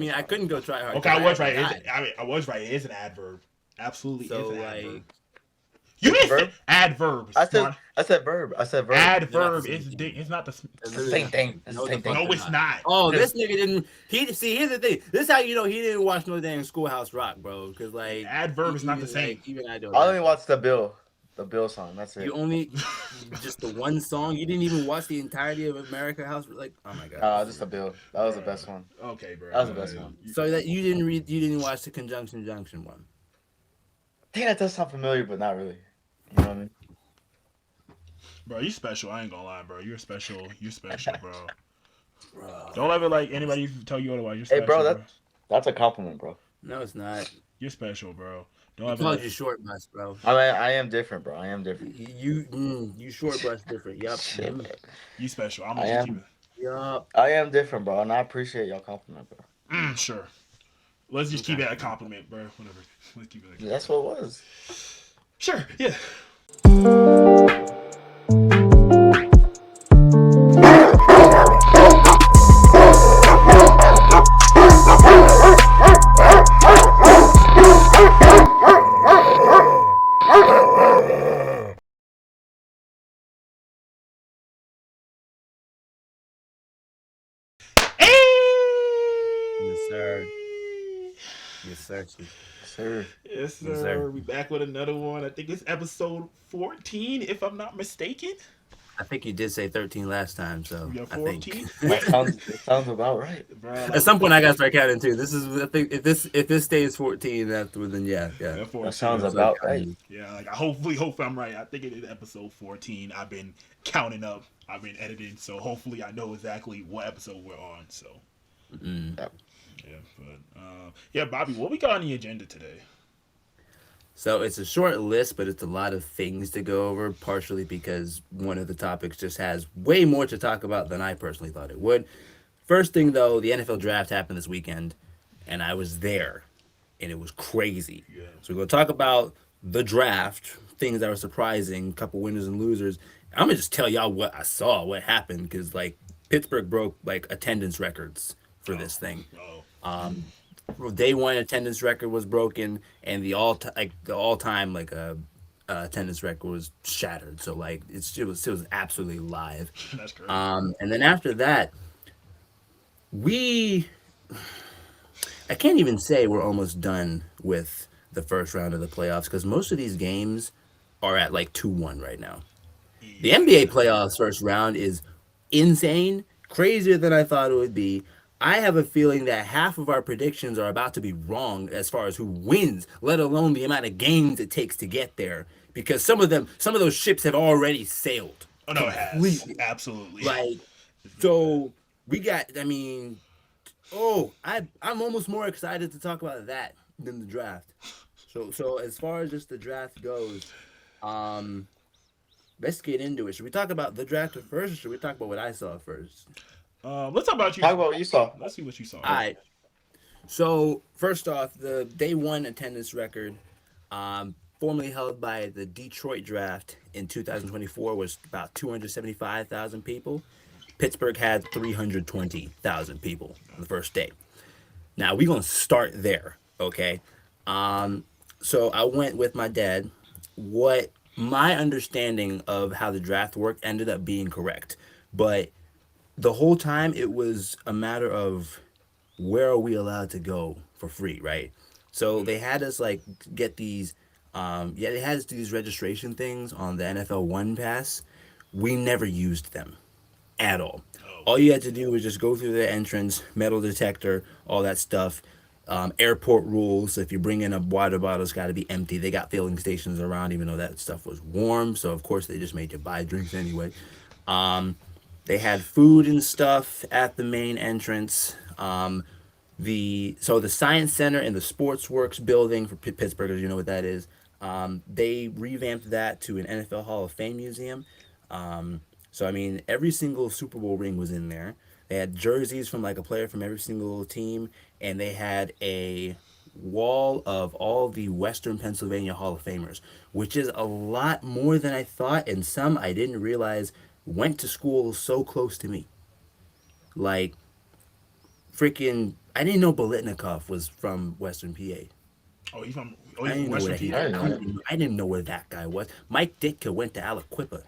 mean, I couldn't go try hard Okay, because I I was actually right. died. I was right. It is an adverb. Absolutely is So an adverb. like, You It's a didn't say verb. adverb, I said smart. I said verb. I said verb. they're not the Adverb same is thing. it's not the. They're It's the literally same not the thing. same. It's the No, the same fuck thing. No, they're it's not. not. Oh, There's this nigga didn't. He see. Here's the thing. This is how you know he didn't watch no damn Schoolhouse Rock, bro. Because like, Adverb is not the even same. like even I know I that. only watched the Bill song. That's You it. only just the one song. You didn't even watch the entirety of America House. Like, oh my god, this Nah, is just the Bill. ridiculous. That was the Bruh. best one. Okay, bro. That was the best one. So that you didn't read. You didn't watch the Conjunction Junction one. I think that does sound familiar, but not really. You know what I mean? Bro, you special. I ain't gonna lie, bro. You're special. You're special, bro. Bro. Don't ever like anybody tell you otherwise. You're Hey, bro, special, bro. that's a compliment, bro. No, it's not. You're special, bro. Don't He ever called let. you short bus, bro. I mean, I am different, bro. I am different. You short bus different. Yup. Shit, bro. You special. I'm I gonna just keep am. it. Yup. I am different, bro, and I appreciate y'all compliment, bro. Sure. Let's just keep Okay. that a compliment, bro. Whatever. Let's keep it. That's what it was. Sure. Yeah. Yes, sir. Yes, sir. Sir. Yes, sir. Yes, sir. We back with another one. I think it's episode 14, if I'm not mistaken. I think you did say 13 last time, so We got I think 14. That sounds about right. Bro, at some point I gotta start counting too. This is I think if this stays 14, that's then yeah. yeah, 14. That sounds I'll start about right. counting. Yeah, like hopefully I'm right. I think it is episode 14. I've been counting up. I've been editing, so hopefully I know exactly what episode we're on. So Mm. yeah, but yeah, Bobby, what we got on the agenda today? So it's a short list, but it's a lot of things to go over. Partially because one of the topics just has way more to talk about than I personally thought it would. First thing though, the NFL draft happened this weekend, and I was there, and it was crazy. Yeah. So we're gonna talk about the draft, things that were surprising, a couple winners and losers. I'm gonna just tell y'all what I saw, what happened, because like Pittsburgh broke like attendance records for this thing. Oh, Day one attendance record was broken, and the all time like attendance record was shattered. So like it was absolutely live. that's crazy. And then after that, we I can't even say we're almost done with the first round of the playoffs because most of these games are at like 2-1 right now. The NBA playoffs first round is insane, crazier than I thought it would be. I have a feeling that half of our predictions are about to be wrong as far as who wins, let alone the amount of games it takes to get there. Because some of those ships have already sailed Oh no, it has completely. absolutely. Like, so we got. I mean, I'm almost more excited to talk about that than the draft. So as far as just the draft goes, um, let's get into it. Should we talk about the draft first, or should we talk about what I saw first? Let's talk about you. Talk about what you saw. Let's see what you saw. All right. So first off, the day one attendance record, formerly held by the Detroit draft in 2024, was about 275,000 people. Pittsburgh had 320,000 people on the first day. Now we're gonna start there, okay? So I went with my dad. What my understanding of how the draft worked ended up being correct, but the whole time it was a matter of where are we allowed to go for free, right? So they had us like get these, they had us do these registration things on the NFL One Pass. We never used them at all. Oh, All you had to do was just go through the entrance, metal detector, all that stuff. Airport rules. So if you bring in a water bottle, it's got to be empty. They got filling stations around, even though that stuff was warm. So of course they just made you buy drinks anyway. They had food and stuff at the main entrance. The Science Center and the Sports Works building for Pittsburghers, you know what that is. They revamped that to an NFL Hall of Fame museum. So I mean, every single Super Bowl ring was in there. They had jerseys from like a player from every single team, and they had a wall of all the Western Pennsylvania Hall of Famers, which is a lot more than I thought, and some I didn't realize went to school so close to me. Like freaking, I didn't know Bolitnikov was from Western PA. Oh, he's from I didn't know Western where he. I PA. didn't know that. I didn't know where that guy was. Mike Ditka went to Aliquippa.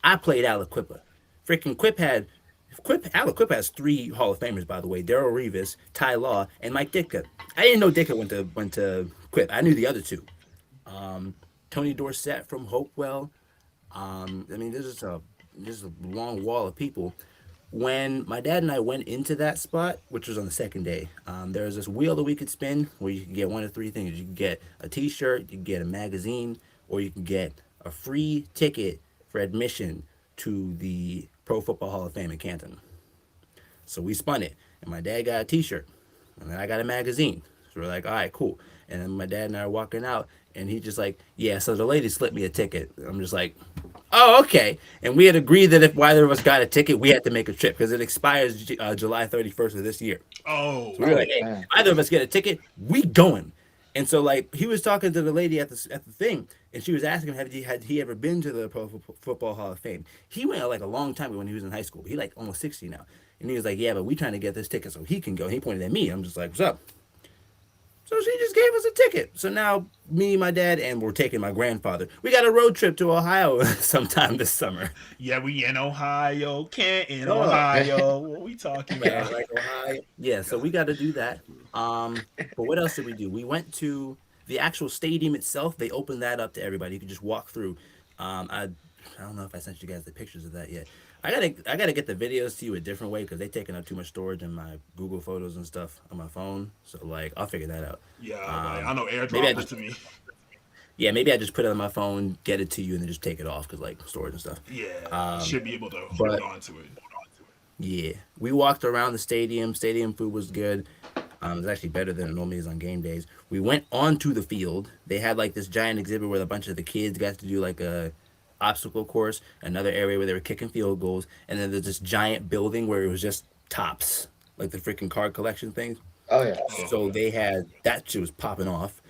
I played Aliquippa. Freaking Aliquippa has three Hall of Famers, by the way: Darrell Revis, Ty Law, and Mike Ditka. I didn't know Ditka went to Quip. I knew the other two. Tony Dorsett from Hopewell. I mean, there's a long wall of people. When my dad and I went into that spot, which was on the second day, there was this wheel that we could spin where you could get one of three things. You could get a T-shirt, you could get a magazine, or you could get a free ticket for admission to the Pro Football Hall of Fame in Canton. So we spun it, and my dad got a T-shirt, and then I got a magazine. So we're like, all right, cool. And then my dad and I are walking out, and he's just like, yeah. So the lady slipped me a ticket. I'm just like, oh, okay. And we had agreed that if either of us got a ticket, we had to make a trip because it expires July 31st of this year. Oh, So we were like, Oh, hey, man. either of us get a ticket, we going. And so like he was talking to the lady at the thing, and she was asking him had he ever been to the Football Hall of Fame. He went like a long time ago when he was in high school. He like almost 60 now, and he was like, yeah, but we trying to get this ticket so he can go. And he pointed at me. I'm just like, what's up? So she just gave us a ticket. So now me, my dad, and we're taking my grandfather. We got a road trip to Ohio sometime this summer. yeah, we in Ohio, Canton, Oh, Ohio. What we talking yeah, about? like Ohio. Yeah, so we got to do that. But what else did we do? We went to the actual stadium itself. They opened that up to everybody. You could just walk through. I don't know if I sent you guys the pictures of that yet. I gotta get the videos to you a different way because they taking up too much storage in my Google Photos and stuff on my phone. So like I'll figure that out. Yeah, like, I know Maybe I airdrop it just to me. yeah maybe I just put it on my phone, get it to you, and then just take it off because like storage and stuff. Yeah, should be able to hold But on to it. yeah, we walked around the stadium. Stadium food was good. It was actually better than it normally is on game days. We went onto the field. They had like this giant exhibit where a bunch of the kids got to do like a obstacle course. Another area where they were kicking field goals, and then there's this giant building where it was just tops, like the freaking card collection things. Oh yeah. Yeah. Oh, So they had that shit was popping off.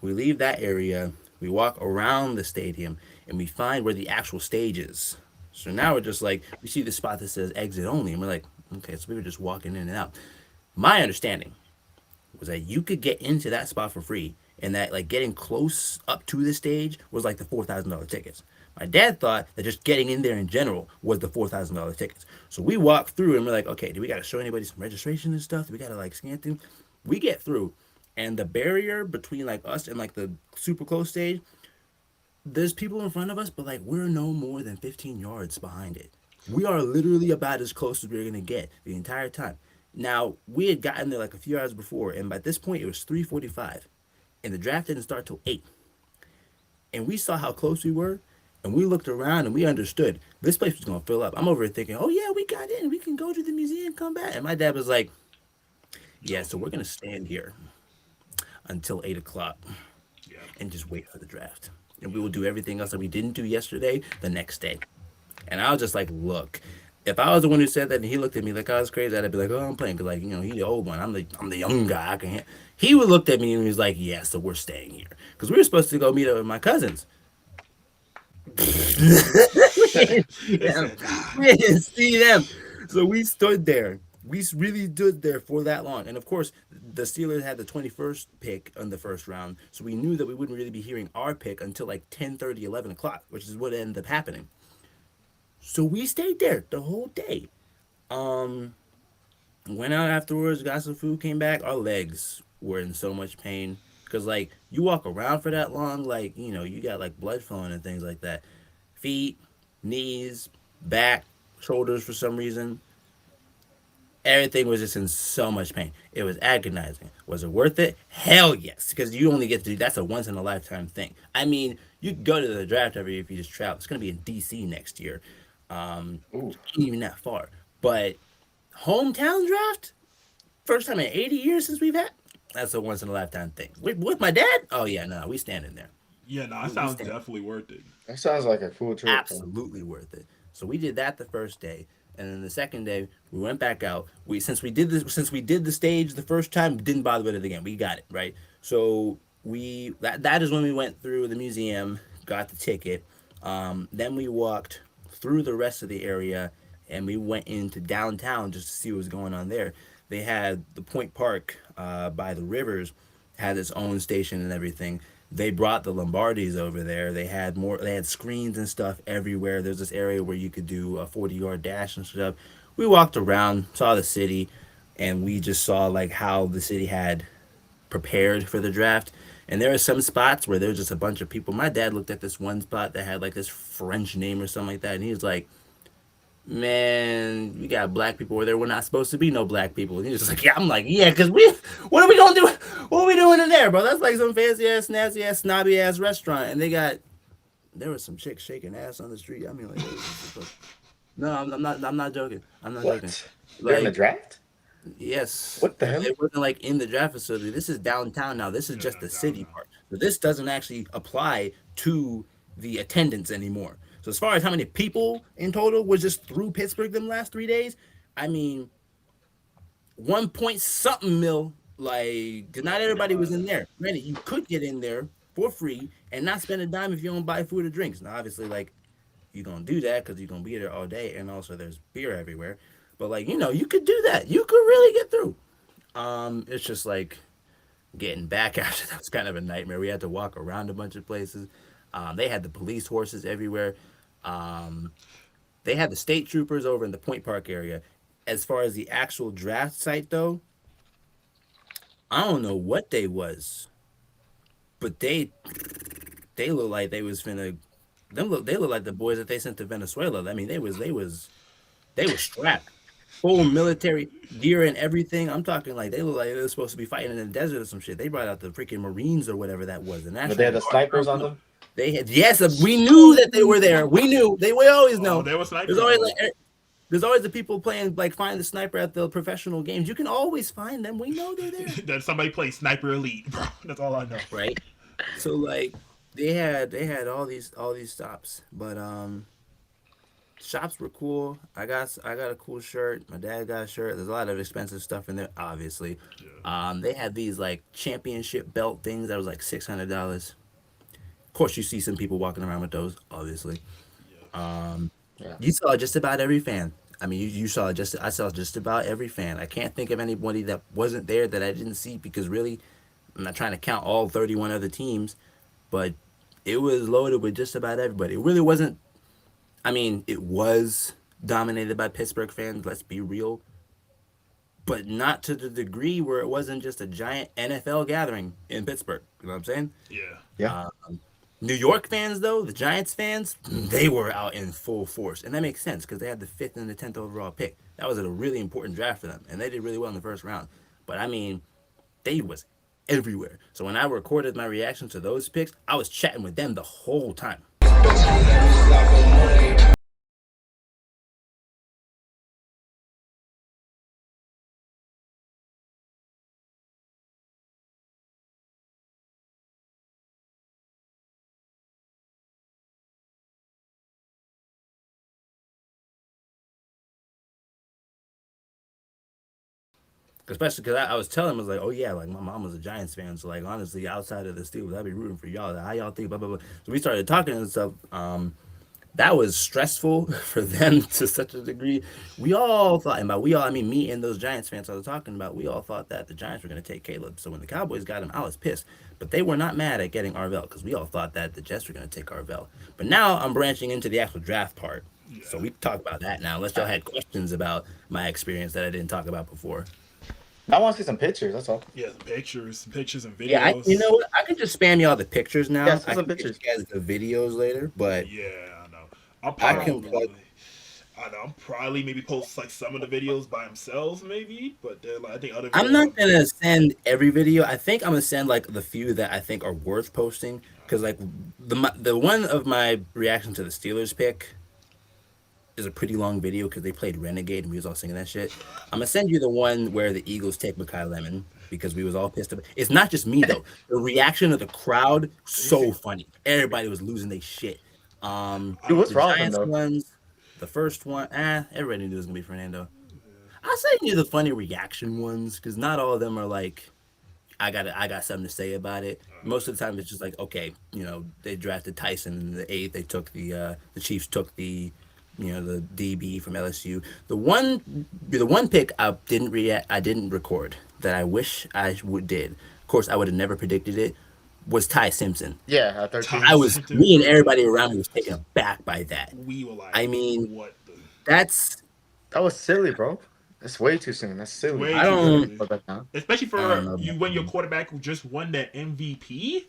We leave that area. We walk around the stadium, and we find where the actual stage is. So now we're just like we see the spot that says exit only, and we're like, okay, so we were just walking in and out. My understanding was that you could get into that spot for free, and that like getting close up to the stage was like the $4,000 tickets. My dad thought that just getting in there in general was the $4,000 tickets. So we walk through and we're like, okay, do we got to show anybody some registration and stuff? Do we got to like scan through? We get through, and the barrier between like us and like the super close stage, there's people in front of us, but like we're no more than 15 yards behind it. We are literally about as close as we're gonna get the entire time. Now we had gotten there like a few hours before, and by this point it was 3:45, and the draft didn't start till 8. And we saw how close we were, and we looked around and we understood this place was gonna fill up. I'm over here thinking, oh yeah, we got in, we can go to the museum, come back. And my dad was like, yeah, so we're gonna stand here until 8 o'clock yeah. and just wait for the draft. And we will do everything else that we didn't do yesterday the next day. And I was just like, look, if I was the one who said that and he looked at me like I was crazy, I'd be like, oh, I'm playing because like he's the old one. I'm the young guy. I can. He would looked at me and he was like, yeah, so we're staying here because we were supposed to go meet up with my cousins. They Them. said, nah. We didn't see them. So we stood there. We really stood there for that long. And of course, the Steelers had the 21st pick in the first round. So we knew that we wouldn't really be hearing our pick until like 10:30, 11 o'clock, which is what ended up happening. So we stayed there the whole day. Um, Went out afterwards, got some food, came back. Our legs were in so much pain. Because, like, you walk around for that long, like, you got, like, blood flowing and things like that. Feet, knees, back, shoulders for some reason. Everything was just in so much pain. It was agonizing. Was it worth it? Hell yes, because you only get to do that's a once in a lifetime thing. I mean, you could go to the draft every year if you just travel. It's gonna be in DC next year. Ooh. Ain't even that far. But hometown draft, first time in 80 years since we've had. That's a once in a lifetime thing. With my dad? Oh yeah, no, we standing there. Yeah, no, that We sounds stand definitely worth it. That sounds like a cool trip. Man. absolutely worth it. So we did that the first day, and then the second day we went back out. We since we did the stage the first time, didn't bother with it again. We got it right. So that is when we went through the museum, got the ticket. Then we walked through the rest of the area, and we went into downtown just to see what was going on there. they had the Point Park by the rivers had its own station and everything. They brought the Lombardis over there. They had more. They had screens and stuff everywhere. There's this area where you could do a 40-yard dash and stuff. We walked around, saw the city, and we just saw like how the city had prepared for the draft. And there are some spots where there's just a bunch of people. My dad looked at this one spot that had like this French name or something like that, and he was like, "Man, we got black people over there. We're not supposed to be no black people." And he was just like, "Yeah." I'm like, "Yeah, because we, what are we gonna do? What are we doing in there, bro? That's like some fancy ass, nasty ass, snobby ass restaurant." And they got there was some chicks shaking ass on the street. I mean, like, no, I'm not joking. I'm not joking. What? During the Like, draft? yes, What the hell? it wasn't like in the draft facility. This is downtown now. This is Yeah, just the city downtown. part. So this doesn't actually apply to the attendance anymore. So as far as how many people in total was just through Pittsburgh them last 3 days, I mean, 1 point something mil. Like, 'cause not Pretty everybody was much. in there. Granted, you could get in there for free and not spend a dime if you don't buy food or drinks. Now, obviously, like you're gonna do that because you're gonna be there all day, and also there's beer everywhere. But like you could do that. You could really get through. It's just like getting back after that was kind of a nightmare. We had to walk around a bunch of places. They had the police horses everywhere. Um, they had the state troopers over in the Point Park area. As far as the actual draft site, though, I don't know what they was, but they look like they was finna. They look like the boys that they sent to Venezuela. I mean, they was strapped, full military gear and everything. I'm talking like they look like they were supposed to be fighting in the desert or some shit. They brought out the freaking Marines or whatever that was, the But they National had the Guard. I snipers don't on know. them. They had yes, we knew that they were there. We knew they. We always Oh, know. there were There's snipers always though. like there's always the people playing like find the sniper at the professional games. You can always find them. We know they're there, That somebody played Sniper Elite, bro. That's all I know. right? So like they had all these stops, but shops were cool. I got a cool shirt. My dad got a shirt. There's a lot of expensive stuff in there, obviously. Yeah. They had these like championship belt things that was like $600. Of course, you see some people walking around with those, obviously. Yeah. Yeah. You saw just about every fan. I mean, you saw just I saw just about every fan. I can't think of anybody that wasn't there that I didn't see because really, I'm not trying to count all 31 other teams, but it was loaded with just about everybody. It really wasn't. I mean, it was dominated by Pittsburgh fans. Let's be real, but not to the degree where it wasn't just a giant NFL gathering in Pittsburgh. You know what I'm saying? Yeah. Yeah. New York fans, though, the Giants fans, they were out in full force. And that makes sense because they had the fifth and the 10th overall pick. That was a really important draft for them. And they did really well in the first round. But I mean, they was everywhere. So when I recorded my reaction to those picks, I was chatting with them the whole time. Especially because I was telling him, I was like, oh yeah, like my mom was a Giants fan. So like honestly, outside of the Steelers, I'd be rooting for y'all. Like, how y'all think, blah, blah, blah. So we started talking and stuff. That was stressful for them to such a degree. We all thought, and by we all, I mean me and those Giants fans I was talking about, we all thought that the Giants were going to take Caleb. So when the Cowboys got him, I was pissed. But they were not mad at getting Arvell because we all thought that the Jets were going to take Arvell. But now I'm branching into the actual draft part. So Yeah. we can talk about that now, unless y'all had questions about my experience that I didn't talk about before. I want to see some pictures. That's all. Yeah. Some pictures and Yeah, you know videos. what? I could just spam y'all the pictures Yeah, now. send I some can get pictures. you guys the videos later, but Yeah, I know. I'll I can plug. probably. I know. I'm probably maybe post like some of the videos by themselves, maybe. But they're like I think other I'm videos. not gonna send every video. I think I'm gonna send like the few that I think are worth posting. Cause like the one of my reaction to the Steelers pick is a pretty long video because they played Renegade and we was all singing that shit. I'm gonna send you the one where the Eagles take Makai Lemon because we was all pissed about. It's not just me though. The reaction of the crowd so funny. Everybody was losing their shit. I Dude, don't. what's The wrong with him Giants though? ones, the first one, everybody knew it was gonna be Fernando. I'll send you the funny reaction ones because not all of them are like I got something to say about it. Most of the time, it's just like, okay, they drafted Tyson in the eighth. They took the Chiefs took the the DB from LSU. The one pick I didn't record that I wish I would did. Of course, I would have never predicted it. Was Ty Simpson. Yeah, at Ty 13. Me Simpson, and bro. everybody around me was taken aback by that. We were like, I mean, what the? that's That was silly, bro. That's way too soon. That's It's silly. way I too don't early. Put that down. Especially I for don't know you about when your that. quarterback who just won that MVP.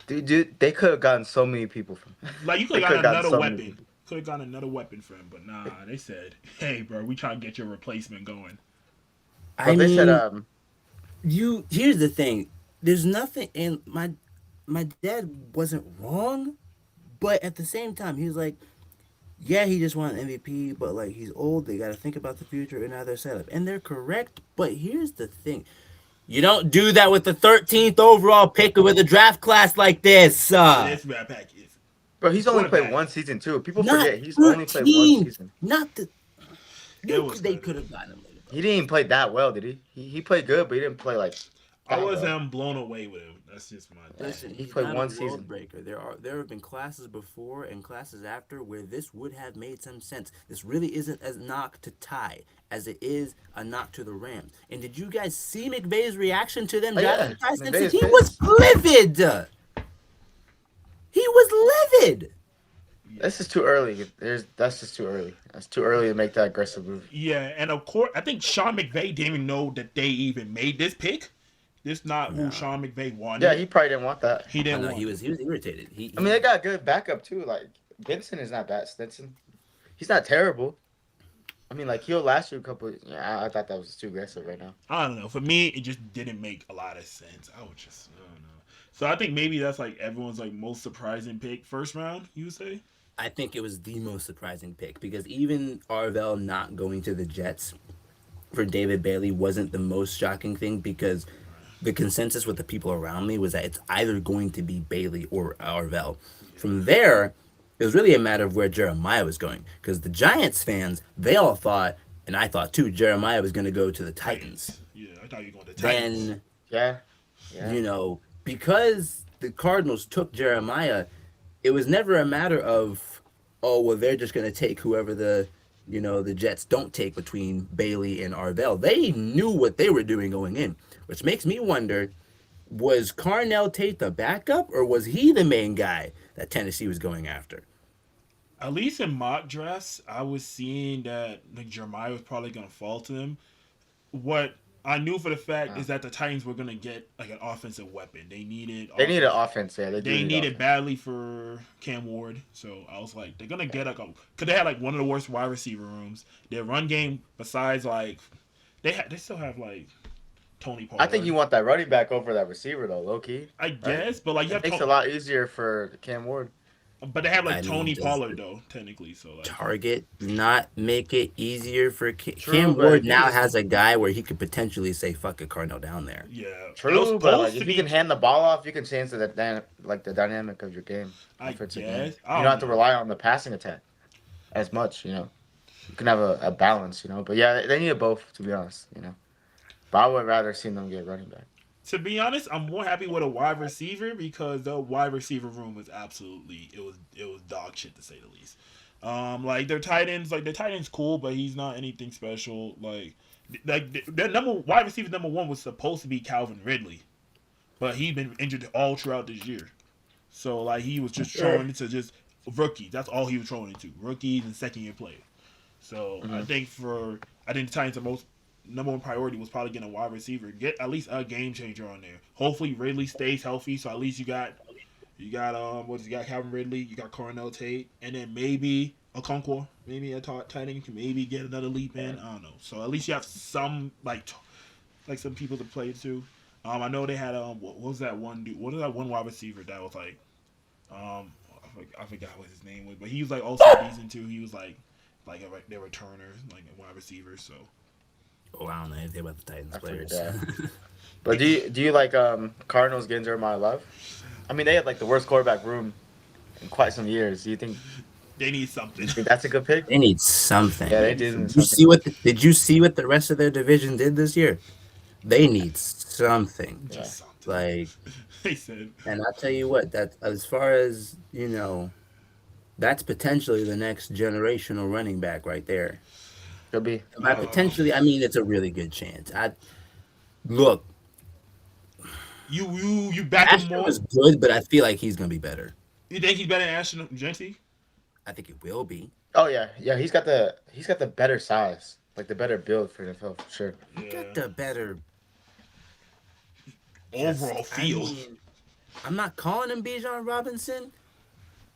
Dude, they could have gotten so many people from. Like you could They have could have gotten gotten another so many weapon. people. Could have gotten another weapon for him, but nah. They said, "Hey, bro, we trying to get your replacement going." Bro, I they said mean, you here's the thing. There's nothing in my dad wasn't wrong, but at the same time, he was like, yeah, he just won an MVP, but like he's old. They got to think about the future and how they're set up, and they're correct. But here's the thing: you don't do that with the 13th overall pick with a draft class like this. This rap pack is bro, he's only played quarterback. one season too. People Not forget he's only played one 13. season. Not the It you. was They good. could have gotten him later, bro. He didn't even play that well, did he? He played good, but he didn't play like I that was well. blown away with him. That's just my Yeah, thing. Listen, he he's played not a one world season. breaker. There have been classes before and classes after where this would have made some sense. This really isn't a knock to Ty as it is a knock to the Rams. And did you guys see McVay's reaction to them Oh yeah, drafting Ty McVay Simpson? is He was pissed. livid. He was livid. This Yeah. is too early. That's just too early. That's too early to make that aggressive move. Yeah, and of course, I think Sean McVay didn't even know that they even made this pick. This not who No, Sean McVay Yeah, wanted. he probably didn't want that. He I didn't know want it. he was irritated. I mean, they got good backup too. Like Benson is not bad. Stinson, he's not terrible. I mean, like he'll last you a couple. Yeah, I thought that was too aggressive right now. I don't know. For me, it just didn't make a lot of sense. I don't know. So I think maybe that's like everyone's like most surprising pick first round. You would say? I think it was the most surprising pick because even Arvell not going to the Jets for David Bailey wasn't the most shocking thing because the consensus with the people around me was that it's either going to be Bailey or Arvell. From there, it was really a matter of where Jeremiah was going because the Giants fans they all thought, and I thought too, Jeremiah was going to go to the Titans. Titans. Yeah, I thought you were going to Titans. Then Yeah, yeah. because the Cardinals took Jeremiah, it was never a matter of, oh, well, they're just going to take whoever the Jets don't take between Bailey and Arvell. They knew what they were doing going in, which makes me wonder, was Carnell Tate the backup or was he the main guy that Tennessee was going after? At least in mock drafts, I was seeing that like Jeremiah was probably going to fall to them. What I knew for the fact Uh, is that the Titans were going to get like an offensive weapon. They needed they need an offense. offense. Yeah, they do They need needed offense. badly for Cam Ward, so I was like, they're gonna get like a because they had like one of the worst wide receiver rooms. Their run game, besides like they still have like Tony I think Pollard, you want that running back over that receiver though, low key, I right? guess, but like you It have makes it a lot easier for Cam Ward. but they have like I mean, Tony does Pollard the though technically, so like target not make it easier for True, Cam but Ward if you now just has a guy where he could potentially say, fuck a Cardinal down there. yeah, it was true, but like supposed to if you can be. hand the ball off, you can change the dynamic of your game, I offensive game. guess I You don't don't have to know. rely on the passing attack as much. You can have a balance. But yeah, they need both to be honest. But I would rather see them get running back. To be honest, I'm more happy with a wide receiver because the wide receiver room was absolutely it was dog shit to say the least. Like their tight ends cool, but he's not anything special. Like their number wide receiver number one was supposed to be Calvin Ridley, but he's been injured all throughout this year. So like he was just Yeah. throwing into just rookies. That's all he was throwing into rookies and second year players. So Hmm. I think the Titans' most number one priority was probably getting a wide receiver, get at least a game changer on there. Hopefully Ridley stays healthy, so at least you got you got Calvin Ridley, you got Cornell Tate, and then maybe a Conquor, maybe a tight end can maybe get another leap in. I don't know. So at least you have some like some people to play to. I know they had what was that one dude? What was that one wide receiver that was like I forgot what his name was, but he was like also decent too. He was like their returner, like a wide receiver. So Oh, I don't know anything about the Titans I forget players. that. But do you like Cardinals getting Jeremiah Love? I mean, they had like the worst quarterback room in quite some years. Do you think they need something. that's a good pick? They need something. Yeah, They they need did some. need Did you something. see did you see what the rest of their division did this year? They need something. Yeah. Just something. Like, They said and I'll tell you what, that as far as, That's potentially the next generational running back right there. Could be. And by Uh, potentially, I mean it's a really good chance. I look, you back him Ashton more? was good, but I feel like he's gonna be better. You think he's better than Ashton Genty? I think he will be. Oh yeah, yeah. He's got the better size, like the better build for NFL for sure. He got Yeah. the better. Overall Just, I feel. mean, I'm not calling him Bijan Robinson,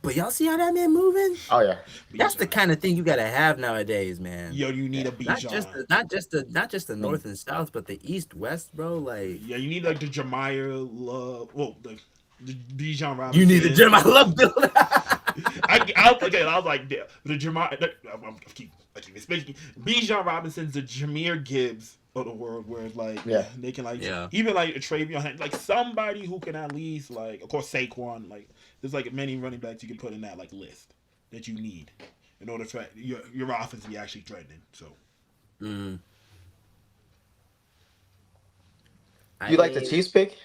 but y'all see how that man moving? Oh yeah, That's the Bijan. kind of thing you gotta have nowadays, man. Yo, you need yeah. a Bijan. Not just the I mean, North and South, but the East West, bro. Like Yeah, you need like the Jameer Love. Well, the Bijan you need the Robinson. gym. I love Bill. I was like, yeah, the Jameer. I keep mistaking. Bijan Robinson's the Jameer Gibbs of the world, where it's like yeah. they can like Yeah. even like a Travion, like somebody who can at least like, of course Saquon. Like there's like many running backs you can put in that like list that you need in order for your offense to be actually threatening. So Mm, I You like the mean, Chiefs pick?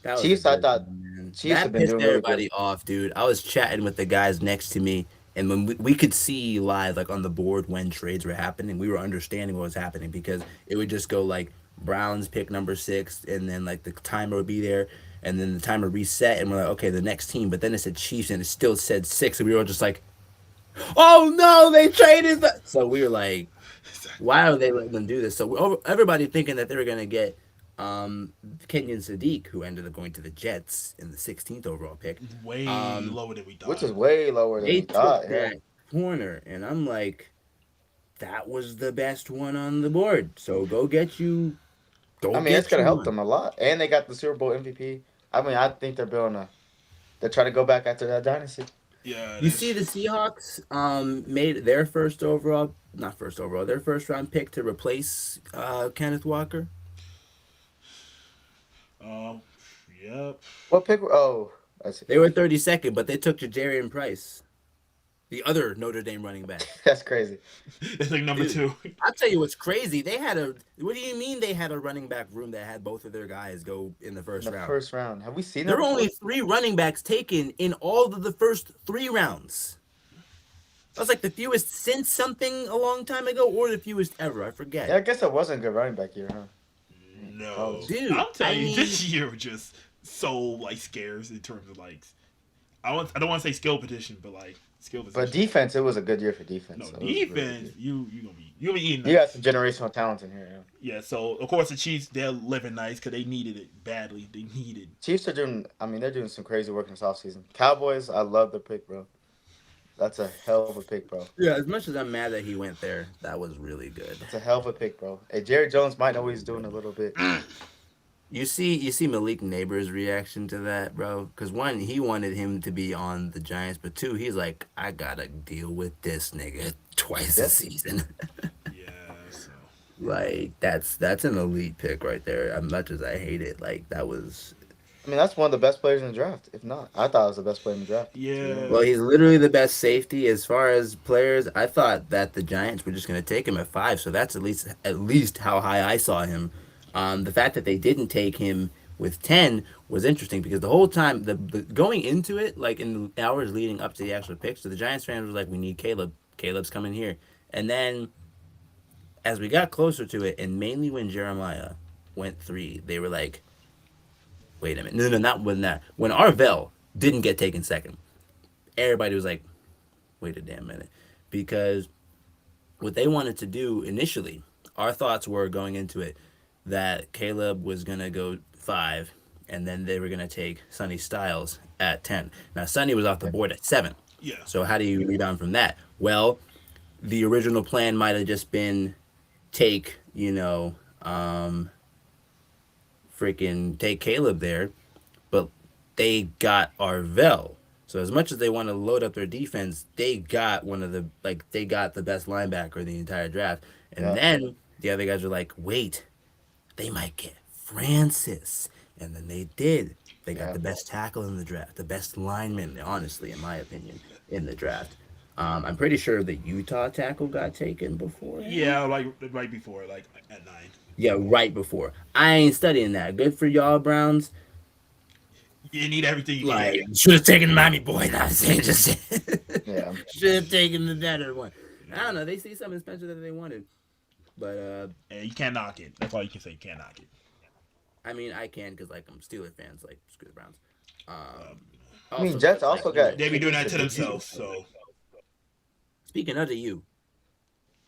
that was a Chiefs, I good thought one, man. Chiefs have That been pissed doing really good. everybody off, dude. I was chatting with the guys next to me, and when we could see live, like on the board, when trades were happening, we were understanding what was happening because it would just go like Browns pick number six, and then like the timer would be there, and then the timer reset, and we're like, okay, the next team. But then it said Chiefs, and it still said six, and we were all just like, oh no, they traded. So we were like, why are they letting them do this? So everybody thinking that they were gonna get Kenyon Sadiq, who ended up going to the Jets in the 16th overall pick. way lower than we Which thought. is way lower than They we took thought. Yeah. that corner, and I'm like, that was the best one on the board. So I go mean, it's get gonna you help one. them a lot, and they got the Super Bowl MVP. I mean, I think they're building a. They're trying to go back after that dynasty. Yeah, You see, that's the Seahawks made their first overall, not first overall, their first round pick to replace Kenneth Walker. um, yep. What pick? Oh, I see. They were 32nd, but they took Jajarian Price, the other Notre Dame running back. That's crazy. That's like number Dude, two. I'll tell you what's crazy. They had a. What do you mean they had a running back room that had both of their guys go in the In first the round? first round, have we seen There that were before? only three running backs taken in all of the first three rounds. That was like the fewest since something a long time ago, or the fewest ever. I Yeah, forget. I guess it wasn't a good running back year, huh? No, College. Dude, I'm I telling you, mean, this year was just so like scarce in terms of like I don't want to say skill position, but like skill But position. defense, it was a good year for defense. No So it was a really good defense, year. you gonna be eating You got nice. some generational talent in here. Yeah. Yeah, so of course the Chiefs they're living nice because they needed it badly. They needed. Chiefs are doing. I mean, they're doing some crazy work in this offseason. Cowboys, I love their pick, bro. That's a hell of a pick, bro. yeah. As much as I'm mad that he went there, that was really good. That's a hell of a pick, bro. Hey, Jerry Jones might know what he's doing a little bit. You see Malik Neighbors' reaction to that, bro. Because one, he wanted him to be on the Giants, but two, he's like, I gotta deal with this nigga twice a Yeah. season. Yeah, so Like that's an elite pick right there. As much as I hate it, like that was. I mean, that's one of the best players in the draft. If not, I thought it was the best player in the draft. To be yeah, Well, honest. he's literally the best safety as far as players. I thought that the Giants were just gonna take him at five, so that's at least how high I saw him. The fact that they didn't take him with 10 was interesting because the whole time the going into it, like in the hours leading up to the actual pick, so the Giants fans were like, "We need Caleb. Caleb's coming here," and then as we got closer to it, and mainly when Jeremiah went three, they were like, "Wait a minute, no, no, not when that. When Arvell didn't get taken second, everybody was like, wait a damn minute," because what they wanted to do initially, our thoughts were going into it that Caleb was gonna go five, and then they were gonna take Sonny Styles at 10. Now Sonny was off the Yeah. board at seven, yeah. so how do you rebound from that? Well, the original plan might have just been take freaking take Caleb there, but they got Arvell. So as much as they want to load up their defense, they got they got the best linebacker in the entire draft. And Yeah. then the other guys are like, wait, they might get Francis. And then they did. They got Yeah. the best tackle in the draft, the best lineman, honestly, in my opinion, in the draft. I'm pretty sure the Utah tackle got taken before him. Yeah, like right before, like at 9. Yeah, right before. I ain't studying that. Good for y'all, Browns. You need everything you can Like, get. should have taken Miami boy. Not saying just Yeah. should have taken the better one. I don't know. They see something special that they wanted, but And you can't knock it. That's all you can say. You can't knock it. I mean, I can because like I'm Steelers fans, like screw the Browns. Um, I mean, Also, Jets like also got they be doing that to kickers. themselves. So speaking of the you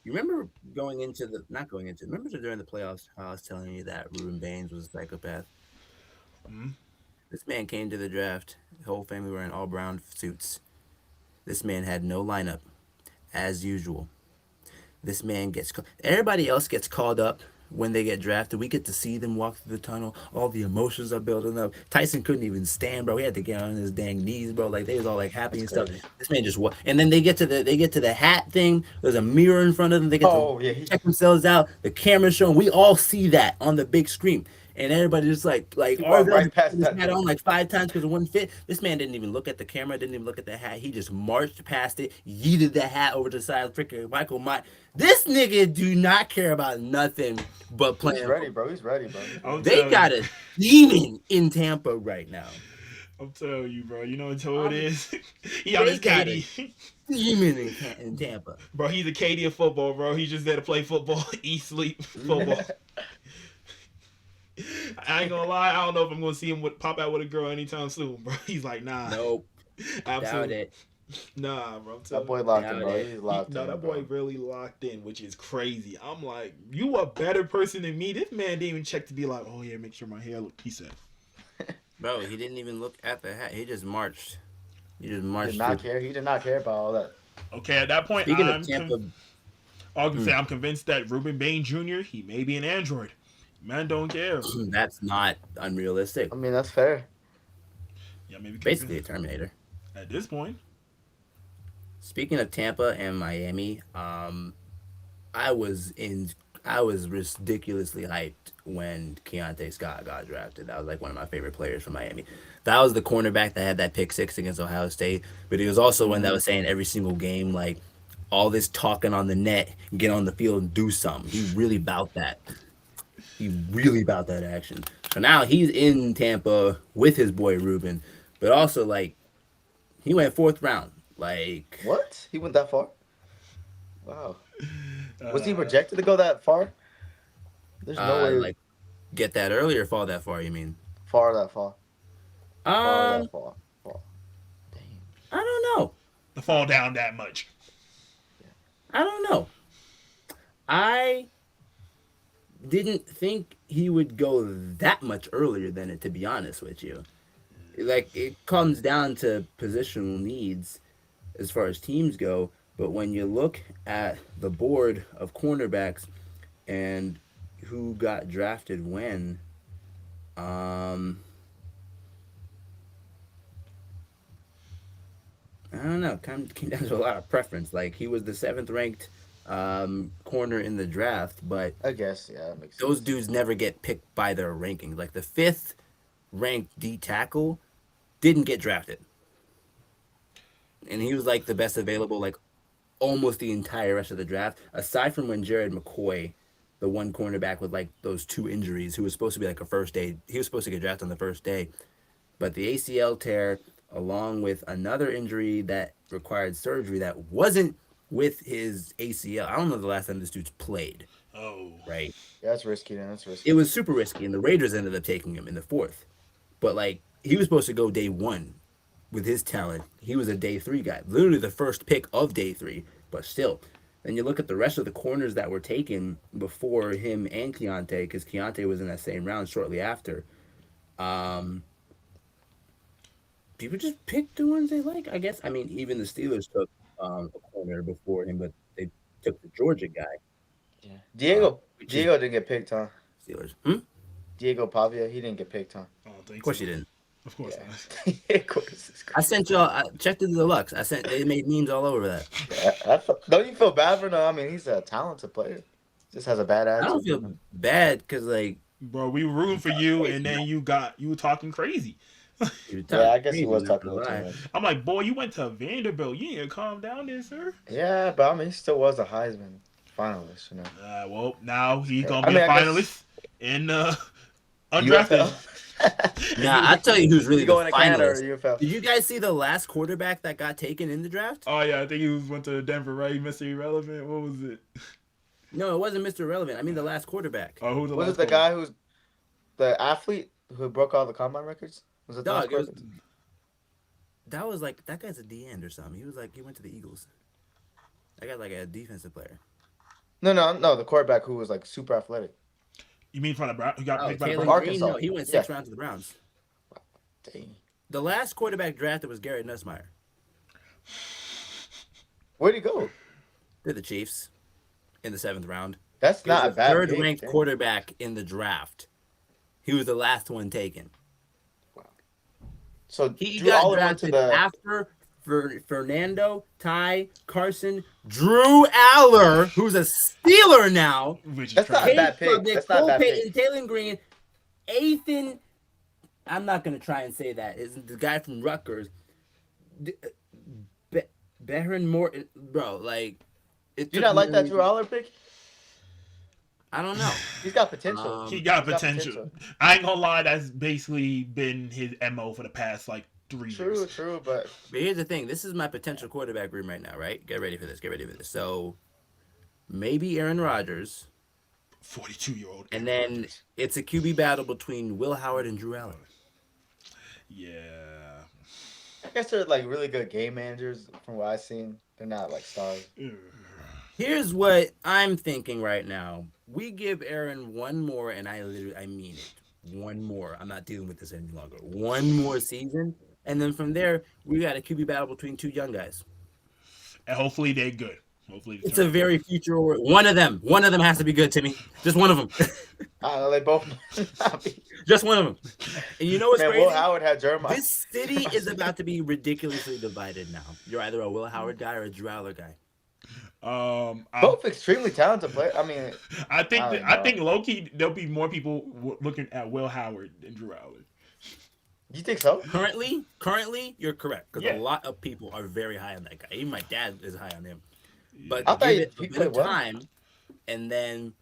remember going into the not going into remember during the playoffs how I was telling you that Ruben Baines was a psychopath. mm, This man came to the draft, his whole family wearing all brown suits. This man had no lineup, as usual. This man gets everybody else gets called up when they get drafted. We get to see them walk through the tunnel. All the emotions are building up. Tyson couldn't even stand, bro. He had to get on his dang knees, bro. Like they was all like happy That's and stuff. crazy. This man just walked. And then they get to the hat thing. There's a mirror in front of them. They get to Oh yeah, check themselves out. The camera's showing. We all see that on the big screen. And everybody just like he Arvell walked right just past put his that hat thing. on like 5 times because it wouldn't fit. This man didn't even look at the camera, didn't even look at the hat. He just marched past it, yeeted the hat over to the side of freaking Michael Mott. This nigga do not care about nothing but He's playing. ready, bro. He's ready, bro. I'm They telling got you. a demon in Tampa right now. I'm telling you, bro. You know what it is? He on They his got KD. Demon in Tampa. Bro, he's a KD of football, bro. He's just there to play football, eat, sleep, football. I ain't gonna lie. I don't know if I'm gonna see him pop out with a girl anytime soon, bro. He's like, nah. Nope. Doubt Absolutely. it. Nah, bro. I'm That telling boy you. locked Doubt in, bro. it. He's locked No, in, that bro. boy really locked in, which is crazy. I'm like, you a better person than me. This man didn't even check to be like, oh yeah, make sure my hair look. He said, Bro, he didn't even look at the hat. He just marched. He just He marched. did not through. care. He did not care about all that. okay. At that point, Speaking of Tampa, I was gonna say I'm convinced that Ruben Bain Jr. He may be an android. Man, don't care. that's not unrealistic. I mean, that's fair. Yeah, maybe Basically a Terminator. at this point. Speaking of Tampa and Miami, I was in I was ridiculously hyped when Keontae Scott got drafted. That was like one of my favorite players from Miami. That was the cornerback that had that pick six against Ohio State. But he was also one that was saying every single game, like all this talking on the net, get on the field and do something. He really about that. He really about that action. So now he's in Tampa with his boy Ruben, but also like he went fourth round. Like What? He went that far? Wow. Was he Uh, projected to go that far? There's no way like get that earlier, fall that far. You mean? far that far. Far Um, that far. Far. Damn. I don't know. to fall down that much. I don't know. I didn't think he would go that much earlier than it, to be honest with you. Like, it comes down to positional needs as far as teams go. But when you look at the board of cornerbacks and who got drafted when, um, I don't know. Kind of came down to a lot of preference. Like he was the seventh ranked corner in the draft, but I guess, yeah, that makes those sense. dudes never get picked by their rankings. Like the fifth ranked D tackle didn't get drafted, and he was like the best available, like almost the entire rest of the draft, aside from when Jared McCoy, the one cornerback with like those two injuries, who was supposed to be like a first day, he was supposed to get drafted on the first day, but the ACL tear, along with another injury that required surgery that wasn't with his ACL. I don't know the last time this dude's played, Oh, right? Yeah, that's risky, then. That's risky. It was super risky, and the Raiders ended up taking him in the fourth. But like he was supposed to go day one with his talent. He was a day three guy, literally the first pick of day three. But still, then you look at the rest of the corners that were taken before him and Keontae, because Keontae was in that same round shortly after. Um, People just pick the ones they like, I guess. I mean, even the Steelers took a corner before him, but they took the Georgia guy. Yeah. Diego Which is Diego didn't get picked, huh? Steelers. Diego Pavia, he didn't get picked, huh? I don't think Of course so. you didn't. Of course Yeah. not. Of course. It's I crazy. sent y'all. I checked the deluxe. They made memes all over that. Yeah, don't you feel bad for him? I mean, he's a talented player. Just has a bad I don't attitude. feel bad because like Bro, we were rooting for you, and then you were talking crazy. you Yeah, I guess he crazy, was not talking gonna a little lie. too much. I'm like, boy, you went to Vanderbilt. You need to calm down there, sir. Yeah, but I mean, he still was a Heisman finalist, you know. Well, now he's Yeah. gonna I be mean, a I guess finalist in undrafted. UFL. Now I'll tell you who's really You the going to Canada or finalist. UFL? Did you guys see the last quarterback that got taken in the draft? Oh yeah, I think he went to Denver, right? Mr. Irrelevant. What was it? No, it wasn't Mr. Relevant. I mean the last quarterback. Oh, who's the Was last it the quarterback? guy who's the athlete who broke all the combine records? Was it the last Dog, it was quarterback? that was like that guy's a D end or something. He went to the Eagles. That guy's like a defensive player. No. The quarterback who was like super athletic You mean from the Brown? Who got Oh, picked by the from Taylor Browns? Green? Arkansas. No, he went Yeah. 6 rounds to the Browns. Dang. The last quarterback drafted was Garrett Nussmeier. Where'd he go? To the Chiefs in the 7th round. That's He was not a the bad third pick. ranked Damn. quarterback in the draft. He was the last one taken. So He Drew got Aller went to drafted the. after Fernando, Ty, Carson, Drew Aller, who's a Steeler now, Which is That's not a crazy. bad pick. Klubnik, That's not a Cole bad Payton, pick. Taylor Green, Ethan. I'm not gonna try and say that. It's the guy from Rutgers. Baron Morton, bro. Like, it Do you took not like that me- Drew Aller pick? I don't know. He's got potential. He got He's got potential. I ain't gonna lie, that's basically been his MO for the past like 3 True, years. true, but But here's the thing. This is my potential quarterback room right now, right? Get ready for this. Get ready for this. So maybe Aaron Rodgers, 42-year-old. and then it's a QB battle between Will Howard and Drew Allen. Yeah. I guess they're like really good game managers from what I've seen. They're not like stars. Here's what I'm thinking right now. We give Aaron one more, and I mean it. One more. I'm not dealing with this any longer. One more season, and then from there, we got a QB battle between two young guys. And hopefully they're good. Hopefully they It's turn a out very good. future. One of them. One of them has to be good, Timmy. Just one of them. I don't know, they both. Just one of them. And you know what's Man, crazy? Will Howard had Jeremiah. This city is about to be ridiculously divided now. You're either a Will Howard guy or a Drew Aller guy. Both extremely talented players. I mean, I think I don't I know. think low key there'll be more people looking at Will Howard than Drew Aller. you think so? Currently, you're correct because Yeah. a lot of people are very high on that guy. Even my dad is high on him. But I thought give he it a bit played of well. time, and then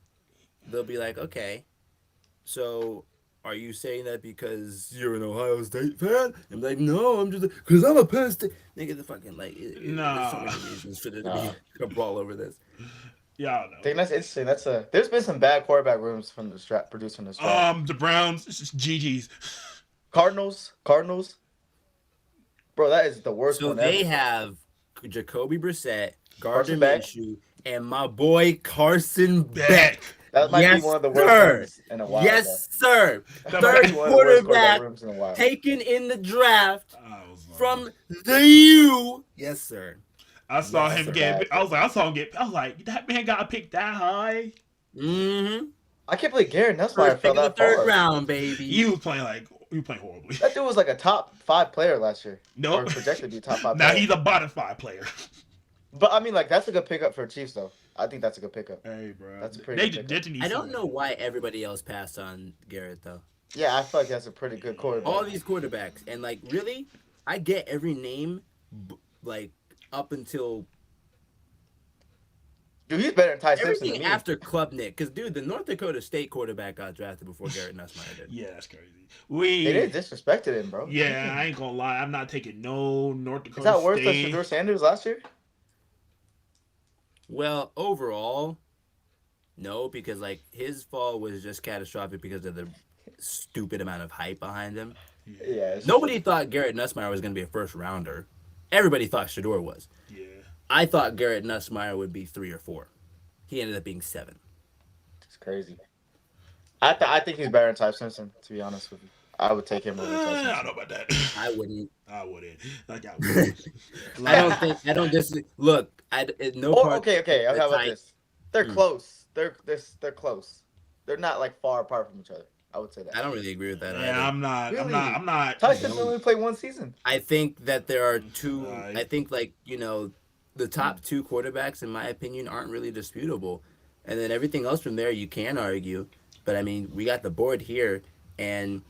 they'll be like, okay, so are you saying that because you're an Ohio State fan? I'm like, no, I'm just because I'm a Penn State. Nigga, the fucking like, there's so Nah. many reasons for there to Nah. be a brawl over this. Yeah, I don't I know. think that's interesting. There's been some bad quarterback rooms from the strap produced from the strap. The Browns, it's just GG's. Cardinals. Bro, that is the worst So one they ever. have Jacoby Brissett, Carson Gardner Beck. Minshew, and my boy Carson Beck. Beck. That might Yes, be one of the worst sir. rooms in a while. Yes, sir. That Third That's one of the worst quarterback quarterback rooms in a while. taken in the draft I was like- from the U. Yes, sir. I saw Yes, him sir. get. I saw him get. I was like, that man got picked that high. Mm-hmm. I can't believe Garrett Nussmeier First pick fell of the that third far. round, baby. He was playing horribly. That dude was like a top 5 player last year. Nope. Or projected to be a top 5 Now player. he's a bottom 5 player. But I mean, like, that's a good pickup for Chiefs, though. I think that's a good pickup. Hey, bro. That's a pretty good pickup. need I don't someone. know why everybody else passed on Garrett though. Yeah, I feel like that's a pretty good quarterback. All these quarterbacks, and like really, I get every name, like up until Dude, he's better than Ty Simpson everything than me. after Klubnik. Because dude, the North Dakota State quarterback got drafted before Garrett Nussmeier did. Yeah, that's crazy. They did disrespected him, bro. Yeah, I ain't gonna lie. I'm not taking no North Dakota Is that worse than State. Shedeur Sanders last year? Well, overall, no, because like his fall was just catastrophic because of the stupid amount of hype behind him. Yeah. it's- Nobody thought Garrett Nussmeier was going to be a first rounder. Everybody thought Shador was. Yeah. I thought Garrett Nussmeier would be 3 or 4. He ended up being 7. It's crazy. I think he's better than Ty Simpson, to be honest with you. I would take him over Ty I Simpson. don't know about that. I wouldn't. I wouldn't. Like I wouldn't. I don't disagree. Look, no Oh, part. okay. How about Ty- this? They're Hmm. close. They're close. They're not like far apart from each other. I would say that. I don't really agree with that. Yeah, either. I'm not. Really? I'm not. Ty Simpson only played one season. I think that there are two. Right. I think like the top 2 quarterbacks in my opinion aren't really disputable, and then everything else from there you can argue. But I mean, we got the board here, and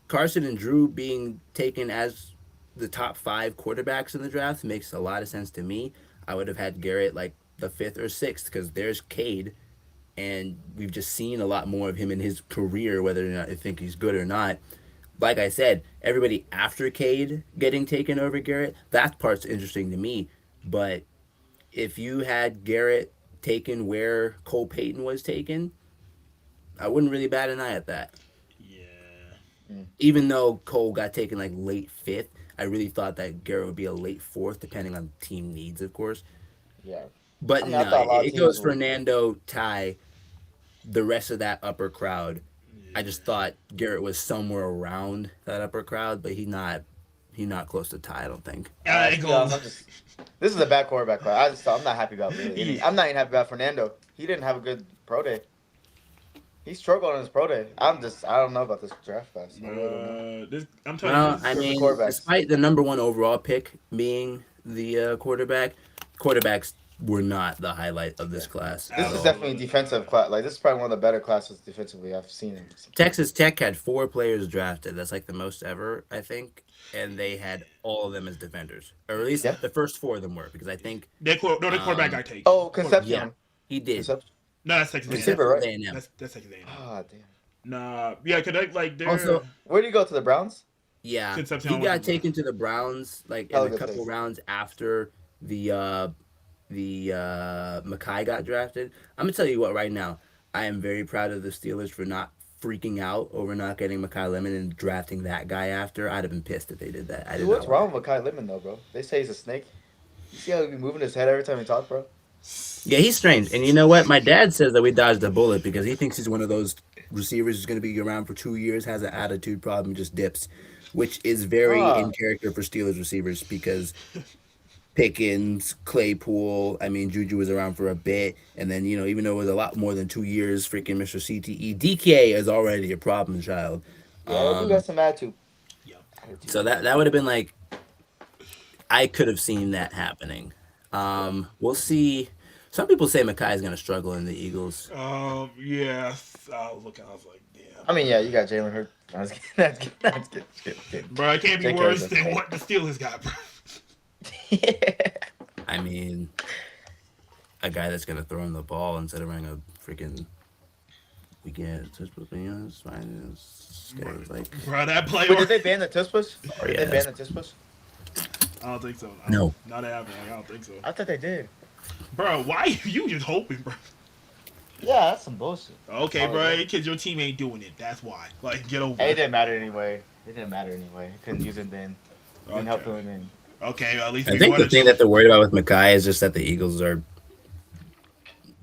Carson and Drew being taken as the top 5 quarterbacks in the draft makes a lot of sense to me. I would have had Garrett like the 5th or 6th because there's Cade, and we've just seen a lot more of him in his career, whether or not I think he's good or not. like I said, everybody after Cade getting taken over Garrett, that part's interesting to me. But if you had Garrett taken where Cole Payton was taken, I wouldn't really bat an eye at that. Yeah. Mm, Even though Cole got taken like late fifth, I really thought that Garrett would be a late fourth, depending on team needs, of course. yeah. I But mean, I no, thought a lot of it teams goes would. Fernando, Ty, the rest of that upper crowd. I just Yeah. thought Garrett was somewhere around that upper crowd, but he not close to Ty. I don't think. I To ain't be gonna. honest, I'm just. This is a bad quarterback class. I'm not happy about really any. Yeah. I'm not even happy about Fernando. He didn't have a good pro day. He struggled on his pro day. I don't know about this draft class. I really don't know. I'm telling you, Well, this. I In terms of mean, quarterbacks. despite the number one overall pick being the quarterback, quarterbacks were not the highlight of Yeah. this class This at is Absolutely all. definitely a defensive not. class. Like this is probably one of the better classes defensively I've seen in some time. Texas Tech had four players drafted. That's like the most ever, I think. And they had all of them as defenders, or at least Yeah. the first four of them were, because I think, No, the quarterback um, got taken. Oh, yeah, Concepcion. he did. Concepcion. No, that's Texas A&M. Receiver, Conception right? A&M. That's Texas A&M. Ah, damn. Nah, yeah, cause they're Also, Where do you go to the Browns? yeah, he Concepcion went to got the. taken to the Browns like in Hella a good couple take. rounds after the Mackay got drafted. I'm gonna tell you what right now. I am very proud of the Steelers for not freaking out over not getting Mackay Lemon and drafting that guy after. I'd have been pissed if they did that. I Dude, did what's not want wrong that. with Kai Lemon though, bro? They say he's a snake. You see how he be moving his head every time he talks, bro? Yeah, he's strange. And you know what? My dad says that we dodged a bullet because he thinks he's one of those receivers who's going to be around for 2 years, has an attitude problem, just dips, which is very Ah, in character for Steelers receivers because Pickens, Claypool, I mean, Juju was around for a bit. And then, even though it was a lot more than 2 years, freaking Mr. CTE, DK is already a problem child. yeah, that dude got some attitude. Yep. So Attitude. that would have been like, I could have seen that happening. Yeah. We'll see. Some people say Mackay is going to struggle in the Eagles. Yeah. I was looking. I was like, damn. I mean, yeah, you got Jalen Hurts. That's good. That's good. That's good. Good. Bro, it can't be JK is worse than okay. what the Steelers got, bro. I mean, a guy that's gonna throw him the ball instead of running a freaking weekend. It's fine. It's like, Bro, that play. Wait, did they ban the tush push? oh Did yeah, they ban that's the tush push? I don't think so. no. Not happening. I don't think so. I thought they did. Bro, why you just hoping, bro? Yeah, that's some bullshit. Okay, Oh, bro, yeah. because your team ain't doing it. That's why. Like, get over Hey, it it. didn't matter anyway. It didn't matter anyway. Couldn't use it then. Didn't help Okay. them then. Okay, well, at least I we think won the a thing that they're worried about with Mackay is just that the Eagles are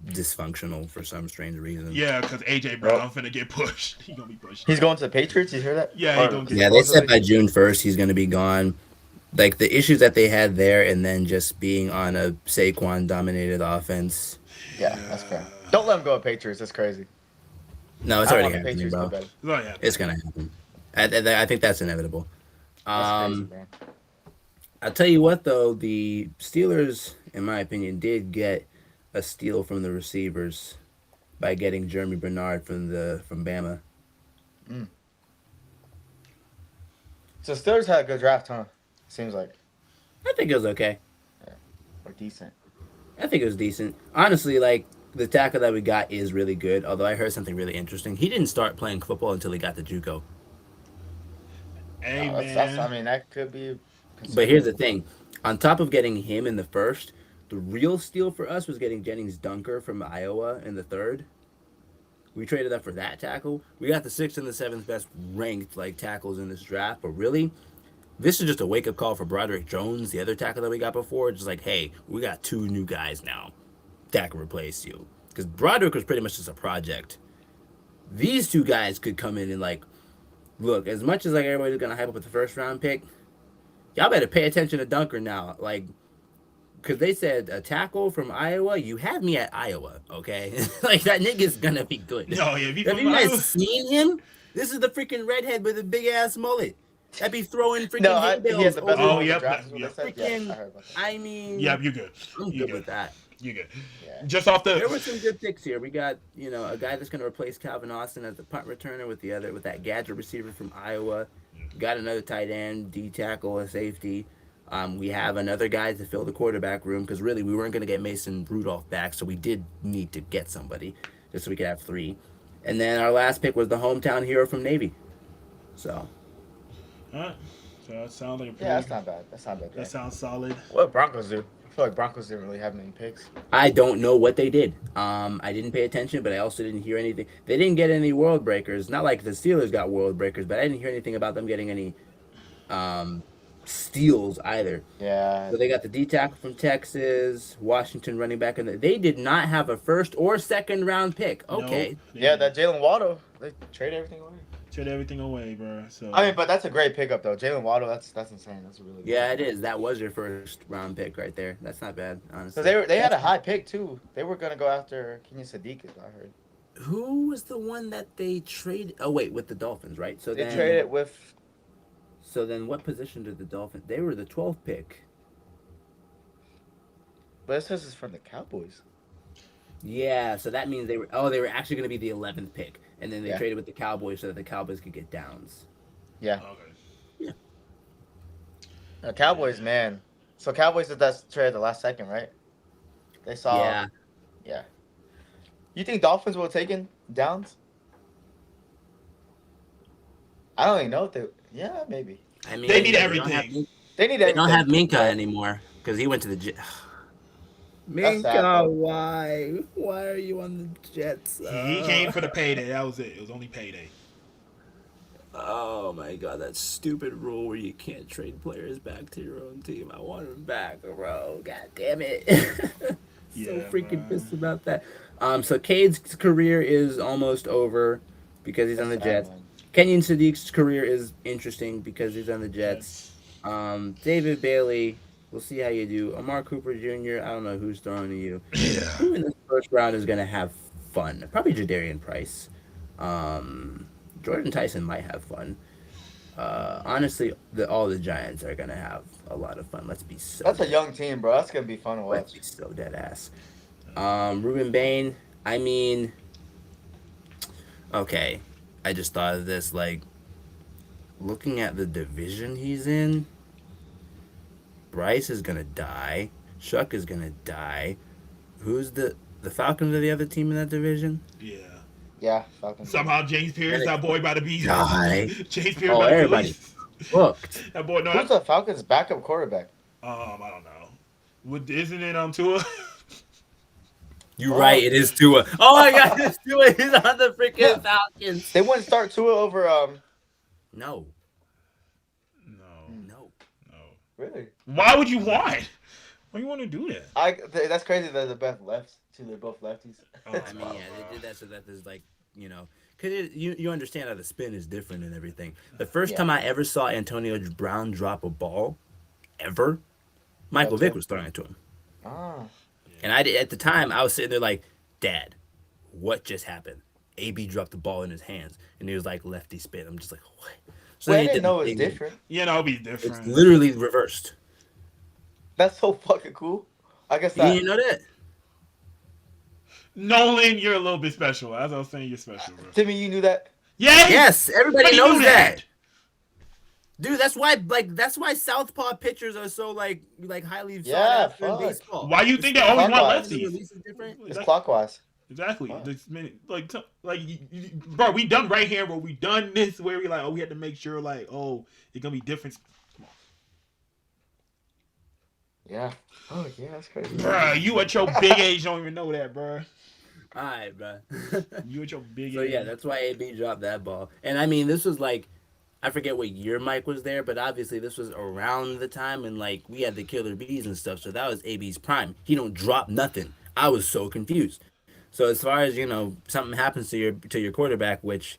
dysfunctional for some strange reason. Yeah, because AJ Well, Brown finna get pushed. He gonna be pushed. he's going to the Patriots. You hear that? Yeah, he Or gonna get- Yeah, they said by June 1st he's gonna be gone. Like the issues that they had there, and then just being on a Saquon dominated offense. Yeah, that's fair. Don't let him go to Patriots. That's crazy. No, it's I already want the happening, Patriots to do bro. better. Oh, yeah. It's gonna happen. I think that's inevitable. That's crazy, Um, man. I'll tell you what though, the Steelers, in my opinion, did get a steal from the receivers by getting Jeremy Bernard from Bama. Mm. So Steelers had a good draft, huh? Seems like I think it was okay. or decent. I think it was decent. Honestly, like the tackle that we got is really good. Although I heard something really interesting. He didn't start playing football until he got the JUCO. Hey, That's. I man. mean, that could be. But here's Concerning. the thing: on top of getting him in the first, the real steal for us was getting Jennings Dunker from Iowa in the third. We traded up for that tackle. We got the sixth and the seventh best ranked like tackles in this draft. But really, this is just a wake up call for Broderick Jones, the other tackle that we got before. Just like, hey, we got two new guys now that can replace you. Because Broderick was pretty much just a project. These two guys could come in and like, look, as much as like everybody's gonna hype up with the first round pick, y'all better pay attention to Dunker now. Like, because they said a tackle from Iowa, you have me at Iowa, okay? Like that nigga's gonna be good. No, yeah, if you Have from you guys Iowa. seen him? This is the freaking redhead with a big ass mullet. That be throwing freaking No, hay he had bales the best over. Oh, one in the yep, draft. Is what yep. they said. Yeah, Freaking, I heard about that. I mean, Yeah, you good. I'm You good good. with that. You good. Yeah. Just off There were the. some good picks here. We got, a guy that's going to replace Calvin Austin as the punt returner with that gadget receiver from Iowa. Got another tight end, D tackle, a safety. We have another guy to fill the quarterback room because really we weren't going to get Mason Rudolph back, so we did need to get somebody just so we could have three. And then our last pick was the hometown hero from Navy. So All right. So that sounds like a Yeah, pretty. that's not bad. That's not a bad That game. sounds solid. What Broncos do? I feel like Broncos didn't really have many picks. I don't know what they did. I didn't pay attention, but I also didn't hear anything. They didn't get any world breakers. Not like the Steelers got world breakers, but I didn't hear anything about them getting any um, steals either. Yeah, So they got the D tackle from Texas, Washington running back, and they did not have a first or second round pick. Nope. Okay, They yeah, didn't. that Jalen Waddle, they trade everything away. Trade everything away, bro. So. I mean, but that's a great pickup though. Jalen Waddle, that's insane. That's a really good yeah, it pickup. is. That was your first round pick right there. That's not bad, Because honestly. they had a high pick too. They were gonna go after Kenyon Sadiq, as I heard. Who was the one that they traded? Oh wait, with the Dolphins, right? So They then, traded with, what position did the Dolphins? They were the 12th pick. but it says it's from the Cowboys. Yeah, so that means they were actually going to be the 11th pick, and then they Yeah. traded with the Cowboys so that the Cowboys could get Downs. Yeah, Okay. Yeah. Cowboys, man. So Cowboys did that trade at the last second, right? They saw. Yeah, Yeah. You think Dolphins will take in Downs? I don't even know if they. Yeah, maybe. I mean They need don't everything. have, They need they everything. don't have Minka Yeah. anymore because he went to the Jets. That's sad, Minka, though. why? Why are you on the Jets? He came for the payday. That was it. It was only payday. Oh my god, that stupid rule where you can't trade players back to your own team. I want him back, bro. God damn it. So Yeah, freaking man. pissed about that. So Cade's career is almost over because he's on That's the sad, Jets. man. Kenyon Sadiq's career is interesting because he's on the Jets. Jets. David Bailey, we'll see how you do. Amar Cooper Jr., I don't know who's throwing to you. Yeah. Who in this first round is going to have fun? Probably Jadarian Price. Jordan Tyson might have fun. Honestly, all the Giants are gonna have a lot of fun. Let's be so. That's a young team, bro. That's gonna be fun to Let's watch. be so dead ass. Ruben Bain. I mean, okay. I just thought of this. Like, looking at the division he's in, Bryce is gonna die. Shuck is gonna die. Who's the Falcons are the other team in that division? Yeah. Yeah, Falcons. Somehow James Pierce, Gonna that boy about to be. die. James Pierce Oh, about to be everybody released. booked. That boy, no. Who's the Falcons' backup quarterback? I don't know. Isn't it Tua? You're Oh. right. It is Tua. Oh my God, it's Tua. He's on the freaking Yeah. Falcons. They wouldn't start Tua over No, No. no. No. Really? Why would you want? Why you want to do that? That's crazy that they're both lefts. Too, they're both lefties. Oh, I mean, yeah, they did that so that there's like, because you understand how the spin is different and everything. The first Yeah. time I ever saw Antonio Brown drop a ball, ever, Michael Vick was throwing it to him, Ah. and at the time I was sitting there like, Dad, what just happened? AB dropped the ball in his hands, and he was like lefty spin. I'm just like, what? So Well, then I he didn't did the know it was thing. different. Yeah, no, it'll be It's different. literally reversed. That's so fucking cool. I guess You that. didn't know that? Nolan, you're a little bit special. As I was saying, you're special, bro. Timmy, you knew that? Yes! Yes, everybody Everybody knows knew that. Dude, that's why southpaw pitchers are so like highly sought Yeah, after in fuck. baseball. Why you think they always want Clockwise. The lefties? release is different. It's clockwise. Exactly. Wow. Bro, we done right here, bro. We done this where we we had to make sure it's gonna be different. Come Yeah. Oh, yeah, that's crazy. on, bro. You at your big age don't even know that, bro. All right, bro. You at your big So age. yeah, that's why AB dropped that ball. And I mean, this was like, I forget what year Mike was there, but obviously this was around the time and like we had the Killer Bees and stuff. So that was AB's prime. He don't drop nothing. I was so confused. So as far as something happens to your quarterback, which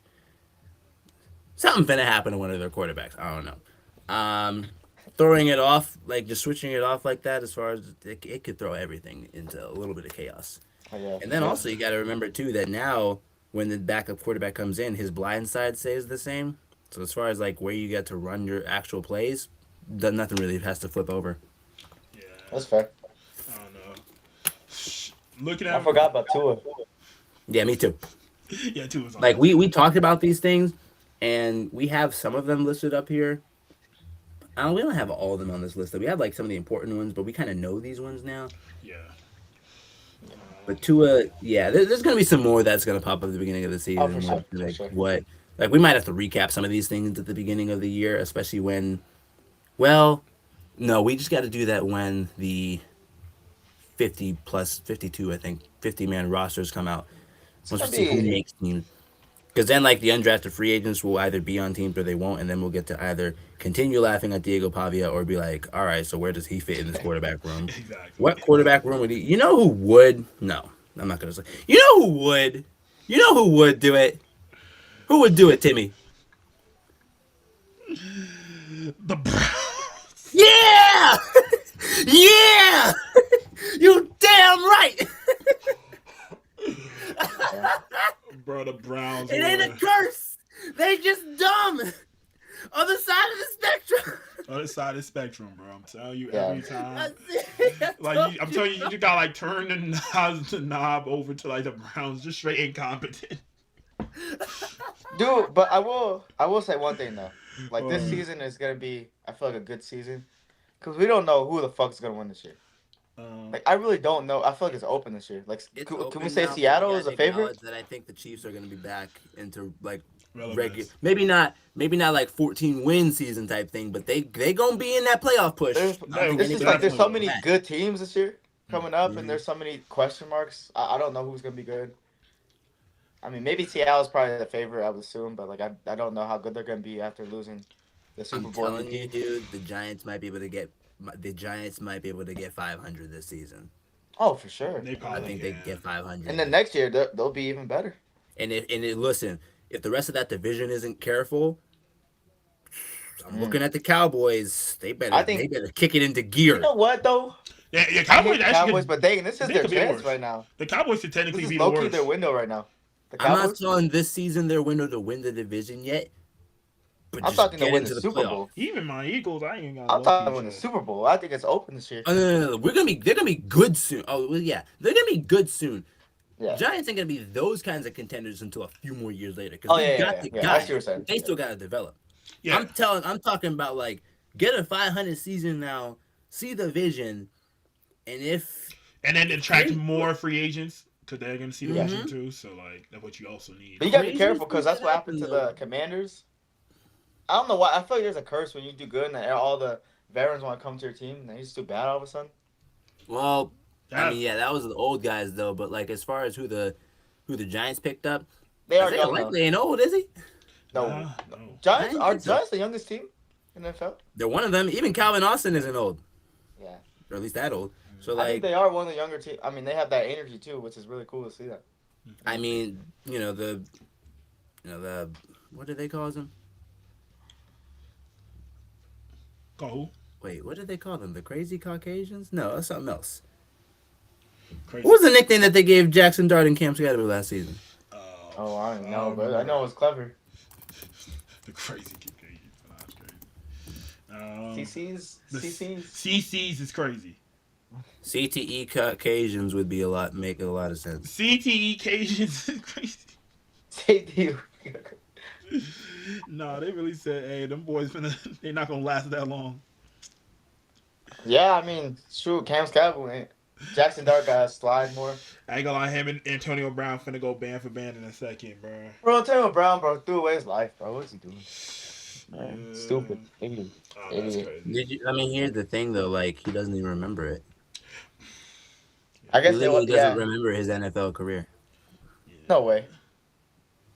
something finna happen to one of their quarterbacks. I don't know. Throwing it off, like just switching it off like that, as far as it could throw everything into a little bit of chaos. Oh, yeah. And then also you got to remember too that now when the backup quarterback comes in, his blind side stays the same. So as far as like where you get to run your actual plays, nothing really has to flip over. Yeah, That's fair. I don't know. Looking I at forgot about Tua. Yeah, me too. Yeah, too. Was on Like that. we talked about these things, and we have some of them listed up here. We don't have all of them on this list. We have like some of the important ones, but we kind of know these ones now. Yeah. But Tua, yeah, there's gonna be some more that's gonna pop up at the beginning of the season. Oh, for sure, Like for sure. what Like we might have to recap some of these things at the beginning of the year, especially when. Well, no, we just got to do that when the 50 plus 52, I think 50-man rosters come out. It's Once we gonna see who be. makes teams, because then like the undrafted free agents will either be on teams or they won't, and then we'll get to either continue laughing at Diego Pavia or be like, all right, so where does he fit in this quarterback room? Exactly. What quarterback room would he? You know who would? No, I'm not gonna say. You know who would? You know who would do it? Who would do it, Timmy? The Browns. Yeah, yeah. You damn right. Bro, the Browns. It ain't a curse. They just dumb. Other side of the spectrum. Other side of the spectrum, bro. I'm telling you Yeah. every time. That's it. I'm telling you, you just gotta like turn the knob over to like the Browns, just straight incompetent. Dude, but I will say one thing though. Like this Um, season is gonna be, I feel like a good season, because we don't know who the fuck's gonna win this year. Like I really don't know. I feel like it's open this year. Like, It's can we open say now, but Seattle we is a gotta favorite? acknowledge that I think the Chiefs are going to be back into like regular, relevance. maybe not like 14-win season type thing, but they gonna be in that playoff push. There's, I don't think it's just anybody like there's so can many back. good teams this year coming up, Mhm. and there's so many question marks. I don't know who's gonna be good. I mean, maybe Seattle's probably the favorite, I would assume, but like I don't know how good they're gonna be after losing the Super I'm Bowl telling you, MVP. dude, the Giants might be able to get 500 this season. Oh, for sure. They I probably think they can get 500. And then next year they'll be even better. Listen, if the rest of that division isn't careful, I'm Mm. looking at the Cowboys. They I better think- kick it into gear. You know what though? Yeah, I hate Cowboys the actually. Cowboys, but dang, this is they their could be chance worse. right now. The Cowboys should This technically is be the low key worst. their window right now. The I'm not Cowboys. telling this season their window to win the division yet, but I'm just talking to get win into the the Super playoffs. Bowl. Even my Eagles, I ain't got. I'm talking to win the Super Bowl. I think it's open this year. Oh, no. They're gonna be good soon. Oh well, yeah, they're gonna be good soon. Yeah. Giants ain't gonna be those kinds of contenders until a few more years later. Because Oh, we yeah, got yeah, the yeah. I guys, see what you're saying. but they still gotta develop. Yeah, I'm talking about like get a 500 season now, see the vision, and if and then attract Crazy. more free agents because they're gonna see the Yeah. vision too. So like that's what you also need. But you gotta be Crazy careful because things that's what happened to happen, though. the Commanders. I don't know why. I feel like there's a curse when you do good and all the veterans want to come to your team and you just do bad all of a sudden. well, I That- mean, yeah, that was the old guys though. But like as far as who the Giants picked up, They are Isaiah young though. Likely ain't old, is he? No, no. Giants I are think so. Giants the youngest team in the NFL. They're one of them. Even Calvin Austin isn't old, Yeah, or at least that old. So I think like, they are one of the younger teams. I mean, they have that energy too, which is really cool to see that. I mean, the what do they call them? Call who? Wait, what did they call them? The crazy Caucasians? No, that's something else. Crazy. What was the nickname that they gave Jackson Dart and Cam Scatterby last season? Oh, I don't know, don't but I remember. know it's clever. The crazy Caucasian. That's crazy. CC's, the CC's. CCs is crazy. CTE Caucasians would make a lot of sense. CTE Cajuns is crazy. Safety. No, they really said, "Hey, them boys they're not gonna last that long." Yeah, I mean, shoot, Cam's Cowboy ain't. Jackson Dart got slide more. I ain't gonna lie, him and Antonio Brown finna go band for band in a second, bro. Bro, Antonio Brown, bro, threw away his life, bro. What's he doing? Man, Yeah. stupid. Idiot. Oh, that's Idiot. crazy. I mean, here's the thing though. Like, he doesn't even remember it. I He guess they literally would. doesn't Yeah. remember his NFL career. No way.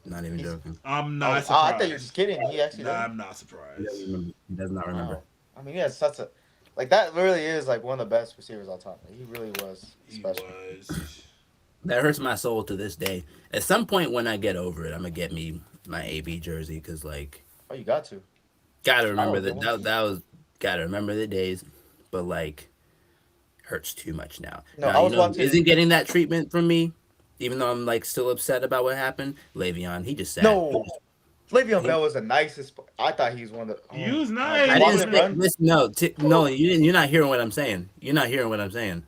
Not even joking. I'm Oh, not I surprised. thought you were just kidding. He actually Nah, doesn't. I'm not He surprised. doesn't remember. He does not remember. Wow. I mean, he has such a like that. Really is like one of the best receivers all time. Like, he really was He special. was. That hurts my soul to this day. At some point when I get over it, I'm gonna get me my AB jersey because like Oh, you got to. gotta remember the one. that was gotta remember the days, but like hurts too much now. No, now I was you know who watching- isn't getting that treatment from me, even though I'm like still upset about what happened. Le'Veon, he just sat. No, Le'Veon Bell was the nicest. I thought he was one of the. He was I nice. didn't Walking say, and run? listen, no, you're not hearing what I'm saying. You're not hearing what I'm saying.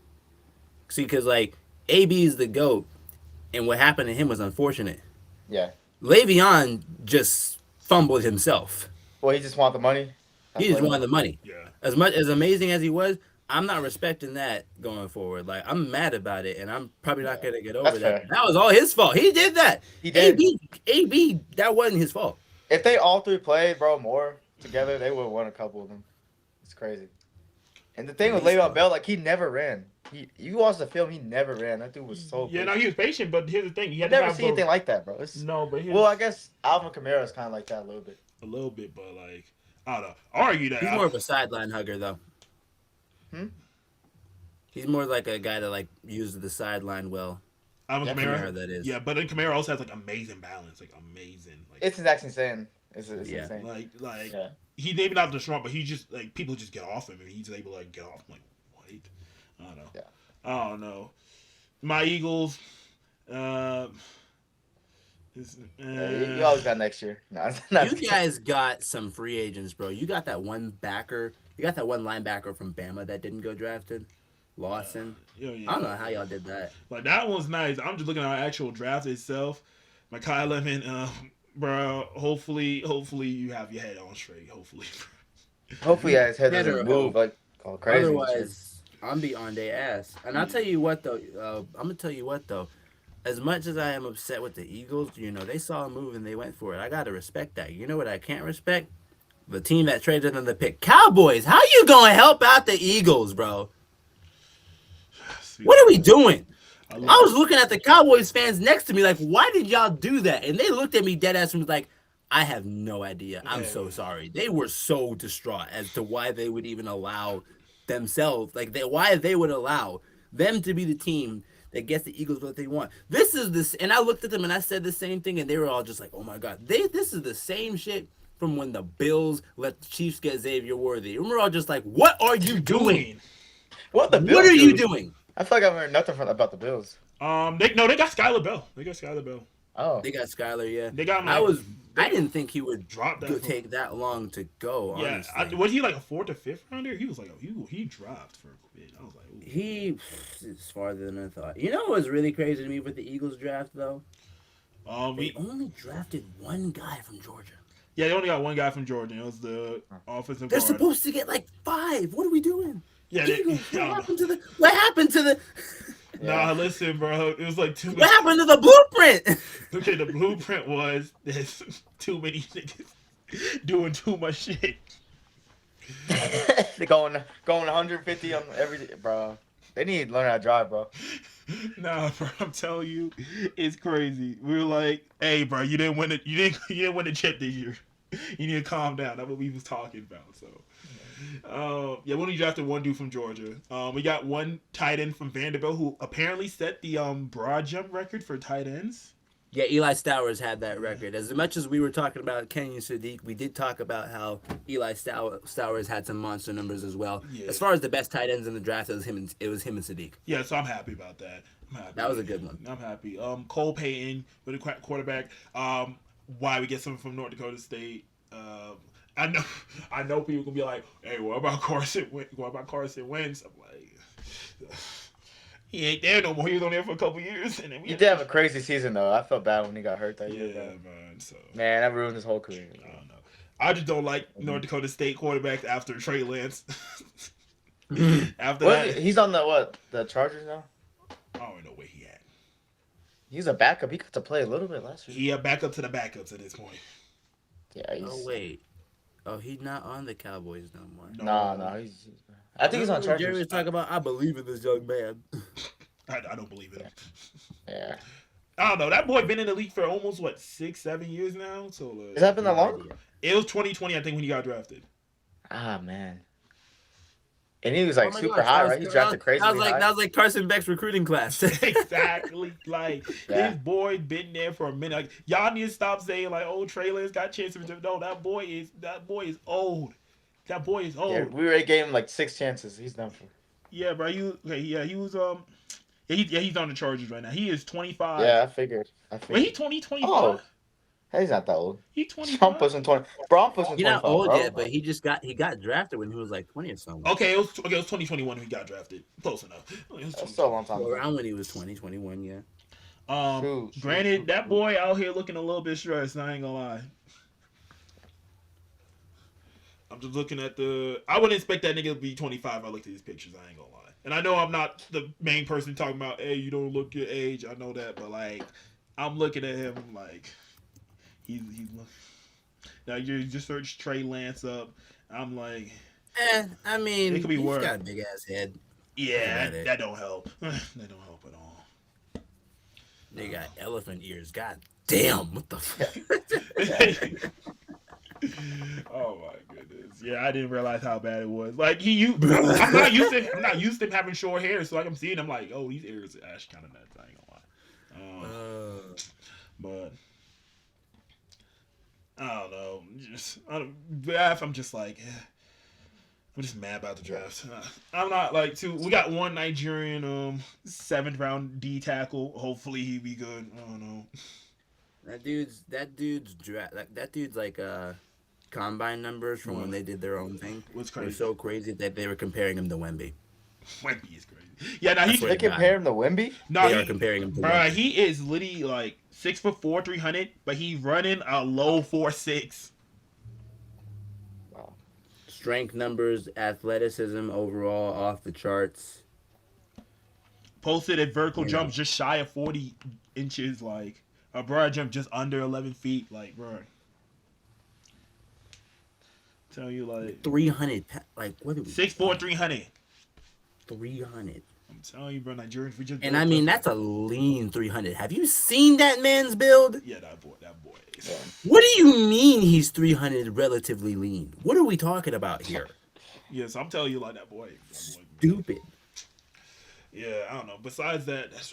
See, because like AB is the GOAT, and what happened to him was unfortunate. Yeah. Le'Veon just fumbled himself. Well, he just wanted the money. He just wanted the money. Yeah. As much as amazing as he was, I'm not respecting that going forward. Like I'm mad about it, and I'm probably not gonna get over That's that. fair. That was all his fault. He did that. He did. AB, that wasn't his fault. If they all three played, bro, more together, they would have won a couple of them. It's crazy. And the At thing with least Le'Veon Bell, like he never ran. You watch the film, he never ran. That dude was so Yeah, no, patient. he was patient, but here's the thing: he I've had to never have seen anything like that, bro. No, but Well, I guess Alvin Kamara is kind of like that a little bit. a little bit, but like I don't know. Argue that he's more of a sideline hugger though. Hmm? He's more like a guy that like uses the sideline well. Alvin Yeah, Kamara. Kamara, that is. Yeah, but then Kamara also has like amazing balance, like amazing, like It's actually insane. It's Yeah. insane. like Yeah. he maybe not the strong, but he just like people just get off him, and he's able to like get off. I'm like, wait, I don't know. Yeah. I don't know. My Eagles. Uh, Yeah, you always got next year. No, You guys got some free agents, bro. You got that one backer. You got that one linebacker from Bama that didn't go drafted. Lawson. yeah. I don't know how y'all did that. Like that one's nice. I'm just looking at our actual draft itself. Mekhi Lemon, bro. Hopefully you have your head on straight. Hopefully. Hopefully, his head Better doesn't move hope. like all crazy. Otherwise, I'm be on their ass. And I'll tell you what though. I'm gonna tell you what though. As much as I am upset with the Eagles, they saw a move and they went for it. I gotta respect that. You know what I can't respect? The team that traded them the pick, Cowboys. How you gonna help out the Eagles, bro? What are we doing? I was looking at the Cowboys fans next to me like, why did y'all do that? And they looked at me dead ass and was like, I have no idea. I'm so sorry. They were so distraught as to why they would even allow themselves, why they would allow them to be the team that gets the Eagles what they want. This is this, and I looked at them and I said the same thing, and they were all just like, oh my God. This is the same shit from when the Bills let the Chiefs get Xavier Worthy. And we're all just like, what are you doing? What are you doing? I feel like I've heard nothing about the Bills. They got Skylar Bell. Oh, They got Skylar, yeah. They got him. I didn't think he would take that long to go. Yeah, honestly. Was he like a 4th or 5th rounder? He was like he dropped for a bit. I was like, ooh. It's farther than I thought. You know what was really crazy to me with the Eagles draft though? They We only drafted one guy from Georgia. yeah, they only got one guy from Georgia. It was the offensive. They're guard. supposed to get like 5. What are we doing? Yeah, Eagles, what happened to the? Nah, listen, bro. It was like too much. What happened to the blueprint? Okay, the blueprint was there's too many niggas doing too much shit. They're going 150 on every bro. They need to learn how to drive, bro. Nah, bro, I'm telling you, it's crazy. We were like, hey, bro, you didn't win it. You didn't win the chip this year. You need to calm down. That's what we was talking about. So, we only drafted one dude from Georgia. We got one tight end from Vanderbilt who apparently set the broad jump record for tight ends. Yeah, Eli Stowers had that record. As much as we were talking about Kenyon Sadiq, we did talk about how Eli Stowers had some monster numbers as well. Yeah. As far as the best tight ends in the draft, it was him and Sadiq. Yeah, so I'm happy about that. That was a good one. I'm happy. Cole Payton with a quarterback. Why we get someone from North Dakota State? I know people gonna be like, hey, what about Carson Wentz? I'm like, he ain't there no more. He was on there for a couple years, and then He did have a crazy season though. I felt bad when he got hurt that year. Yeah, Bro. man. So Man, that ruined his whole career. I don't know. I just don't like North Dakota State quarterbacks after Trey Lance. After that, He's on the Chargers now. I don't know where he at. He's a backup. He got to play a little bit last year. He a backup to the backups at this point. Yeah. Oh wait. Oh, he's not on the Cowboys no more. No. I think he's on Chargers. Jerry was talking about, I believe in this young man. I don't believe it. Yeah. I don't know. That boy been in the league for almost 6-7 years now. So Has that been that long? It was 2020, I think, when he got drafted. Ah man. And he was like super gosh, high, right? He drafted crazy. That was like Carson Beck's recruiting class. Exactly. Like this boy been there for a minute. Like y'all need to stop saying like, "Oh, Trey Lance got chances." No, that boy is old. That boy is old. Yeah, we already gave him like 6 chances. He's done for. Yeah, bro. He was he's on the Chargers right now. He is 25. Yeah, I figured. Wait, he 25? Oh, he's not that old. He 25. Sean puts him 20. Bro, I'm pushing 25. He's not old bro. yet, but he got drafted when he was like 20 or something. Okay, it was 2021 when he got drafted. Close enough. That's still a long time. Around when he was 20, 21, yeah. Granted, that boy out here looking a little bit stressed. I ain't gonna lie. I'm just looking at I wouldn't expect that nigga to be 25 if I looked at his pictures. I ain't gonna lie. And I know I'm not the main person talking about, hey, you don't look your age. I know that, but like, I'm looking at him like, he's Now you just search Trey Lance up. I'm like, I it mean, could be he's worse. got a big ass head. That's Yeah, about it. that don't help. That don't help at all. They got elephant ears. God damn, what the Yeah. fuck? Oh my goodness. Yeah, I didn't realize how bad it was. Like I'm not used to him having short hair, so like I'm seeing him like, oh, these ears are actually kind of nuts. I ain't gonna lie. But I don't know. Draft, I'm just like, I'm just mad about the draft. I'm not like too. We got one Nigerian seventh round D tackle. Hopefully he be good. I don't know. That dude's like combine numbers from when What? they did their own thing What's were crazy? so crazy that they were comparing him to Wemby. Wemby is crazy. Yeah, now I he swear They to God, compare him to Wimby. no they are he, comparing him to bruh, Wemby. he is literally like 6'4", 300, but he's running a low 4'6". Wow. Strength numbers, athleticism overall off the charts. Posted at vertical You know, jumps just shy of 40 inches. Like a broad jump just under 11 feet. Like bro, tell you like 300. Like what? 6'4", 300. 300. I'm telling you, bro, Nigerians, we just And built I mean, different. that's a lean 300. Have you seen that man's build? Yeah, that boy. Yeah. What do you mean he's 300 relatively lean? What are we talking about here? Yes, I'm telling you, like that boy. Stupid. Yeah, I don't know. Besides that, that's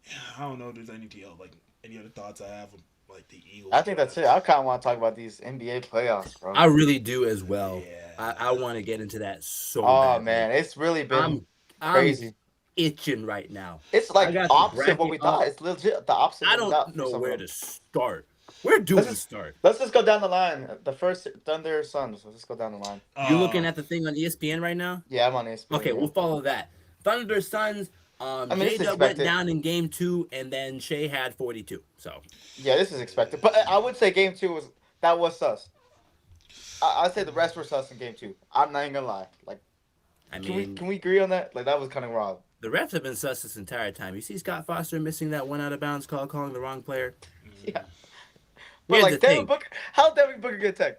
yeah, I don't know. If there's anything else, like any other thoughts I have, like the Eagles. I think that's it. I kind of want to talk about these NBA playoffs, bro. I really do as well. I Yeah. want to get into that so Oh badly. man, it's really been I'm crazy. itching right now. It's I like got the opposite of what bracket we up. thought. It's legit the opposite of I what we don't thought for know some where reason. to start. Where do Let's we just start? let's just go down the line. The first Thunder Suns. Let's just go down the line. You looking Uh, at the thing on ESPN right now? Yeah, I'm on ESPN. Okay, Yeah. we'll follow that. Thunder Suns. I mean, this J is Dub went expected. down in game 2, and then Shea had 42. So Yeah, this is expected. But I would say game two was sus. I'd say the rest were sus in game two. I'm not even gonna lie. Like, I can we mean, can we agree on that? Like, that was kind of wrong. the refs have been sus this entire time. You see Scott Foster missing that one out of bounds call, calling the wrong player. Yeah. But Here's the like, Devin thing, Booker, how Devin Booker get tech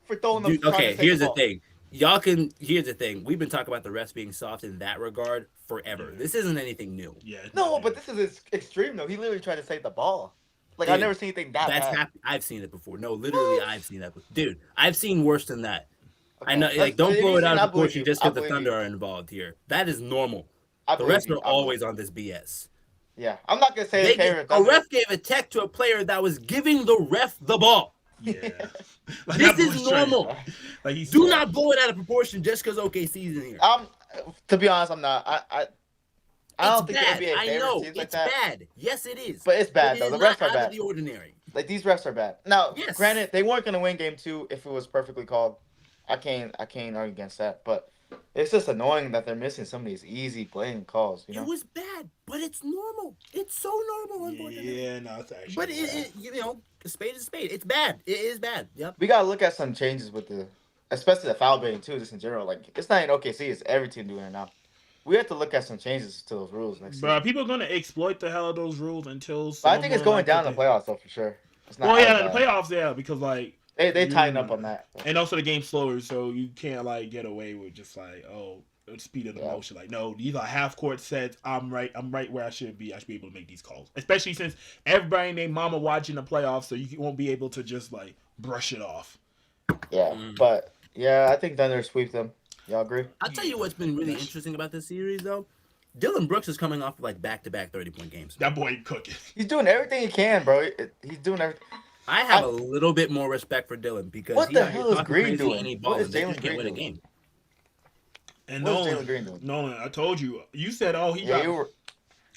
for throwing the dude. trying to Okay, save the here's the ball? thing. Y'all can. Here's the thing. We've been talking about the refs being soft in that regard forever. This isn't anything new. yeah. No, but this is extreme though. He literally tried to save the ball. Like, I've Dude, never seen anything that that's bad. happened. I've seen it before. No, literally, I've seen that. Dude, I've seen worse than that. I Okay. know, like, don't If blow you it see out it, of I believe proportion you. just I because the believe Thunder you. are involved here. That is normal. I The believe refs you. are I believe always you. on this BS. Yeah, I'm not gonna say They the favorite a Thunder. ref gave a tech to a player that was giving the ref the ball. Yeah. Like, This that is boy's straight. normal. Like he's Do not blow it out of proportion just because OKC's in here. To be honest, I'm not. I It's don't think bad. the NBA I favors know teams like it's that. bad. Yes, it is. But it's bad it though. is The not refs are out bad. of the ordinary. Like, these refs are bad. Now, Yes. granted, they weren't gonna win game two if it was perfectly called. I can't argue against that. But it's just annoying that they're missing some of these easy playing calls. You It know. was bad, but it's normal. It's so normal, unfortunately. Yeah, no, it's actually. But a spade is a spade. It's bad. It is bad. Yep. We gotta look at some changes with especially the foul baiting too, just in general. Like, it's not in OKC; it's every team doing it now. We have to look at some changes to those rules next Bro, season. people are gonna exploit the hell of those rules until. But I think it's someone, going like, down in the playoffs though for sure. It's not. Well, as yeah, the bad. playoffs, yeah, because like They you- tighten up on that. and also the game's slower, so you can't like get away with just like speed of the Yeah. motion. Like, no, these are half court sets. I'm right where I should be. I should be able to make these calls, especially since everybody named Mama watching the playoffs, so you won't be able to just like brush it off. Yeah, but yeah, I think Thunder sweep them. Y'all agree? I'll tell you what's been really interesting about this series, though. Dylan Brooks is coming off of like back-to-back 30-point games. That boy cooking. He's doing everything he can, bro. He's doing everything. I have a little bit more respect for Dylan because What he the out here hell is talking Green crazy doing? and he What balling. is They Jalen just can't Green win a doing? game. And What is Jalen Green doing? Nolan, I told you. You said, oh, he Yeah, dropped.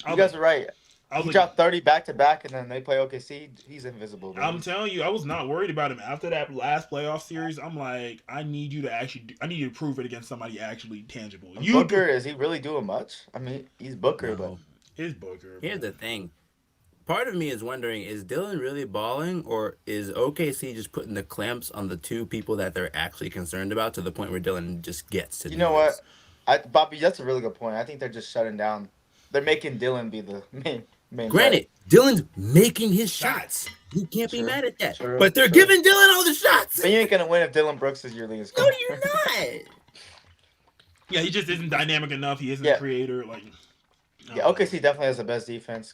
you guys are right. I was He like, dropped 30 back to back, and then they play OKC. He's invisible. Bro. I'm telling you, I was not worried about him after that last playoff series. I'm like, I need you to prove it against somebody actually tangible. Booker, is he really doing much? I mean, he's Booker, No. His Booker. Here's the thing. Part of me is wondering, is Dylan really balling, or is OKC just putting the clamps on the two people that they're actually concerned about to the point where Dylan just gets to You do know what? this? Bobby, that's a really good point. I think they're just shutting down. They're making Dylan be the main threat. Granted, Dylan's making his shots. You can't be True. mad at that. True. But they're True. giving Dylan all the shots. But you ain't gonna win if Dylan Brooks is your leading No, scorer. you're not. Yeah, he just isn't dynamic enough. He isn't Yeah. a creator. Like, Yeah, OKC definitely has the best defense,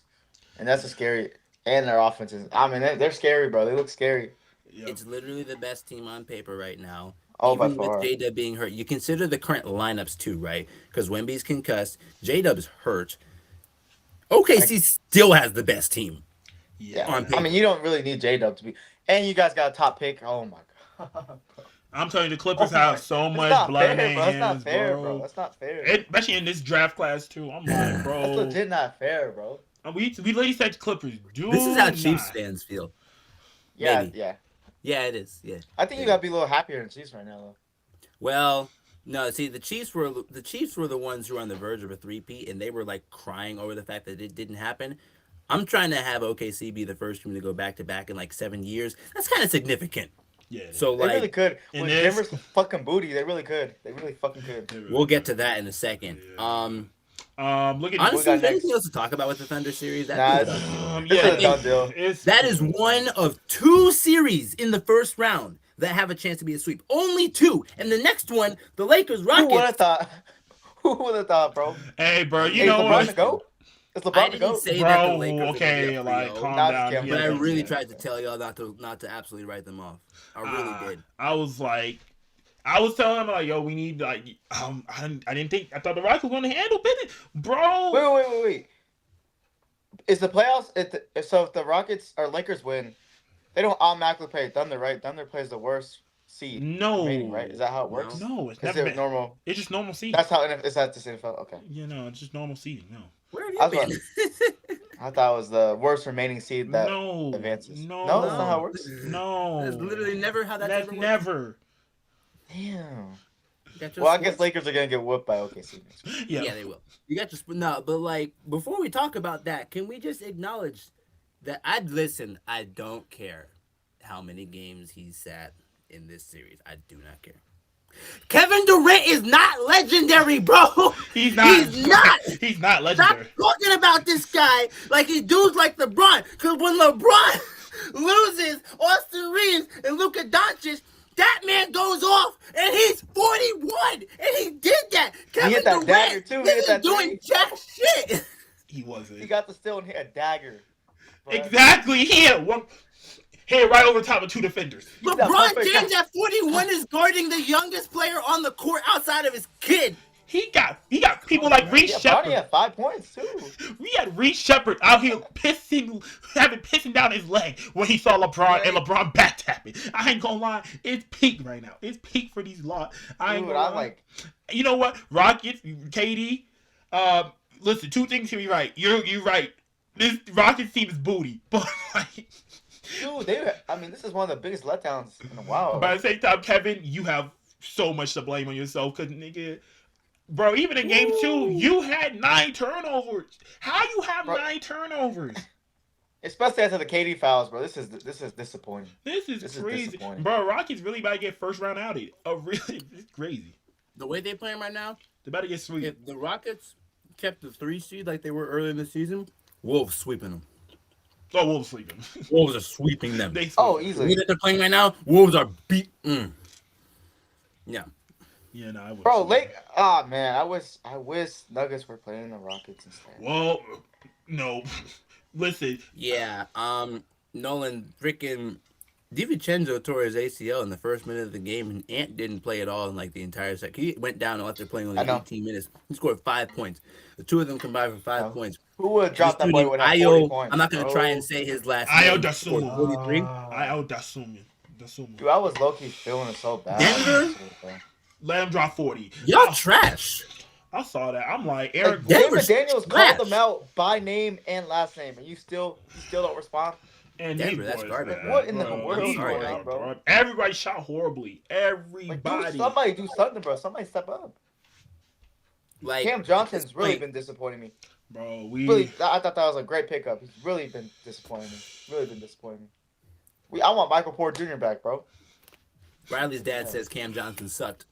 and that's a scary. And their offense is. I mean, they're scary, bro. They look scary. Yep. It's literally the best team on paper right now. Oh, by Even with far. J-Dub being hurt. You consider the current lineups too, right? Because Wemby's concussed. J-Dub's hurt. OKC still has the best team. Yeah. On paper. I mean, you don't really need J Dub to be. And you guys got a top pick. Oh my god. I'm telling you, the Clippers Oh my- have so It's much not blood fair, in their bro. That's not hands, fair, bro. bro. That's not fair. Especially in this draft class too. I'm like, bro. That's legit not fair, bro. We literally said Clippers. Do This is how Chiefs not. fans feel. Yeah, Maybe. yeah. Yeah, it is. Yeah. I think you gotta be a little happier than Chiefs right now, though. Well, no. See, the Chiefs were the ones who were on the verge of a three-peat, and they were like crying over the fact that it didn't happen. I'm trying to have OKC be the first team to go back to back in like 7 years. That's kind of significant. Yeah. So They really like, could. in With this- Denver's fucking booty, they really could. They really fucking could. we'll get to that in a second. Look at Honestly, is got there anything next? else to talk about with the Thunder series? Nah, That's it's- yeah, This is a done deal. that is one of 2 series in the first round that have a chance to be a sweep. Only 2, and the next one, the Lakers Who would have Rockets. thought? Who would have thought, bro? Hey, bro, you Hey, know LeBron what? to go? Is I LeBron to didn't go? say that the Bro, Lakers. were okay, gonna be like up 3-0, calm Not down. scam, here. but I really Yeah. tried to tell y'all not to absolutely write them off. I really did. I was like, I was telling him like, yo, we need like, I didn't think I thought the Rockets were going to handle business, bro. Wait. Is the playoffs? So if the Rockets or Lakers win, they don't automatically play Thunder, right? Thunder plays the worst seed. No, remaining, right? Is that how it works? No, it's Is never it been. normal? It's just normal seeding. That's how it's at the NFL. Okay. You know, it's just normal seeding. No, Where have That's you what- been? I thought it was the worst remaining seed that no, advances. no, No, that's not how it works. No, That's literally never how that's That's ever worked. never. Damn. You got your Well, I guess sports- Lakers are gonna get whooped by OKC. Yeah. Yeah, they will. You got your no, but like before we talk about that, can we just acknowledge that I don't care how many games he's sat in this series. I do not care. Kevin Durant is not legendary, bro. He's not. He's not. He's not Stop legendary. talking about this guy like he dudes like LeBron. Because when LeBron loses Austin Reeves and Luka Doncic, that man goes off and he's 41. And he did that. Kevin hit that Durant dagger, too. He hit isn't that doing three. jack shit. He wasn't. He got the steal and hit a dagger. Bruh. Exactly. He had one. Hit right over top of two defenders. that LeBron perfect James guy. at 41 is guarding the youngest player on the court outside of his kid. He got people like Reese Yeah, Bronny Shepard. had 5 points too. We had Reese Shepard out here pissing down his leg when he saw LeBron and LeBron back tapping. I ain't gonna lie, it's peak right now. It's peak for these lot. I ain't Dude, gonna I'm lie. like, You know what? Rockets, KD. Listen, two things here. You're right. You're right. This Rockets team is booty, but like, dude, this is one of the biggest letdowns in a while. by the same time, Kevin, you have so much to blame on yourself because nigga. Bro, even in game 2, you had 9 turnovers. How you have 9 turnovers? Especially after the KD fouls, bro. This is disappointing. This is This is crazy. disappointing. Bro, Rockets really about to get first round outed. Oh, really? It's crazy. The way they're playing right now, They about to get sweet. if the Rockets kept the 3 seed like they were early in the season, Wolves sweeping them. Oh, Wolves sleeping. Wolves are sweeping them. They Oh, sleeping. The way easily. that they're playing right now, Wolves are beat. Yeah. Yeah, no, I would. Bro, man, I wish Nuggets were playing the Rockets instead. Well, no. Listen, Yeah. Nolan freaking DiVincenzo tore his ACL in the first minute of the game, and Ant didn't play at all in like the entire second. He went down after playing only I know. 18 minutes. He scored 5 points. The two of them combined for 5 Oh. points. Who would have dropped This that dude boy named with that 40 Ayo, points? I'm not gonna try bro? and say his last Ayo name. Dosunmu. Scored 43. I'll Datsumi. Dude, I was low-key feeling it so bad. Denver? Let him drop 40. Y'all trash. I saw that. I'm like, Like, Eric. Denver's David Daniels trash. called them out by name and last name, and you still don't respond. And Denver, these that's boys, garbage. man, What in the bro. world These is going boys on, are bro? garbage. Everybody shot horribly. Like, Everybody. dude, somebody do something, bro. Somebody step up. Like Cam Johnson's really wait. been disappointing me. Bro, Really, I thought that was a great pickup. He's really been disappointing me. Really been disappointing me. I want Michael Porter Jr. back, bro. Riley's dad says Cam Johnson sucked.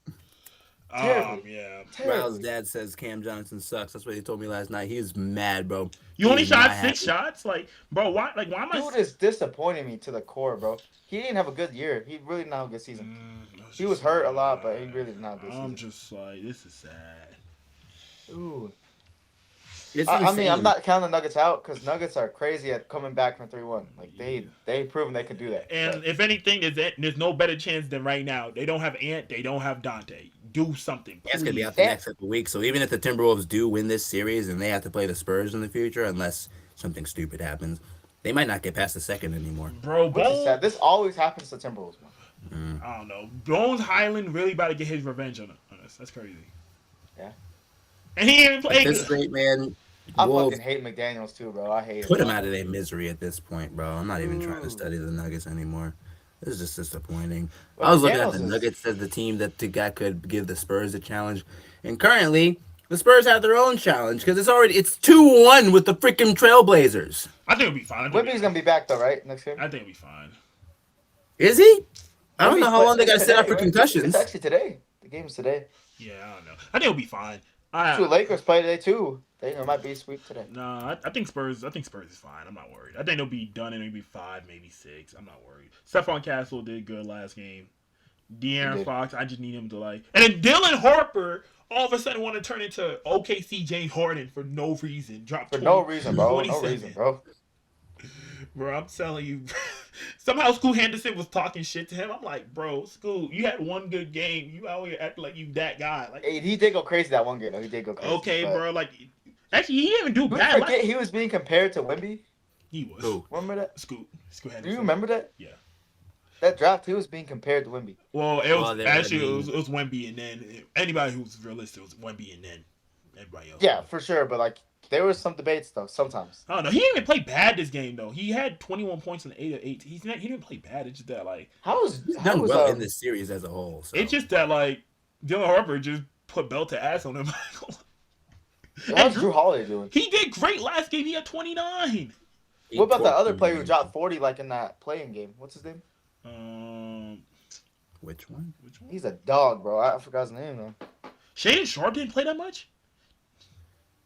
Terribly. Yeah. Ryle's Terribly. dad says Cam Johnson sucks. That's what he told me last night. He's mad, bro. You He only is not shot 6 happy. shots, like, bro. Why? Like, why am I? Dude is disappointing me to the core, bro. He didn't have a good year. He really didn't have a good season. It's He was just hurt a lot, but he really didn't have a good I'm season. just like, this is sad. Ooh. It's I mean, I'm insane. not counting the Nuggets out because Nuggets are crazy at coming back from 3-1. Like Yeah. they proven they could do that. And But if anything, there's no better chance than right now. They don't have Ant. They don't have Dante. Do something, It's gonna be please. out the and next couple weeks. So even if the Timberwolves do win this series and they have to play the Spurs in the future, unless something stupid happens, they might not get past the second anymore. Bro, which is sad. Bones. This always happens to Timberwolves, man. I don't know. Bones Highland really about to get his revenge on us. That's crazy. Yeah. And he ain't At played this good. rate, man, I Wolves fucking hate McDaniels too, bro. I hate put him. them out of their misery at this point, bro. I'm not even trying to Ooh. study the Nuggets anymore. This is just disappointing. But I was looking at McDaniels the is Nuggets as the team that could give the Spurs a challenge, and currently the Spurs have their own challenge because it's 2-1 with the freaking Trailblazers. I think it'll be fine. Wemby's gonna be back though, right? Next game. I think it'll be fine. Is he? I don't know Wemby's how long they it's got to sit out today, for right? concussions. It's actually today. The game's today. Yeah, I don't know. I think it'll be fine. Two Lakers play today too. They might be sweep today. I think Spurs. I think Spurs is fine. I'm not worried. I think they'll be done in maybe 5, maybe 6. I'm not worried. Stephon Castle did good last game. De'Aaron did. Fox. I just need him to like. And then Dylan Harper all of a sudden want to turn into OKC James Harden for no reason. Drop For 20, no reason, bro. No 27. reason, bro. Bro, I'm telling you. Somehow Scoot Henderson was talking shit to him. I'm like, bro, Scoot, you had one good game. You out here acting like you that guy. Like, Hey, he did go crazy that one game. Though. He did go crazy. okay, but bro. Like, actually, he didn't even do we bad. forget he was being compared to Wemby. He was. Who? Remember that? Scoot Henderson. Do you remember that? Yeah. That draft, he was being compared to Wemby. Well, Well, it was Wemby, and then anybody who was realistic was Wemby, and then everybody else. Yeah, for sure. But like, there was some debates though. Sometimes. I don't know. He didn't even play bad this game though. He had 21 points in 8 of 8. He didn't play bad. It's just that like He's done well in this series as a whole. So. it's just that like Dylan Harper just put belt to ass on him. How's Drew Holiday doing? He did great last game. He had 29. What about the other player who dropped 40 like in that playing game? What's his name? Which one? He's a dog, bro. I forgot his name though. Shaden Sharp didn't play that much.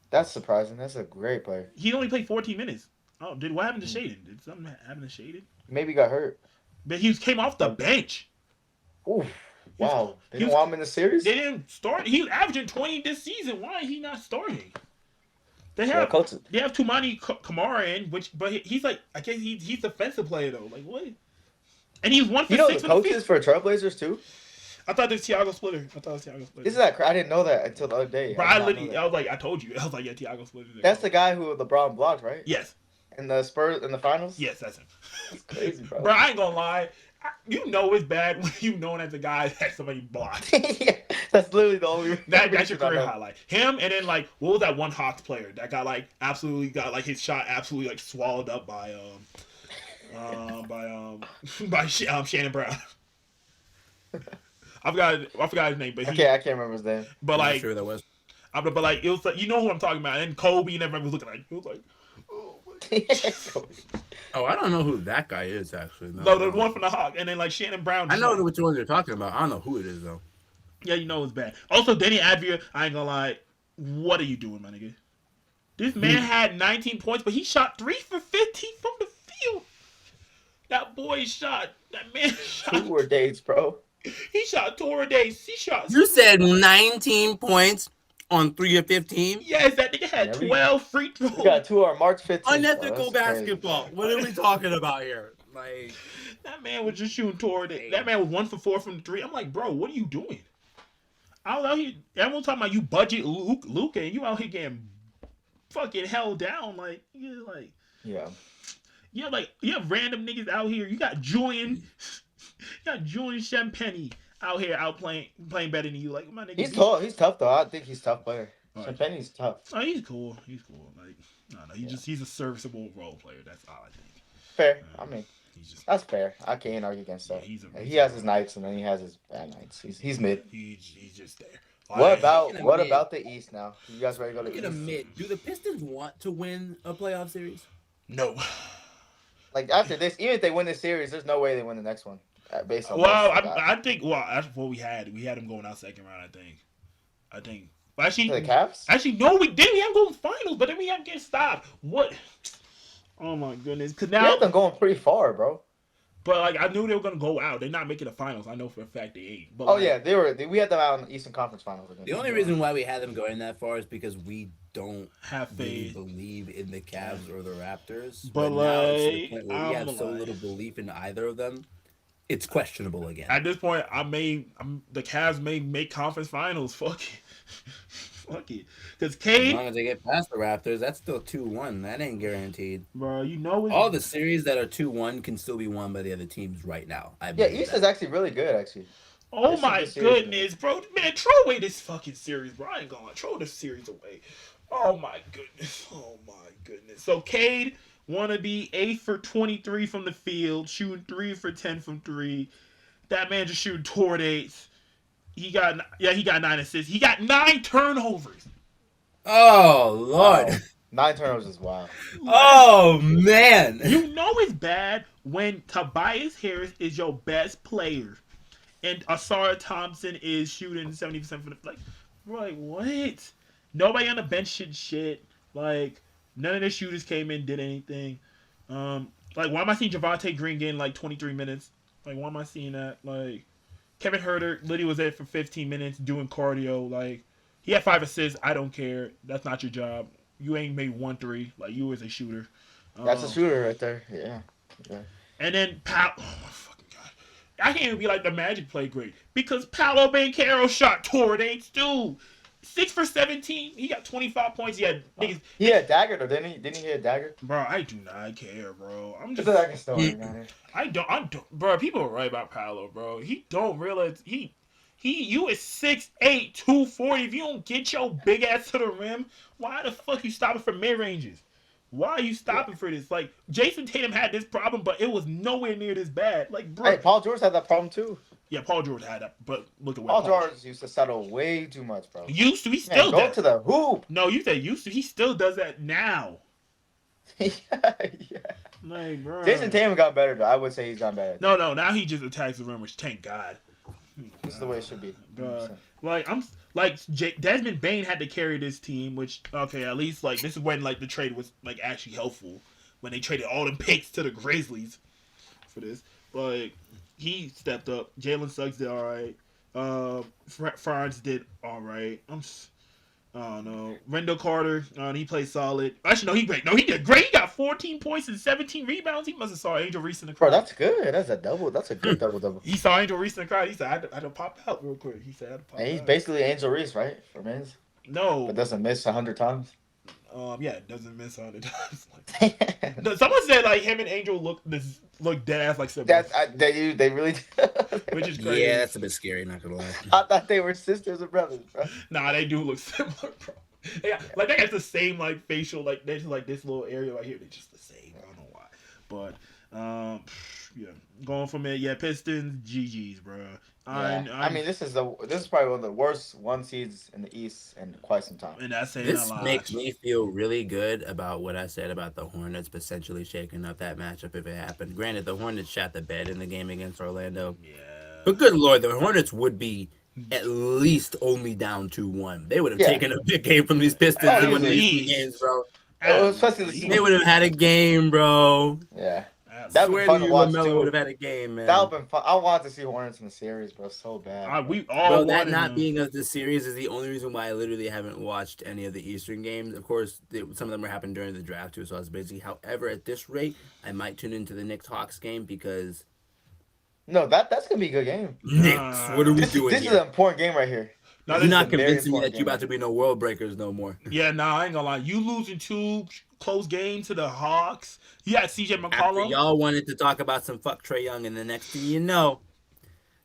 That's surprising. That's a great player. He only played 14 minutes. Oh, what happened to Shaden? Did something happen to Shaden? Maybe he got hurt. But he came off the bench. Ooh, wow. They he didn't was- want him in the series? They didn't start. He was averaging 20 this season. Why is he not starting? They Yeah, have coach. they have Tumani Kamara in, but he's like I guess he's defensive player though. Like what? And he's 1 for You know 6 the from the coaches field. for Trailblazers too? I thought it was Thiago Splitter. This is that. I didn't know that until the other day. Bro, I I did not know literally, that. I was like, I told you. I was like, yeah, Thiago Splitter. That's the guy who LeBron blocked, right? Yes, In the Spurs in the finals. yes, that's him. It's crazy, bro. Bro, I ain't gonna lie. You know it's bad when you know as a guy that somebody blocked. Yeah, that's literally the only. That's your reason I career know. highlight. Him and then like what was that one Hawks player that got like absolutely got like his shot absolutely like swallowed up by Shannon Brown. I forgot his name, but he Okay, I can't remember his name. but I'm not like sure that was. but like it was like you know who I'm talking about. And Kobe and everybody was looking like it was like oh my. Oh, I don't know who that guy is actually. No, the one from the Hawk, and then like Shannon Brown. I just, know like, which one you're talking about. I don't know who it is though. yeah, you know it's bad. Also, Danny Advia, I ain't gonna lie. What are you doing, my nigga? This man had 19 points, but he shot 3 for 15 from the field. That boy shot. That man shot. Tour dates, bro. He shot 2 a day. He shot. You said 19 points on 3 of 15. Yes, that nigga had Yeah, we- 12 free throws. We got two on March 15th. bro. Unethical That's crazy. basketball. What are we talking about here? Like, That man was just shooting 2 a day. That man was 1 for 4 from the 3. I'm like, bro, what are you doing? I was out here. Everyone talking about you budget Luke, and you out here getting fucking held down. Like, you like. Yeah. You have random niggas out here. You got Julian Champagny out here playing better than you. Like my nigga. He's tall. He's tough though. I think he's a tough player. All right. Champagne's tough. Oh, he's cool. Like no, he's a serviceable role player. That's all I think. Fair. I mean, He's just that's fair. I can't argue against that. Yeah, He has his nights and then he has his bad nights. He's mid. he's just there. What about Speaking of what mid- about the East now? You guys ready to go to in the a East? mid, do the Pistons want to win a playoff series? No. Like after this, even if they win this series, there's no way they win the next one. Based on Well, this. I think that's what we had. We had him going out second round. I think. I think. To the Cavs? Actually, no, we didn't. We have going finals, but then we have to get stopped. What? Oh my goodness! Because We had now, them going pretty far, bro. but like I knew they were gonna go out. They're not making the finals. I know for a fact they ain't. But Oh like, yeah, we had them out in the Eastern Conference Finals The against them. only reason why we had them going that far is because we don't have really faith. believe in the Cavs or the Raptors. But But now it's to the like, point where we I'm have so like, little belief in either of them, it's questionable again. at this point, the Cavs may make conference finals. Fuck it, fuck it. Because As long Cade, as they get past the Raptors, that's still 2-1. That ain't guaranteed. bro, you know All it's. the series that are 2-1 can still be won by the other teams right now. I Yeah, believe East is that. actually really good, actually. Oh There's some my good series goodness, bro, man, throw away this fucking series, bro. I ain't gonna throw this series away. Oh my goodness, oh my goodness. So Cade wanna be 8 for 23 from the field, shooting 3 for 10 from three. That man just shooting toward eights. He got 9 assists. He got 9 turnovers. Oh, Lord. Wow. 9 turnovers is wild. Oh, man. You know it's bad when Tobias Harris is your best player and Asara Thompson is shooting 70% from the like. Like what? Nobody on the bench did shit. Like none of the shooters came in did anything. Like why am I seeing Javante Green getting like 23 minutes? Like why am I seeing that? Like Kevin Herter literally was there for 15 minutes doing cardio. Like he had 5 assists. I don't care. That's not your job. You ain't made 1 3. Like you was a shooter. That's a shooter right there. Yeah. And then Pal. Oh my fucking god! I can't even be like the Magic played great because Paolo Banchero shot toward eights too. 6 for 17. He got 25 points. He had niggas. He had a dagger though, didn't he? Didn't he hit a dagger? Bro, I do not care, bro. I'm It's just. a dagger story, man. I don't. Bro, people are right about Paolo, bro. He don't realize you is 6'8", 240. If you don't get your big ass to the rim, why the fuck you stopping for mid ranges? Why are you stopping for this? Like Jason Tatum had this problem, but it was nowhere near this bad. Like, bro. Hey, Paul George had that problem too. Yeah, Paul George had that, but look at what Paul George used to settle way too much, bro. used to. He Man, still go does. to the hoop. No, you said used to. He still does that now. Yeah. Like, bro. Jason Tatum got better though. I would say he's gotten better. No. Now he just attacks the rim, which thank God. This is the way it should be. Bruh. Like Desmond Bain had to carry this team, which okay, at least like this is when like the trade was like actually helpful when they traded all them picks to the Grizzlies for this. Like he stepped up. Jalen Suggs did all right. Franz did all right. I don't know. Rendell Carter, he played solid. Actually, no, he great. No, he did great. He got 14 points and 17 rebounds. He must have saw Angel Reese in the crowd. Bro, that's good. That's a double. That's a good double. He saw Angel Reese in the crowd. He said, I had to pop out real quick. He said, I had to pop And he's out. basically Angel Reese, right? For men's. No. But doesn't miss 100 times. Yeah, doesn't miss all the times. That's Someone said like him and Angel look dead ass like siblings, they really. which is crazy. Yeah, that's a bit scary, not gonna lie. I thought they were sisters or brothers, bro. Nah, they do look similar, bro. Like they got the same like facial, like there's like this little area right here. They're just the same. I don't know why, but yeah, going from it. Yeah, Pistons, GGs, bro. Yeah. I mean, this is probably one of the worst one seeds in the East in quite some time. And that's saying This a lot. makes me feel really good about what I said about the Hornets potentially shaking up that matchup if it happened. Granted, the Hornets shot the bed in the game against Orlando. Yeah. But good Lord, the Hornets would be at least only down 2-1. They would have taken a big game from these Pistons and won these games, bro. Especially They would have had a game, bro. Yeah. That That'd swear be fun to to you, watch, LaMelo too. would have had a game, man. That would have been fun. I wanted to see Hornets in the series, bro, so bad. We all Bro, that wanted not them. being of the series is the only reason why I literally haven't watched any of the Eastern games. Of course, some of them were happening during the draft too, so I was busy. However, at this rate, I might tune into the Knicks Hawks game because No, that's gonna be a good game. Knicks. What are we doing This is here? an important game right here. No, You're this not is a very convincing me important that you're game. about to be no world breakers no more. Yeah, nah, I ain't gonna lie. You losing 2 close games to the Hawks. You had CJ After McCollum. y'all wanted to talk about some fuck Trae Young, and the next thing you know,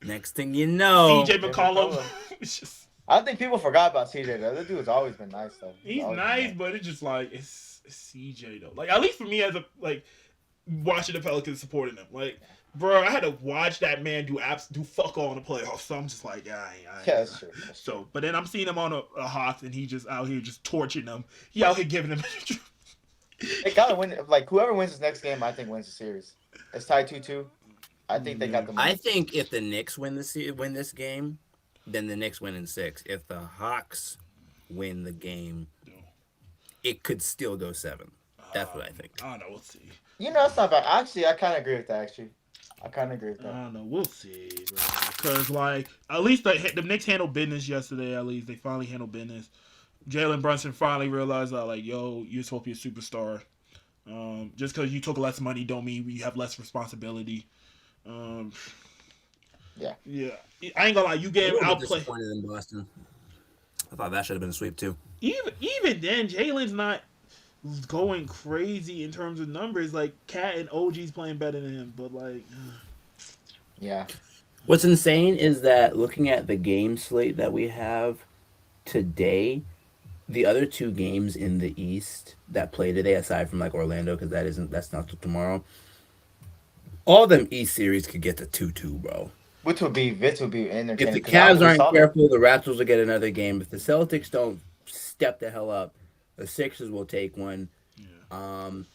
CJ McCollum. It's just I think people forgot about CJ though. That dude's always been nice though. he's always nice, been but it's just like it's CJ though. Like at least for me as a like watching the Pelicans supporting them. Like, bro, I had to watch that man do fuck all in the playoffs. So I'm just like, yeah, that's true. So, but then I'm seeing him on a Hawks, and he just out here just torching them. He out here giving them. They gotta win. Like whoever wins this next game, I think wins the series. It's tied 2-2. I think they got the. I think if the Knicks win this game, then the Knicks win in 6. If the Hawks win the game, No. it could still go 7. That's what I think. I don't know. We'll see. That's not bad. Actually, I kind of agree with that. Actually, I kind of agree with I that. don't know. We'll see, bro. Because like at least the Knicks handled business yesterday. At least they finally handled business. Jalen Brunson finally realized that like, yo, you're supposed to be a superstar. Just because you took less money don't mean you have less responsibility. Um, Yeah. yeah, I ain't gonna lie. You A gave him little bit outplay. disappointed in Boston. I thought that should have been a sweep too. Even then, Jalen's not going crazy in terms of numbers. Like Cat and OG's playing better than him, but like, Yeah. What's insane is that looking at the game slate that we have today, the other two games in the East that play today, aside from like Orlando, because that's not till tomorrow. All them East series could get to 2-2, bro. Which would be If entertaining the because I don't Cavs really aren't saw them. careful, the Raptors will get another game. If the Celtics don't step the hell up, the Sixers will take one. yeah, Um,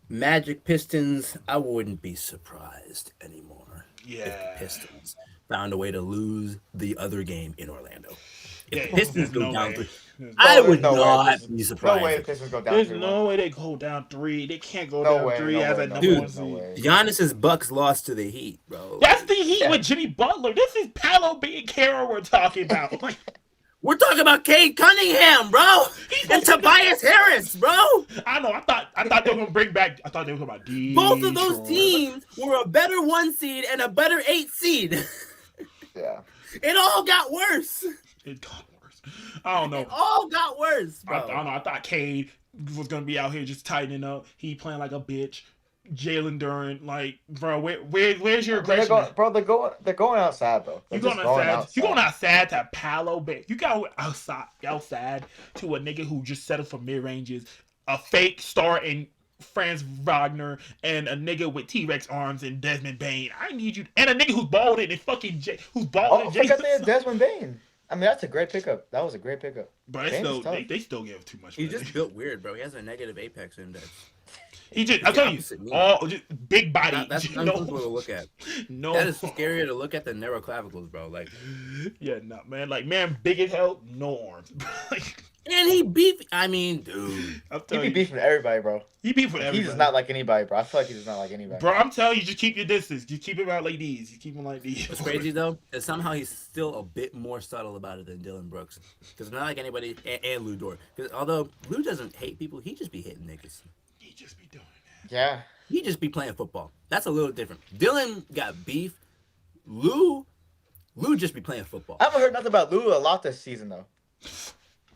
Magic Pistons, I wouldn't be surprised anymore if the yeah, Pistons found a way to lose the other game in Orlando. If yeah. the Pistons There's go no down way. 3, There's no, I No, there's would no way. not be No way surprised. the Pistons go down there's 3-1. no way they go down 3. They can't go No down way. 3 No as way. a No number one way. Dude, No seed. way. Giannis's Bucks lost to the Heat, bro. That's Like, the Heat Yeah. with Jimmy Butler. This is Paolo Banchero we're talking about. Like we're talking about Cade Cunningham, bro, and Tobias Harris, bro. I know. I thought they were gonna bring back. I thought they were talking about Both of those Detroit. teams were a better 1 seed and a better 8 seed. Yeah. It all got worse. It got worse. I don't know. It all got worse, I bro. don't know. I thought Cade was gonna be out here just tightening up. He playing like a bitch. Jalen Duran, like, bro, where's your They're aggression? going, bro. They're going outside, bro. They're You just going going outside? You outside. going outside to Palo Bay? You go outside to a nigga who just settled for mid ranges, a fake star in Franz Wagner, and a nigga with T Rex arms and Desmond Bain. I need you, and a nigga who's bald and fucking who's bald Oh, and I forgot Jason. they had Desmond Bain. I mean, that's a great pickup. That was a great pickup. But it's Bain is still tough. they still give too much. He's credit. just built weird, bro. He has a negative apex index. He just, It's I the tell you, opposite me. all just big body. That's uncomfortable to look at. No, That is scarier to look at than narrow clavicles, bro. Like, yeah, no, man. Like, man, big as hell, no arms. Like, and he beef. I mean, dude. I'm He telling be you, beefing with everybody, bro. he beef with He everybody. does not like anybody, bro. I feel like he does not like anybody. Bro, I'm telling you, just keep your distance. You keep him out like these. You keep him like these. What's crazy though is somehow he's still a bit more subtle about it than Dylan Brooks. Because it's not like anybody and Lou Dort. Because although Lou doesn't hate people, he just be hitting niggas. He just be doing it, Yeah. He just be playing football. That's a little different. Dylan got beef. Lou just be playing football. I haven't heard nothing about Lou a lot this season though.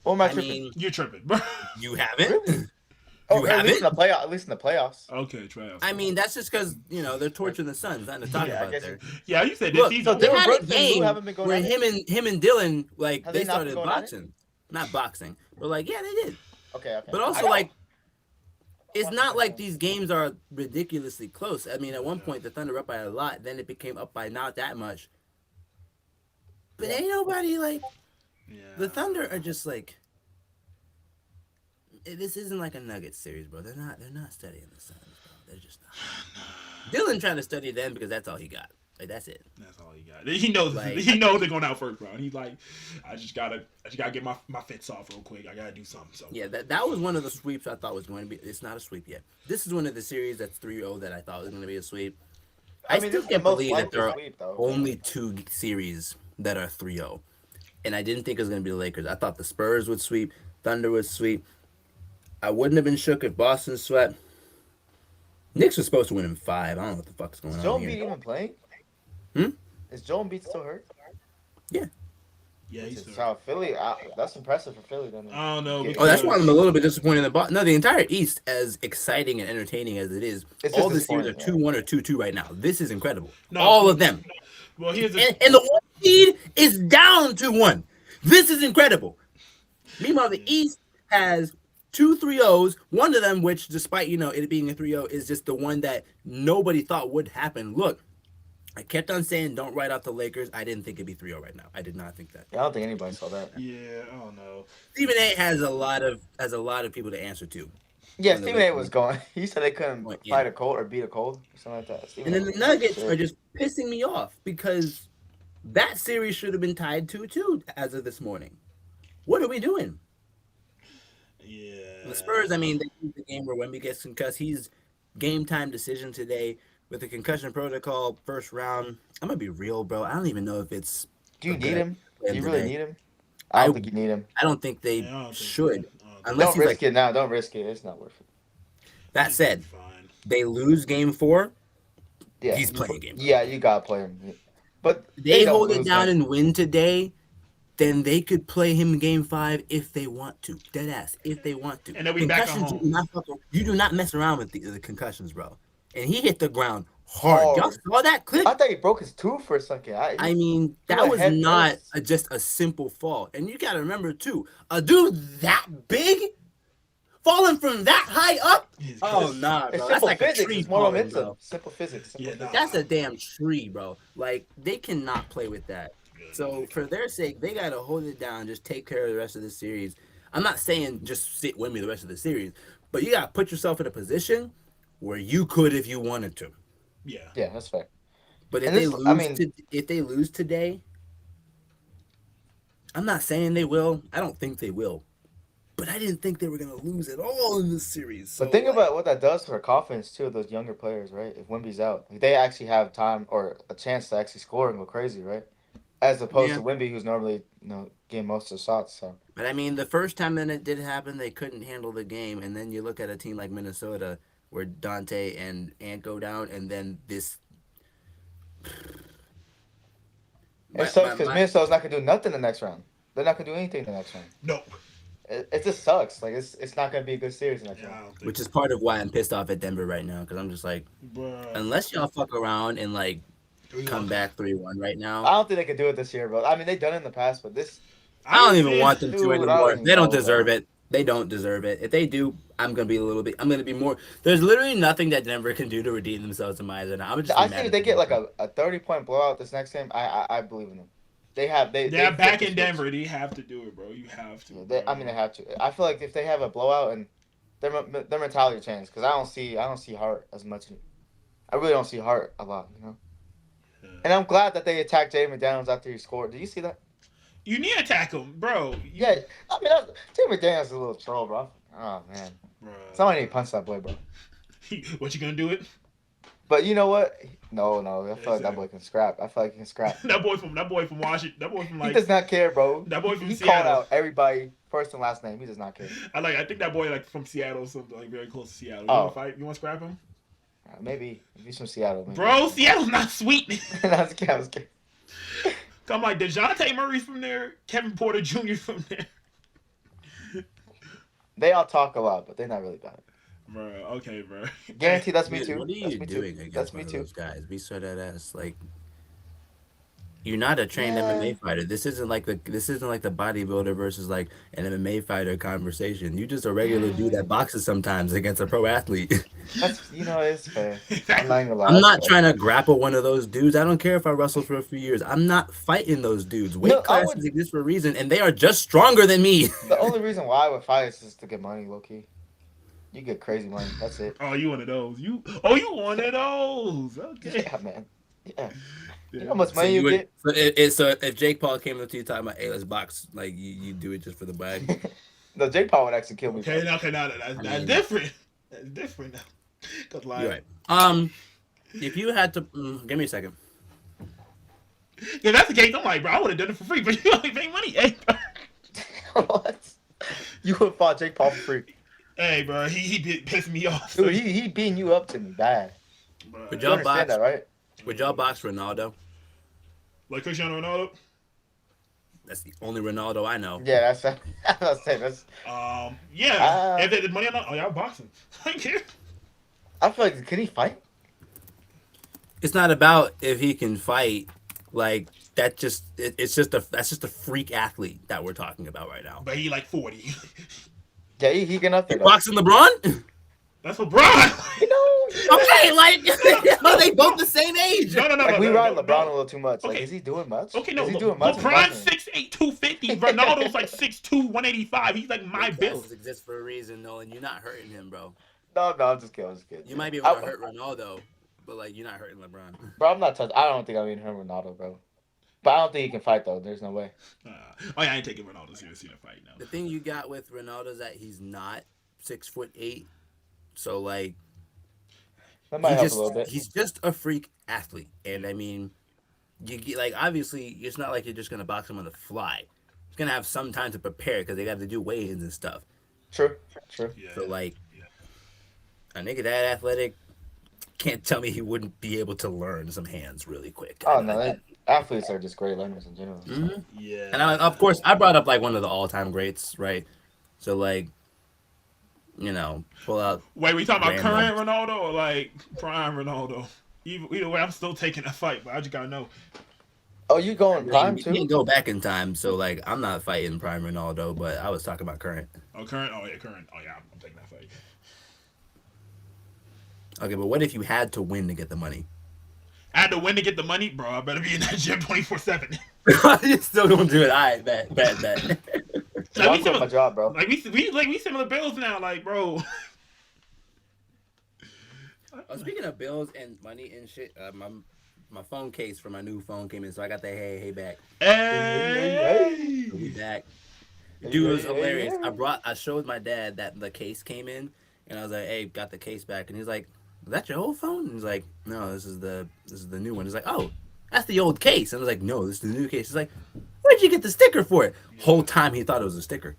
Or am I I tripping? mean, You're tripping, bro. you haven't. Really? You At least haven't? in the playoff. At least in the playoffs. Okay, Trav. I mean, that's just because they're torching the Suns. Nothing to talk Yeah, I about guess there. Yeah, you said this Look, season. so they Dylan had a Brooks and Lou game haven't been going where at it? him and Dylan Have they they not been started going at it? boxing, not boxing, but like yeah, they did. Okay. But I also know. like it's not like these games are ridiculously close. I mean, at one point the Thunder up by a lot, then it became up by not that much. But ain't nobody like yeah. the Thunder are just like this isn't like a Nuggets series, bro. They're not studying the Suns, bro. They're just not. Dylan trying to study them because that's all he got. Like that's it. That's all he got. He knows. Like- He knows they're going out first round. He's like, I just gotta get my fits off real quick. I gotta do something. So Yeah, that was one of the sweeps I thought was going to be. It's not a sweep yet. This is one of the series that's 3-0 that I thought was going to be a sweep. I mean, still this is the can't most believe that likely there are sweep, though. only 2 series that are 3-0. And I didn't think it was going to be the Lakers. I thought the Spurs would sweep, Thunder would sweep. I wouldn't have been shook if Boston swept. Knicks was supposed to win in 5. I don't know what the fuck's going Is on Joel here. Embiid even playing? Hmm? Is Joel Embiid still hurt? yeah, he's still. So Philly, that's impressive for Philly. Then. I don't know. Oh, that's why I'm a little bit disappointed in the Boston. No, the entire East, as exciting and entertaining as it is, It's all just the series are disappointing, 2-1 or 2-2 right now. This is incredible. No. All of them. Well, here's the. And the 1 seed is down to 1. This is incredible. Meanwhile, the East has 2 3-0s, one of them which, despite it being a 3-0, is just the one that nobody thought would happen. Look, I kept on saying don't write out the Lakers. I didn't think it'd be 3-0 right now. I did not think that. I don't think anybody saw that. Yeah, I don't know. Stephen A has a lot of people to answer to. Yeah, When the Stephen A Lakers- was going. He said they couldn't Well, yeah. fight a cold or beat a cold or something like that. Stephen And then A the was Nuggets shit. are just pissing me off because That series should have been tied 2-2 as of this morning. What are we doing? The Yeah. Spurs, I mean, they lose the game where Wemby gets concussed. He's game time decision today with the concussion protocol, first round. I'm gonna be real, bro. I don't even know if it's Do a you good need idea him? to play Do him you really today. need him? I I don't think you need him. I don't think they Yeah, I don't think so. should, I don't think unless Don't he's risk like. it now. Don't risk it. It's not worth it. That he's gonna be said, fine. they lose game 4. Yeah, He's playing game 5. yeah, you gotta play him. But they They don't hold it lose down game. and win today, then they could play him in game 5 if they want to. Dead ass, if they want to. And then we back at Concussions, home. you do not mess around with the concussions, bro. And he hit the ground hard. Y'all Hard. saw that clip? I thought he broke his tooth for a second. I mean, he that went was head not first. just a simple fall. And you got to remember, too, a dude that big falling from that high up? He's Oh, good. nah, It's bro. That's simple like a physics. tree It's more falling, momentum. bro. Simple physics. Simple Yeah, physics. nah. That's a damn tree, bro. Like, they cannot play with that. So, for their sake, they got to hold it down, just take care of the rest of the series. I'm not saying just sit with me the rest of the series, but you got to put yourself in a position where you could if you wanted to. Yeah. Yeah, that's fair. But if And they this, I lose mean, if they lose today, I'm not saying they will. I don't think they will. But I didn't think they were gonna lose at all in this series. So but think like, about what that does for confidence too of those younger players, right? If Wimby's out, like, they actually have time or a chance to actually score and go crazy, right? As opposed yeah. to Wimby, who's normally getting most of the shots. So But I mean, the first time that it did happen, they couldn't handle the game, and then you look at a team like Minnesota, where Dante and Ant go down, and then this. it My, sucks my, because my, Minnesota's not gonna do nothing the next round. They're not gonna do anything the next round. Nope. It just sucks. Like it's not gonna be a good series the next Yeah, I round. don't think which is so. part of why I'm pissed off at Denver right now, because I'm just like, Bruh. unless y'all fuck around and like come 3-1. back 3-1 right I now, don't think they could do it this year, bro. I mean, they've done it in the past, but this I don't even feel- want them to dude, I don't anymore. even They don't know, deserve bro. it. They don't deserve it. If they do, I'm gonna be a little bit. I'm gonna be more. There's literally nothing that Denver can do to redeem themselves in my eyes, and I'm just I be think mad if at they get like them. a 30-point blowout this next game, I believe in them. They Yeah, flipped back the in switch. Denver, they have to do it, bro. You have to. Yeah, Bro. I mean, they have to. I feel like if they have a blowout and their mentality changes, because I don't see Hart as much. I really don't see Hart a lot, you know. Yeah. And I'm glad that they attacked Jay McDaniels after he scored. Did you see that? You need to attack him, bro. Yeah, I mean, Jay McDaniels is a little troll, bro. Oh man, Bro. somebody need to punch that boy, bro. What you gonna do it? But you know what? No, I feel like that Exactly. boy can scrap. I feel like he can scrap. that boy from Washington. That boy from He like does not care, bro. that boy from He called Seattle. out everybody first and last name. He does not care. I think that boy like from Seattle or something, like very close to Seattle. You Oh. wanna fight? You wanna scrap him? Maybe if he's from Seattle, maybe. Bro, Seattle's not sweet. I was kidding. I was kidding. Come like DeJounte Murray's from there, Kevin Porter Jr. from there. They all talk a lot, but they're not really bad. Bro, okay, bro. Guaranteed, that's me Dude, too. what are That's you me doing too. against That's one me of too. those guys? Be so that ass. Like, you're not a trained Yeah. MMA fighter. This isn't like the bodybuilder versus like an MMA fighter conversation. You just a regular dude that boxes sometimes against a pro athlete. That's it's fair. I'm Exactly. not gonna lie. I'm not that's trying to grapple one of those dudes. I don't care if I wrestle for a few years. I'm not fighting those dudes. Weight No, I classes would- exist for a reason, and they are just stronger than me. The only reason why I would fight is just to get money, low key. You get crazy money. That's it. Oh, you one of those. You one of those. Okay. Yeah, man. Yeah. You know Yeah. how much So money you would, get? so if Jake Paul came up to you talking about, hey, let's box, like you do it just for the bag. No, Jake Paul would actually kill me. Okay, bro. now that's mean- different. That's different now. Cause like, You're right. If you had to, give me a second. if that's the case, I'm like, bro, I would have done it for free, but you only pay money. Hey, bro. What? You would fought Jake Paul for free. Hey, bro, he did piss me off. Dude, he beating you up to me bad. Bro, Would You y'all understand box? that, right? Would y'all box Ronaldo? like Cristiano Ronaldo. That's the only Ronaldo I know. Yeah, that's I was saying. Yeah. If there's money on that, oh, y'all boxing. I don't care. I feel like can he fight? It's not about if he can fight. Like that, that's just a freak athlete that we're talking about right now. But he like 40. Yeah, he can up there. You Though. boxing LeBron? That's LeBron. You know, Okay, like are they both the same age? no. like we no, ride no, LeBron no. a little too much. Like, Okay. is he doing much? Okay, no. Is he doing much? in LeBron's boxing? 6'8", 250. Ronaldo's like 6'2", 185. He's like my Weight build. classes exist for a reason, Nolan. You're not hurting him, bro. No, I'm just kidding. I'm just kidding. You might be able to hurt Ronaldo, but like you're not hurting LeBron. Bro, I'm not touching. I don't think I'm even hurting Ronaldo, bro. But I don't think he can fight though. There's no way. Oh yeah, I ain't taking Ronaldo seriously to fight now. The thing you got with Ronaldo is that he's not 6'8", so like That might help a little bit. he's just a freak athlete, and I mean, like obviously it's not like you're just gonna box him on the fly. He's gonna have some time to prepare because they got to do weigh-ins and stuff. True. True. Yeah. So like a nigga that athletic can't tell me he wouldn't be able to learn some hands really quick. Oh no, athletes are just great learners in general. Mm-hmm. Yeah. And of course, I brought up like one of the all-time greats, right? So like, pull out. Wait, we talking about random- current Ronaldo or like prime Ronaldo? Either way, I'm still taking that fight, but I just gotta know. Oh, you going prime You too? can't go back in time, so like I'm not fighting prime Ronaldo, but I was talking about current. Oh, current? Oh yeah, current. Oh yeah, I'm taking that fight. Okay, but what if you had to win to get the money? I had to win to get the money, bro. I better be in that gym 24/7. You still gonna do it? All right, bet. I'll quit my job, bro. Like we similar bills now, like bro. Speaking of bills and money and shit, my phone case for my new phone came in, so I got the hey back. Hey. We back. Dude, it was hilarious. I showed my dad that the case came in, and I was like, "Hey, got the case back," and he's like, "Is that your old phone?" And he's like, "No, this is the new one." He's like, "Oh, that's the old case." And I was like, "No, this is the new case." He's like, "Where'd you get the sticker for it?" Whole time he thought it was a sticker.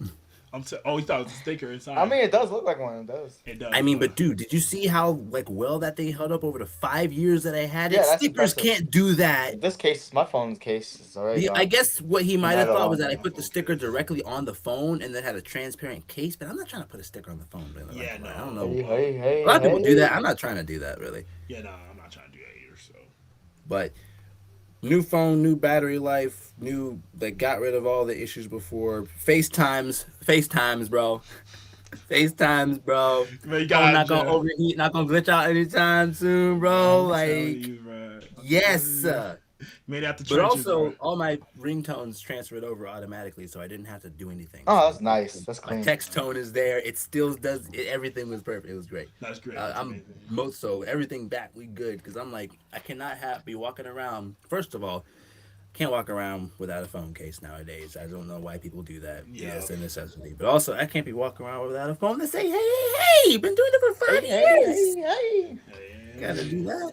He thought it was a sticker inside. I mean, it does look like one. It does. It does. I mean, but dude, did you see how well that thing held up over the 5 years that I had it? Yeah, that's Stickers impressive. can't do that. This case, my phone's case is already gone. I guess what he might have Not at thought all. was that I put the sticker directly on the phone and then had a transparent case, but I'm not trying to put a sticker on the phone. Really. Yeah, no. I don't know. Hey, A lot of people do that. I'm not trying to do that, really. Yeah, no, I'm not trying to do that either. So. But new phone, new battery life, they got rid of all the issues before. FaceTimes, bro. FaceTimes, bro. Man, Phone not gonna overheat, not gonna glitch out anytime soon, bro. Yes. Made out the But trenches, also, bro. all my ringtones transferred over automatically, so I didn't have to do anything. Oh, that's nice. That's My clean. text tone is there. It still does. Everything was perfect. It was great. That's great. I'm most so everything back. We good because I'm like I cannot be walking around. First of all, can't walk around without a phone case nowadays. I don't know why people do that. Yeah, it's a necessity. But also, I can't be walking around without a phone that say, "Hey, been doing it for 5 years." Hey. Gotta do that.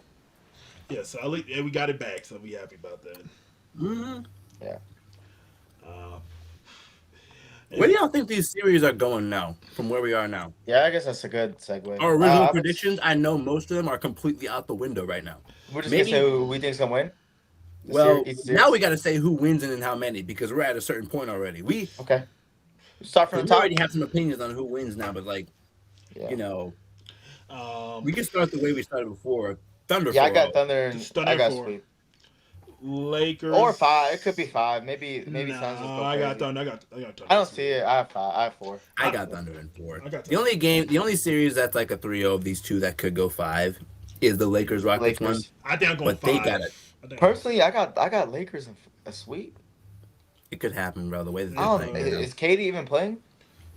Yeah, so at least we got it back, so we happy about that. Mm-hmm. Yeah. Where do y'all think these series are going now, from where we are now? Yeah, I guess that's a good segue. Our original predictions, I know most of them are completely out the window right now. We're just gonna say who we think's gonna win. Well, now we got to say who wins and in how many because we're at a certain point already. Okay. Start from the We top. already have some opinions on who wins now, but we can start the way we started before. Thunder. Yeah, I got Thunder and I got four. Sweep. Lakers Or 5. It could be 5. Maybe Suns will go I got crazy. Thunder. I got Thunder. I don't see it. I have 5. I have 4. I got Thunder in 4. I got the only series that's like a 3-0 of these two that could go 5 is the Lakers Rockets one. I think I'm going but 5. They got it. Personally, I got Lakers in a sweep. It could happen, bro. The way that they're playing. Is KD even playing?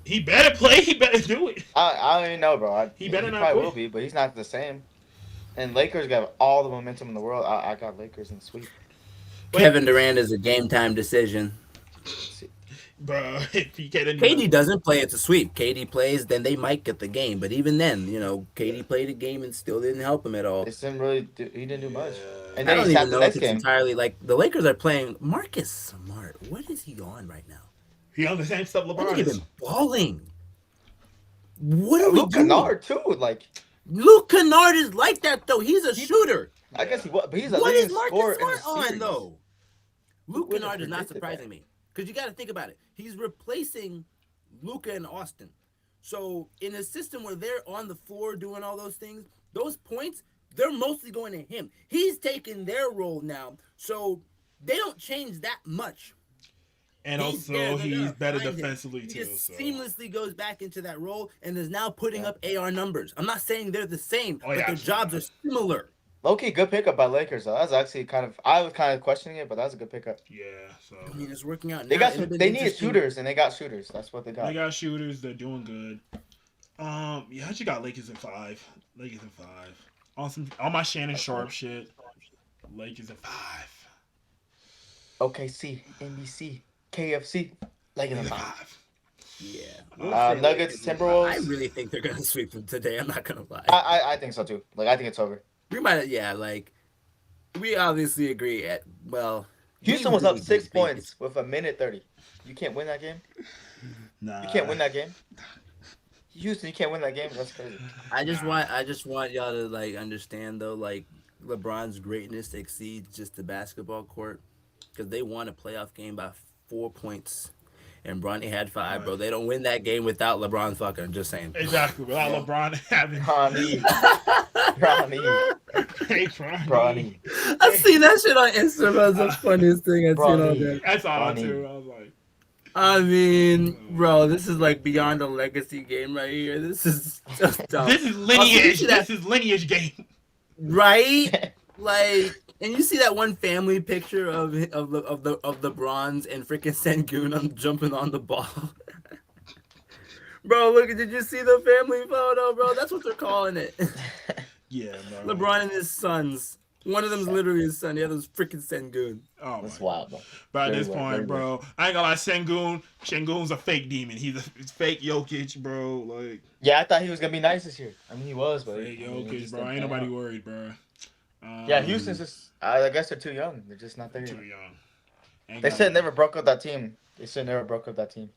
He better play. He better do it. I don't even know, bro. He better not probably play. will be, but he's not the same. And Lakers got all the momentum in the world. I got Lakers in sweep. Kevin Durant is a game time decision. Bro, KD doesn't play, it's a sweep. KD plays, then they might get the game. But even then, KD played a game and still didn't help him at all. He didn't do much. And I then don't he even know the if next it's game. entirely like the Lakers are playing. Marcus Smart, what is he on right now? He on the same stuff LeBron He's is. been balling. What are we Luke doing? Kennard too. Luke Kennard is like that though. He's a shooter. I guess he was, but he's a What leading is Marcus scorer in the Smart on series. though? Luke would've Kennard is not predicted surprising me because you got to think about it. He's replacing Luka and Austin. So in a system where they're on the floor doing all those things, those points they're mostly going to him. He's taking their role now, so they don't change that much. And He's better behind defensively him. too. He just So. seamlessly goes back into that role and is now putting up AR numbers. I'm not saying they're the same, but their jobs are similar. Low-key, good pickup by Lakers though. That's actually I was kind of questioning it, but that's a good pickup. Yeah, so I mean, it's working out. They now. they needed shooters, and they got shooters. That's what they got. They got shooters. They're doing good. Yeah, I just got Lakers in 5. Lakers in 5. On my Shannon Sharp shit. Lakers in 5. OKC, NBC, KFC, Legging the Nigga five. five. Yeah, we'll stay away Nuggets, from them. I Timberwolves. really think they're gonna sweep them today. I'm not gonna lie. I think so too. Like I think it's over. We might, yeah, like we obviously agree. We Houston was up really do 6 points with a minute 30. You can't win that game. Nah. You can't win that game. Houston, you can't win that game. That's crazy. I just want y'all to like understand though, like LeBron's greatness exceeds just the basketball court because they won a playoff game by 4 points, and Bronny had five, bro. They don't win that game without LeBron fucking. I'm just saying. Exactly. Without Yeah. LeBron having. Bronny. Hey, Bronny. Bronny. I seen that shit on Instagram. It's the funniest thing I've seen all Bronny. day. That's all Bronny. too. I was like, I mean, bro, this is like beyond a legacy game right here. This is just dumb. this is Also, you lineage. see that- This is lineage game. right? Like, and you see that one family picture of the bronze and freaking Sengun jumping on the ball. Bro, look! Did you see the family photo, bro? That's what they're calling it. Yeah, bro. LeBron and his sons. One of them's literally his son. The other's freaking Sengun. Oh That's my wild, God. bro. But at Very this well, point, very bro, I ain't gonna lie, Sengun's a fake demon. He's fake Jokic, bro. Like Yeah, I thought he was gonna be nice this year. I mean, he was, but fake he Jokic, just bro. didn't Ain't pan nobody out. worried, bro. Yeah, Houston's just. I guess they're too young. They're just not there too yet. young. Ain't They got should no- never broke up that team. They should never broke up that team.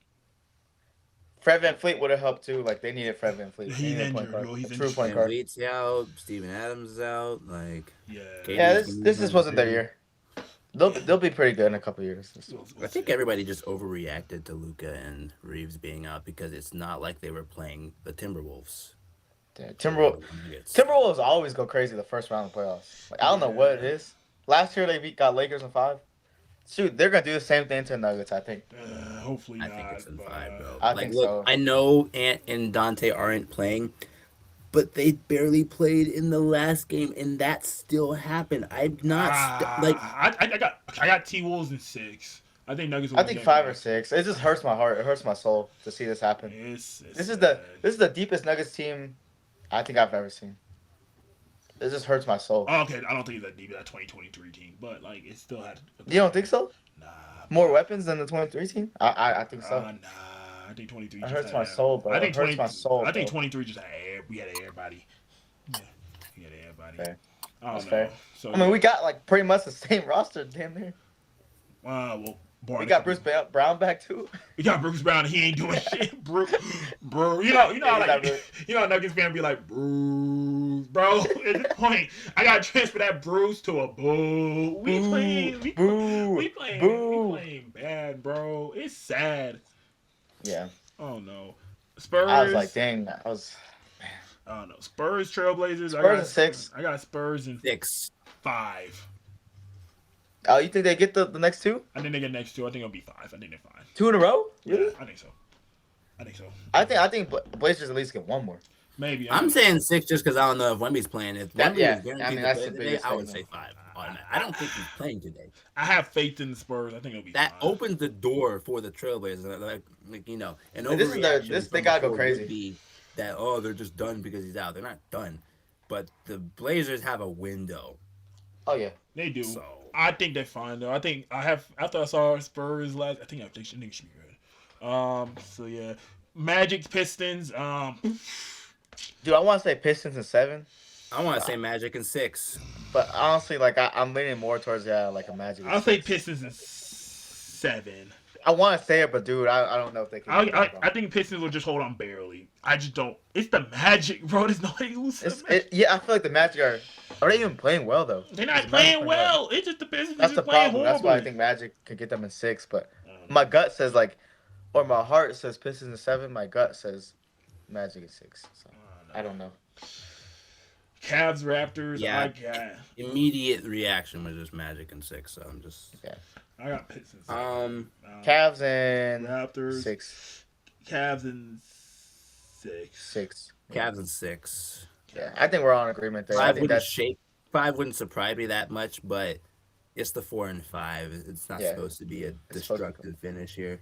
Fred VanVleet would have helped too. Like they needed Fred VanVleet. They He's needed a point injured, guard. bro. He's A true injured. point Van guard. Vliet's out. Steven Adams is out. Like, Yeah. KD's Yeah, gonna this be just done wasn't their too. year. They'll be pretty good in a couple years. I think everybody just overreacted to Luka and Reeves being out because it's not like they were playing the Timberwolves. Yeah, Nuggets. Timberwolves always go crazy the first round of playoffs. Like I don't know what it is. Last year they got Lakers in 5. Shoot, they're gonna do the same thing to the Nuggets. I think. Hopefully I not. think it's in but, 5, bro. I Like, think look, so. I know Ant and Dante aren't playing, but they barely played in the last game, and that still happened. I'm not I got T Wolves in 6. I think Nuggets. Will I win think game 5 or five. 6. It just hurts my heart. It hurts my soul to see this happen. It's This is sad. the deepest Nuggets team I think I've ever seen. It just hurts my soul. Oh, okay, I don't think it's that deep, that 2023 team, but like it still had. You don't think so? Nah. More weapons than the 23 team? I think so. Nah. I think 23. It just hurts had my that. soul, bro. I think It hurts 20, my soul. I think bro. 23 just had we had everybody. Yeah, we had everybody. Fair. I don't That's know. fair. So I mean, we got like pretty much the same roster, damn near. well, We got Bruce Brown back too. We got Bruce Brown. He ain't doing shit, bro. You know, Yeah, how, he's not like, really- you know, Nuggets fan be like, Bruce, bro. At this point, I gotta transfer that Bruce to a boo. We Boo, playing, boo, we boo. playing bad, bro. It's sad. Yeah, Oh no, Spurs. I was like, dang, I was. I don't know. Spurs, Trailblazers. Spurs in 6. I got Spurs in 6. 5. Oh, you think they get the next 2? I think they get next 2. I think it'll be 5. I think they're fine. 2 in a row? Really? Yeah, I think so. I think Blazers at least get 1 more. Maybe. I'm saying 6 just because I don't know if Wemby's playing. If That- Wemby yeah, was guaranteed I mean, to that's play the today, biggest I would thing, say 5. I don't think he's playing today. I have faith in the Spurs. I think it'll be That fine. opens the door for the Trailblazers. Like you know, an But this is overreaction they from gotta go before crazy. would be that they're just done because he's out. They're not done, but the Blazers have a window. Oh yeah. They do. So I think they're fine though. I think I have after I saw Spurs last. I think it should be good. So yeah, Magic Pistons. Dude, I want to say Pistons in 7, I want to say Magic in 6. but honestly, like I'm leaning more towards like a Magic. in I'll say 6. Pistons in 7. I want to say it, but dude, I don't know if they can. I think Pistons will just hold on barely. I just don't. It's the Magic, bro. There's nobody lose. Yeah, I feel like the Magic are they even playing well though? They're not The Magic playing well. It's just the Pistons. That's just the playing problem. That's why I horribly. think Magic could get them in 6, but my gut says or my heart says Pistons in 7. My gut says Magic in 6. So I don't know. Cavs, Raptors. Yeah. I got. Immediate reaction was just Magic in 6. So I'm just I got Pistons. Cavs and Raptors. 6. Cavs in 6. 6. Cavs in 6. Yeah, I think we're all in agreement there. I 5 think wouldn't that's shake. 5 wouldn't surprise me that much, but it's the 4 and 5. It's not Yeah. supposed to be a It's supposed to- destructive finish here.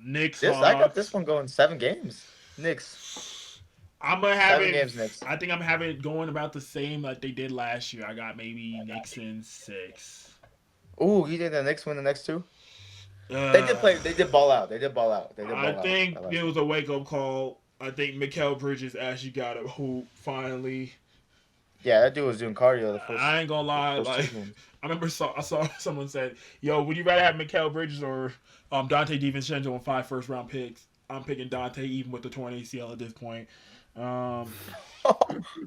Knicks. I got Hawks. this one going 7 games. Knicks. I'm gonna have 7 it. games Knicks. I think I'm having it going about the same like they did last year. I got maybe Knicks in 6. Ooh, you think the Knicks win the next two? They did Uh, play. They did ball out. They did ball out. They did I ball out. think That last it game. was a wake up call. I think Mikal Bridges actually got a hoop finally. Yeah, that dude was doing cardio the I ain't gonna lie, first two like games. I saw someone said, "Yo, would you rather have Mikal Bridges or Dante DiVincenzo with 5 first round picks?" I'm picking Dante even with the torn ACL at this point. Um,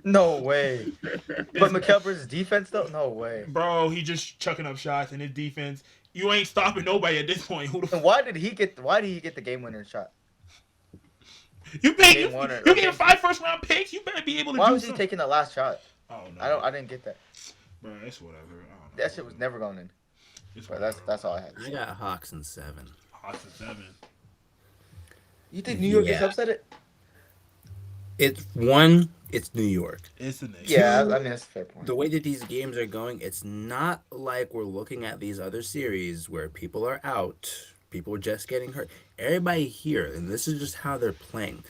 No way. But it's, McKelver's defense though, no way. bro, he just chucking up shots and his defense. You ain't stopping nobody at this point. Who the And why did he get? Why did he get the game winner shot? you pay Game you one you or getting game two? 5 first round picks? You better be able to Why do was he something. taking the last shot? I don't know. I didn't get that. Bro, it's whatever. I don't know. That shit was never going in. It's But whatever. that's all I had. I got Hawks in 7. Hawks at 7. You think New York gets Yeah. upset? It? It's one. It's New York. It's the Knicks. Yeah, I mean that's a fair point. The way that these games are going, it's not like we're looking at these other series where people are out, people are just getting hurt. Everybody here, and this is just how they're playing.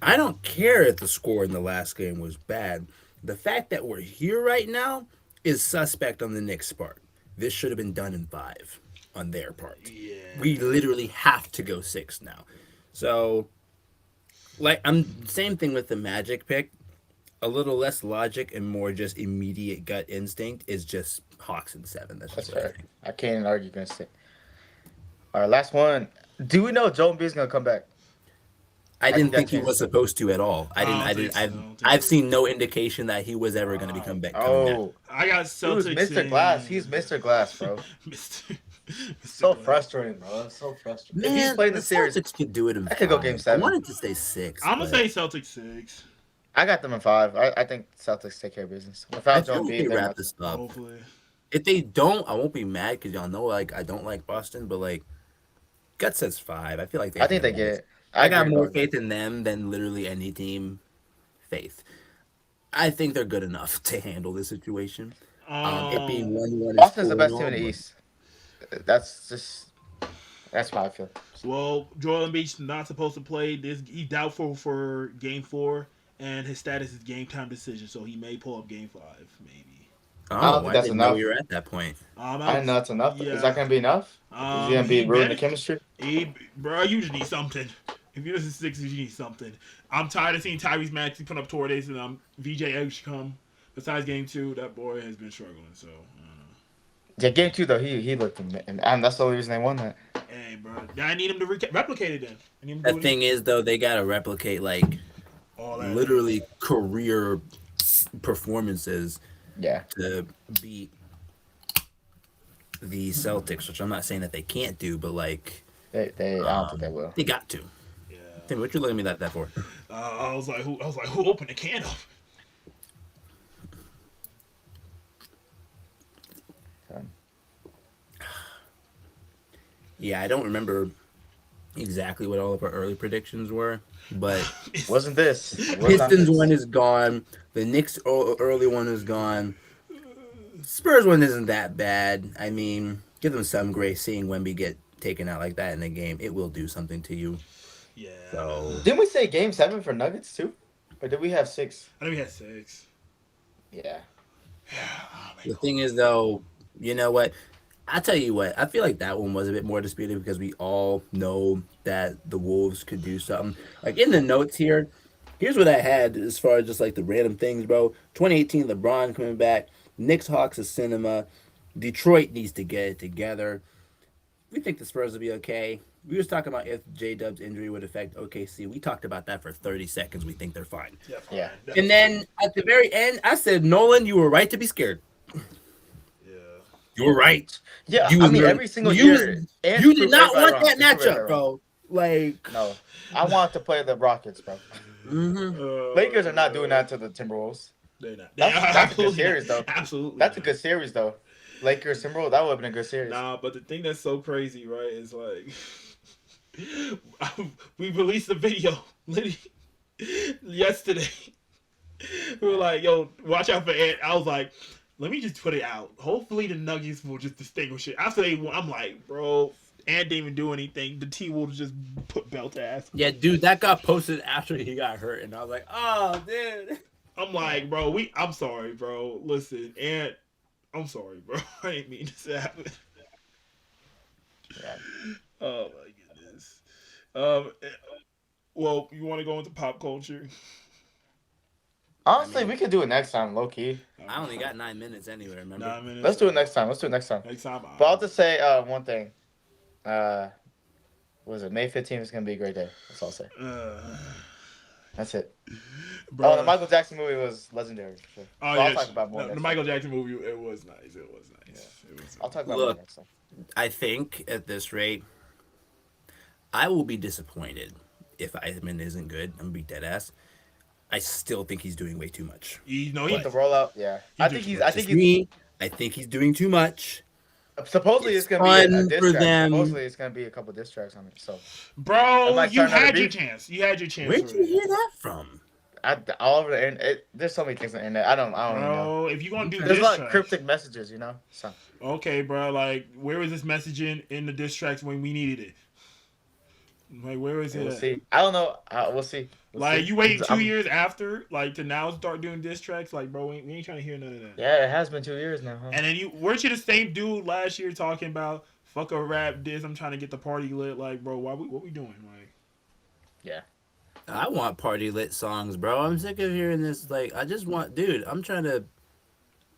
I don't care if the score in the last game was bad. The fact that we're here right now is suspect on the Knicks' part. This should have been done in 5 on their part. Yeah. We literally have to go 6 now. So, like, same thing with the Magic pick. A little less logic and more just immediate gut instinct is just Hawks in 7. That's That's just what I fair. think. I can't argue against it. All right, last one. Do we know Joel Embiid's gonna come back? I didn't got think he chance. was supposed to at all. I don't think so. I don't think I've so. seen no indication that he was ever going to become back. Coming back. Oh, I got he was Celtics. Mr. Glass. He's Mr. Glass, bro. Mr. So Glass. frustrating, bro. It's so frustrating. If he's Man, playing the the series, Celtics could do it in I could go 5. game 7. I wanted to stay 6. I'm gonna but say Celtics 6. I got them in 5. I think Celtics take care of business. I Without feel Joel like they Embiid, they're wrap not. this up. Hopefully. If they don't, I won't be mad because y'all know like I don't like Boston, but like gut says 5. I feel like they. I think they handle get this. it. I got agree more about faith in them than literally any team. Faith. I think they're good enough to handle this situation. It being 1-1 is Boston's the cool best and team in all, the but East. That's how I feel. Well, Joel Embiid's not supposed to play this. He's doubtful for Game 4, and his status is game time decision, so he may pull up Game 5, maybe. I don't Oh, think I that's didn't know enough. we were at that point. I didn't know that's enough. Yeah. Is that gonna be enough? Is he gonna be He ruining the better- chemistry? Bro, you just need something. If you're the Sixers, you need something. I'm tired of seeing Tyrese Maxey put up tornadoes and VJ Edge come. Besides Game 2, that boy has been struggling. So, Yeah, game 2 though, he looked, and that's the only reason they won that. hey, bro, I need him to replicate it then. I need him to The do it thing is, though, they gotta replicate like all that. literally career performances Yeah, to beat the Celtics, which I'm not saying that they can't do, but like they I don't think they will. they got to. Yeah. Tim, what you looking at me like that for? I was like, who opened the can up? Yeah, I don't remember exactly what all of our early predictions were, but Wasn't this? Was not Pistons this. one is gone. The Knicks early one is gone. Spurs one isn't that bad. I mean, give them some grace seeing Wemby get taken out like that in the game. It will do something to you. Yeah. So Didn't we say game 7 for Nuggets too? Or did we have 6? I think we had 6. Yeah. Oh, the thing is, though, you know what? I tell you what, I feel like that one was a bit more disputed because we all know that the Wolves could do something. Like in the notes here, here's what I had as far as just like the random things, bro. 2018 LeBron coming back. Knicks Hawks is cinema. Detroit needs to get it together. We think the Spurs will be okay. We was talking about if J Dub's injury would affect OKC. We talked about that for 30 seconds. We think they're fine. Yeah. And then at the very end, I said, Nolan, you were right to be scared. Yeah. You were right. Yeah, You I was mean right. every single You year. and You did prove not everybody want that wrong. Prove matchup, everybody wrong. bro. Like, No, I want to play the Rockets, bro. Lakers are not doing that to the Timberwolves. They're not. That's a good series, though. Absolutely. That's a not. good series, though. Lakers Timberwolves, that would have been a good series. Nah, but the thing that's so crazy, right, is like we released a video literally yesterday. We were like, "Yo, watch out for Ant." I was like, "Let me just put it out. Hopefully, the Nuggets will just distinguish it." After they won, I'm like, "Bro, Ant didn't even do anything. The T Wolves just put belt ass." yeah, dude, that got posted after he got hurt, and I was like, oh, dude. I'm like, "Bro, I'm sorry, bro. Listen, Ant, I'm sorry, bro. I didn't mean this to happen." Um, well, you want to go into pop culture? I Honestly, we mean, could do it next time, low key. I only got 9 minutes anyway. Remember? 9 minutes. Let's do it next time. Let's do it next time. Next time. But I'll just say one thing. Uh, what was it? May 15th is gonna be a great day. That's all I'll say. That's it. Oh, the Bro. Michael Jackson movie was legendary for sure. Oh But I'll yeah, talk about more the next Michael time. Jackson movie. It was nice. It was Yeah, nice. It was. I'll talk about more Look, next time. I think at this rate, I will be disappointed if Eisman isn't good. I'm gonna be dead ass. I still think he's doing way too much. You know With he the But rollout, yeah, he I did think too he's. I much. think just he's. me, I think he's doing too much. Supposedly It's it's gonna be a fun diss for track. them. Supposedly it's gonna be a couple diss tracks on it. So it Bro, might you start another had your beef. chance. You had your chance Where'd you already. hear that from? All over the internet. There's so many things on the internet. I don't even know. Bro, if you gonna I'm do trying There's a to. diss lot of tracks, cryptic messages, you know. So okay, bro. Like, where was this messaging in the diss tracks when we needed it? Like, where is yeah, it we'll at? see. I don't know. We'll see. We'll Like, see. you waiting two I'm years after, like, to now start doing diss tracks? Like, bro, we ain't trying to hear none of that. Yeah, it has been 2 years now, huh? And then you weren't you the same dude last year talking about fuck a rap diss? I'm trying to get the party lit. Like, bro, what we doing? Like, Yeah. I want party lit songs, bro. I'm sick of hearing this. Like, I just want, dude. I'm trying to.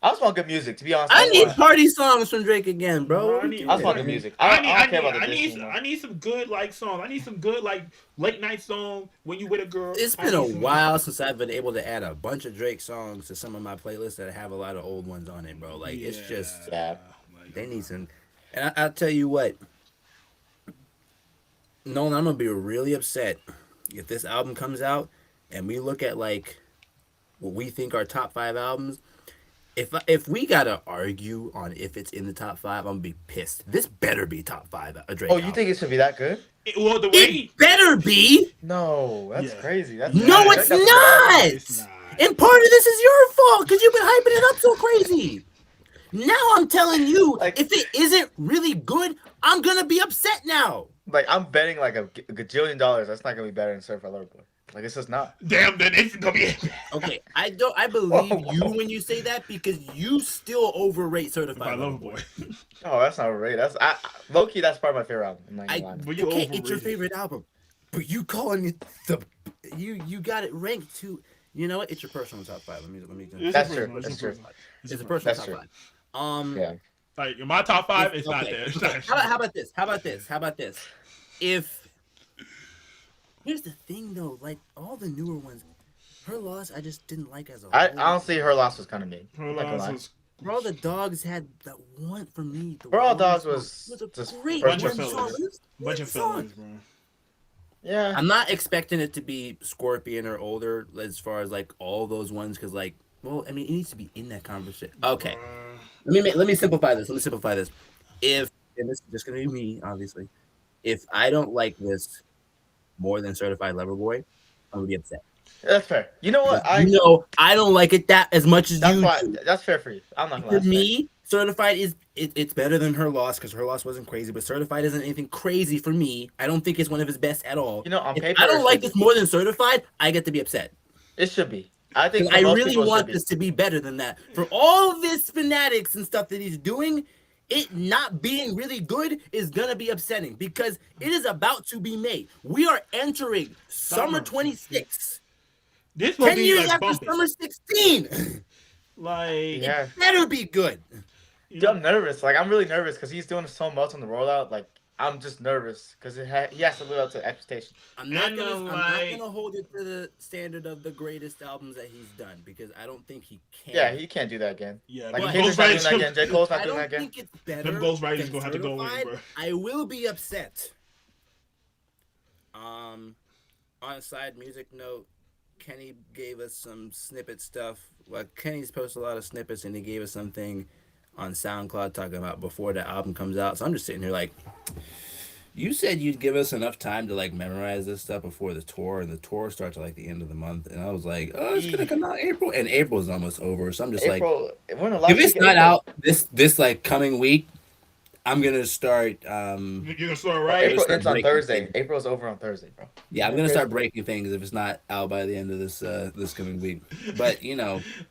I just want good music. To be honest, I I just need want. party songs from Drake again, bro. bro, What I we need, I just want good doing? music. I don't care about the I diss need, anymore. I need some good like songs. I need some good like late night song when you with a girl. It's I been a need some. while since I've been able to add a bunch of Drake songs to some of my playlists that have a lot of old ones on it, bro. Like, it's just Yeah. Like, they need some. And I'll tell you what, Nolan, I'm gonna be really upset if this album comes out and we look at like what we think are top five albums. If we gotta argue on if it's in the top five, I'm gonna be pissed. This better be top five a Drake Oh, you album. think it should be that good? well, the It way better be. No, that's Yeah. crazy. That's No, Drake it's got some good albums. it's not. not. And part of this is your fault because you've been hyping it up so crazy. Now I'm telling you, Like, if it isn't really good, I'm gonna be upset now. like I'm betting like a gajillion dollars. That's not gonna be better than Certified Lover Boy. Like it's just not. Damn, then it's gonna be. Okay, I believe you when you say that because you still overrate If Certified I love Lover a boy, Boy. Oh, that's not right. That's low key. That's probably my favorite album. I'm not gonna lie. but you Okay, it's your overrated. favorite album, but you calling it the you got it ranked too. You know what? It's your personal top five. Let me. It's That's a true. personal, it's That's a true. personal. It's a personal That's top true. five. Yeah. Like in my top five, If- it's not okay, there. okay. How about this? How about this? How about this? If here's the thing though, like all the newer ones, Her Loss I just didn't like as a whole. I honestly, her loss was kind of mean. Her I'm not gonna last lie. was For All The Dogs had that one for me. The For All The one Dawgs song. was It was a just great bunch one of song. fillers. It was a bunch good of song. fillers, bro. Yeah. I'm not expecting it to be Scorpion or older as far as like all those ones because like well I mean it needs to be in that conversation. Okay, let me simplify this. Let me simplify this. If and this is just gonna be me obviously. If I don't like this more than Certified Lover Boy, I'm gonna be upset. That's fair. You know what? You know I don't like it that as much as That's you why. do. That's fair for you. I'm not gonna lie. For That's fair. me, Certified is it's better than Her Loss because Her Loss wasn't crazy, but Certified isn't anything crazy for me. I don't think it's one of his best at all. You know, on If paper, I it don't like should this be. more than Certified, I get to be upset. It should be. I think 'Cause for I most really people, it want should be. this to be better than that. For all this fanatics and stuff that he's doing, it not being really good is gonna be upsetting because it is about to be made. We are entering summer 26. This 10 will be years like after bumping. summer 16. Like Yeah. Better be good. you Dude, I'm nervous. Like I'm really nervous because he's doing so much on the rollout. Like I'm just nervous because he has to live up to expectations. I'm not And, gonna like- hold it to the standard of the greatest albums that he's done because I don't think he can. Yeah, he can't do that again. yeah, Like But- Kendrick's not doing that Ghostwriters- again. J. Cole's not I doing that don't again. think it's better. Them ghostwriters than gonna have to go in, Certified. bro. I will be upset. On a side music note, Kenny gave us some snippet stuff. Well, Kenny's posted a lot of snippets, and he gave us something on SoundCloud talking about before the album comes out. So I'm just sitting here like, you said you'd give us enough time to like memorize this stuff before the tour, and the tour starts at like the end of the month. And I was like, oh, it's gonna come out April, and April's almost over. So I'm just like, April, when the last if it's week of not April. out this like coming week, I'm gonna start. You're gonna start Bro, I'm gonna writing. April start ends on breaking Thursday. things. April's over on Thursday, bro. Yeah, Isn't I'm that gonna crazy? start breaking things if it's not out by the end of this coming week. But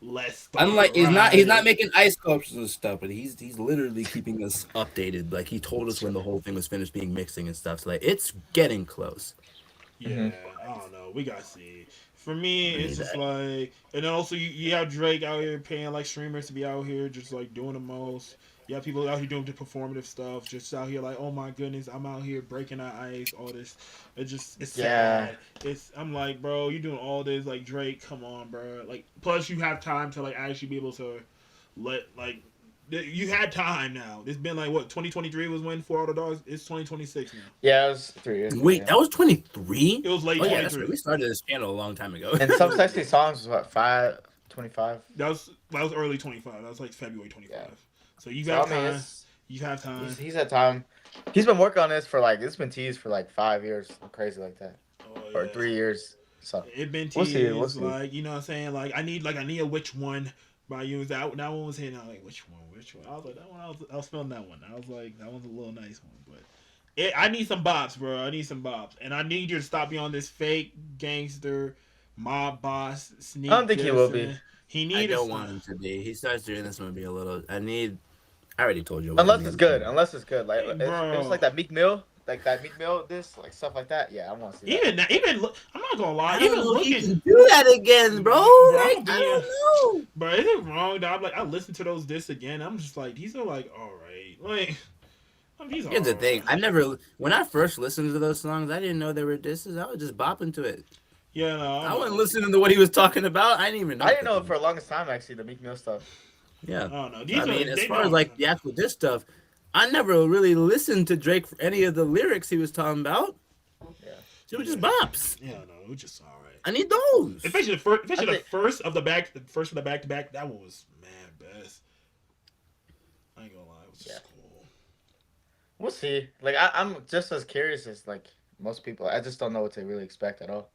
Let's start unlike he's not writing. making ice sculptures and stuff, but he's literally keeping us updated. Like he told us when the whole thing was finished being mixing and stuff. So like it's getting close. Yeah, Mm-hmm. I don't know. We gotta see. For me, I it's need just that. like, and then also you have Drake out here paying like streamers to be out here just like doing the most. You have people out here doing the performative stuff, just out here like, oh my goodness, I'm out here breaking that ice, all this. It's Yeah. sad. I'm like, bro, you doing all this like Drake, come on, bro. Like, plus you have time to like actually be able to let like. You had time now. It's been like what 2023 was when For All The Dogs. It's 2026 now. Yeah, it was 3 years ago. Wait, Yeah. that was 23? It was Oh late yeah, that's right. 23. We started this channel a long time ago. And some sexy songs was what 25. That was early 25. That was like February Yeah. 25. So you So I have mean, time. You have time. he's had time. He's been working on this for like it's been teased for like 5 years, crazy like that, Oh or yeah. 3 years. So It been we'll see. We'll teased. see. Like you know what I'm saying. Like I need a which one by you. That one was hitting. I was like which one? Which one? I was like that one. I was feeling that one. I was like that one's a little nice one, but. I need some bops, bro. I need some bops, and I need you to stop being on this fake gangster mob boss I don't sneak think he this. will be, He I need to don't stop. want him to be. He starts doing this, I'm gonna be a little. I already told you what I unless it's need. good. Unless it's good. Like Hey, if it's like bro. that Meek Mill, this like stuff like that. Yeah, I want to see that. I'm not gonna lie. I don't Even know if he looking, can do that again, bro. bro, I'm Like gonna I be. don't know. Bro, is it wrong that I'm like I listen to those discs again? I'm just like these are like all right, like these are Here's the all thing. right. When I first listened to those songs, I didn't know they were disses. I was just bopping to it. Yeah, no, I I wasn't know. listening to what he was talking about. I didn't even know I what didn't the know it thing for was. the longest time actually. The Meek Mill stuff. Yeah. I don't know. I These are mean, as they far as know. like the actual diss stuff, I never really listened to Drake for any of the lyrics he was talking about. Yeah. They were Yeah, just bops. yeah, no, it was just all right. I need those. Especially I the think first of the back to back. That one was man best. I ain't gonna lie, it was Yeah. just cool. We'll see. Like I'm just as curious as like most people. I just don't know what to really expect at all.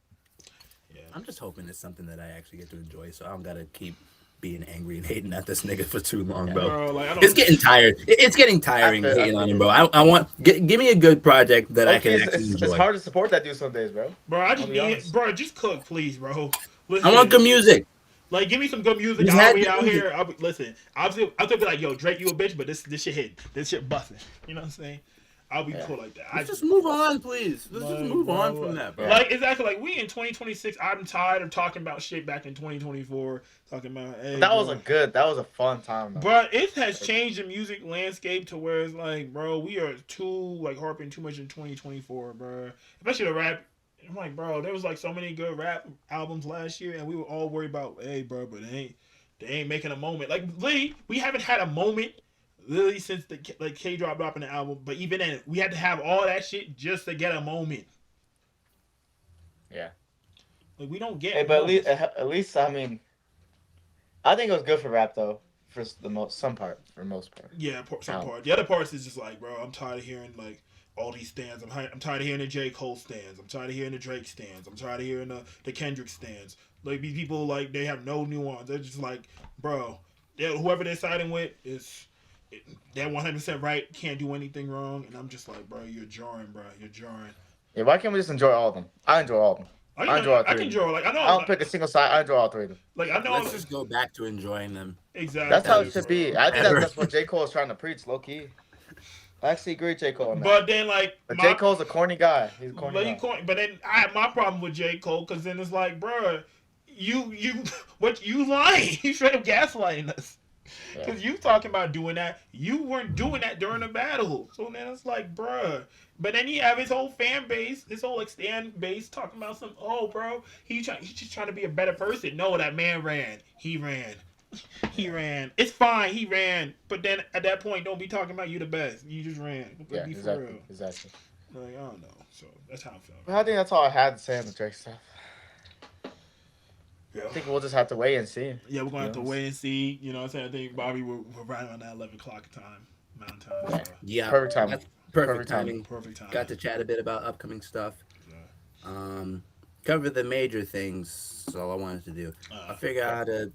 Yeah, I'm just hoping it's something that I actually get to enjoy, so I don't gotta keep being angry and hating at this nigga for too long, Yeah. bro. bro, like I It's don't. getting tired. It's getting tiring I hating on feel him, you. bro. I want give me a good project that I Okay, can actually it's enjoy. hard to support that dude some days, bro. Bro, I I'll just be need, honest. bro, just cook, please, bro. I want Listen, good music. like, give me some good music. He's I'll had be good out music. here. Listen. I'll be like, yo, Drake, you a bitch, but this shit hit. This shit busting. You know what I'm saying? I'll be Yeah. cool like that. Let's just move on, please. Let's just Like, move on bro, from that, bro. Yeah. like exactly like we in 2026. I'm tired of talking about shit back in 2024. Talking about, hey, bro. That was a fun time though. But it has changed the music landscape to where it's like, bro, we are too like harping too much in 2024, bro. Especially the rap. I'm like, bro, there was like so many good rap albums last year, and we were all worried about, hey, bro, but they ain't making a moment. Like, literally, we haven't had a moment literally since the like K Drop dropping the album. But even then, we had to have all that shit just to get a moment. Yeah. Like, we don't get Hey, but moments. at least I mean, I think it was good for rap though. For the most most part. Yeah, some Now, part. The other parts is just like, bro, I'm tired of hearing like all these stands. I'm tired of hearing the J. Cole stands. I'm tired of hearing the Drake stands. I'm tired of hearing the Kendrick stands. Like these people, like they have no nuance. They're just like, bro, whoever they're siding with is they're 100% right. Can't do anything wrong. And I'm just like, bro, you're jarring, bro. You're jarring. yeah, why can't we just enjoy all of them? I enjoy all of them. I enjoy all I three can of them. draw. Like I I know, don't pick a single side. I enjoy all three of them. like I know, Let's just go back to enjoying them. That's how it exactly. should Because be. I think ever. that's what J. Cole is trying to preach, low key. I actually agree with J. Cole on that. But then like But J. Cole's a corny guy. He's a corny guy. But then I have my problem with J. Cole because then it's like, bro, you what you lying? You straight up gaslighting us. Yeah. Because you talking about doing that. You weren't doing that during the battle. So then it's like, bruh. But then he have his whole fan base, his whole like stand base talking about some, oh, bro, he's just trying to be a better person. No, that man ran. He ran. He ran. It's fine. He ran. But then at that point, don't be talking about you the best. You just ran. Yeah, Be for exactly. real. Exactly. Like, I don't know. So that's how I feel. But I think that's all I had to say on the Drake stuff. Yeah. I think we'll just have to wait and see. Yeah, we're going to have to wait and see. You know what I'm saying? I think, Bobby, we're right on that 11 o'clock time, Mountain Time. So, Yeah, Perfect timing. that's perfect Perfect timing. timing. perfect time. Got to chat a bit about upcoming stuff. Yeah. Cover the major things. That's all I wanted to do. I figure out how to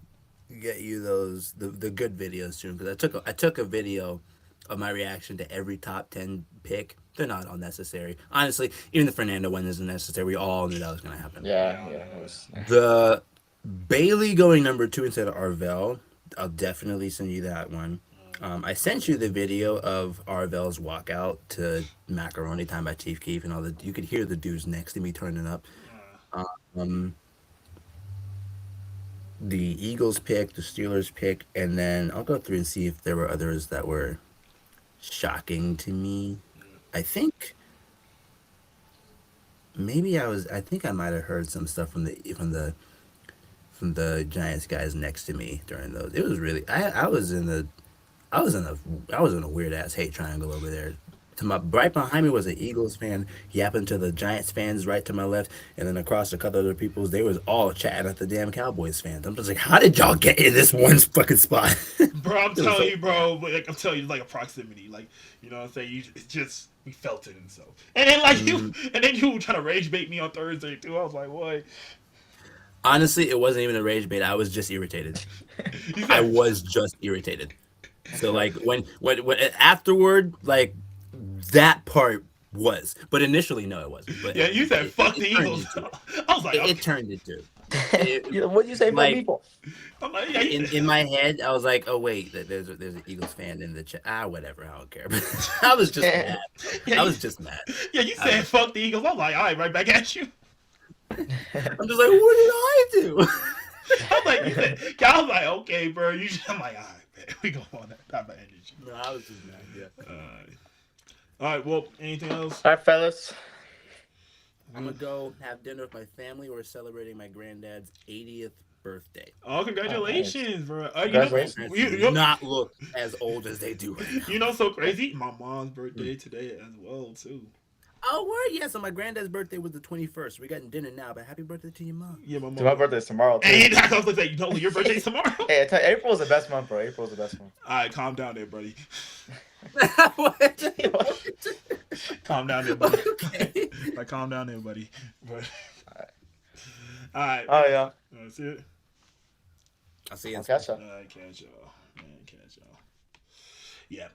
get you the good videos soon because I took a video of my reaction to every top 10 pick. They're not all necessary. Honestly, even the Fernando one isn't necessary. We all knew that was going to happen. Yeah, Yeah, yeah. yeah. It was, The Bailey going number 2 instead of Arvell, I'll definitely send you that one. I sent you the video of Arvell's walkout to Macaroni Time by Chief Keef and all the. You could hear the dudes next to me turning up. Um, the Eagles pick, the Steelers pick, and then I'll go through and see if there were others that were shocking to me. I think maybe I was. I think I might have heard some stuff from the Giants guys next to me during those. It was really. I was in the. I was in a weird ass hate triangle over there. To my right behind me was an Eagles fan. Yapping to the Giants fans right to my left, and then across a couple other people's, they was all chatting at the damn Cowboys fans. I'm just like, how did y'all get in this one fucking spot? Bro, I'm It was telling so you, bro. Like I'm telling you, like a proximity. Like you know what I'm saying. It's just we felt it, and so. And then like you, and then you trying to rage bait me on Thursday too. I was like, what? Honestly, it wasn't even a rage bait. I was just irritated. You I said, was just irritated. So like when afterward, like that part was, but initially no, it wasn't. But yeah, you said fuck the it turned Eagles. into it. I was like, It okay. turned into You it. know, what'd you say, fuck Like me for? I'm like, yeah, you in said, my head, I was like, oh wait, there's an Eagles fan in the chat. Whatever, I don't care. I was just mad. yeah, I was just mad. yeah, you I said was, fuck the Eagles. I'm like, all right, right back at you. I'm just like, what did I do? I'm like, you said, I was like, okay, bro. I'm like, all right, man, we go on that type of energy. No, I was just mad. Yeah. All right, well, anything else? All right, fellas. I'm gonna go have dinner with my family. We're celebrating my granddad's 80th birthday. Oh, congratulations, bro. My Congratulations. parents do not look as old as they do right now. You know, so crazy. My mom's birthday today as well too. Oh, word? Yeah, so my granddad's birthday was the 21st. We're getting dinner now, but happy birthday to your mom. Yeah, my Dude, my mom. birthday's tomorrow, too. Hey, I was gonna say, you know, your birthday's tomorrow. Hey, I tell you, April's the best month, bro. April's the best month. All right, calm down there, buddy. What? Calm down there, buddy. Okay. Like, calm down there, buddy. But, all right. Oh, yeah. That's it. I'll see you. I'll catch ya. All right, catch y'all. Man, catch y'all. Yeah.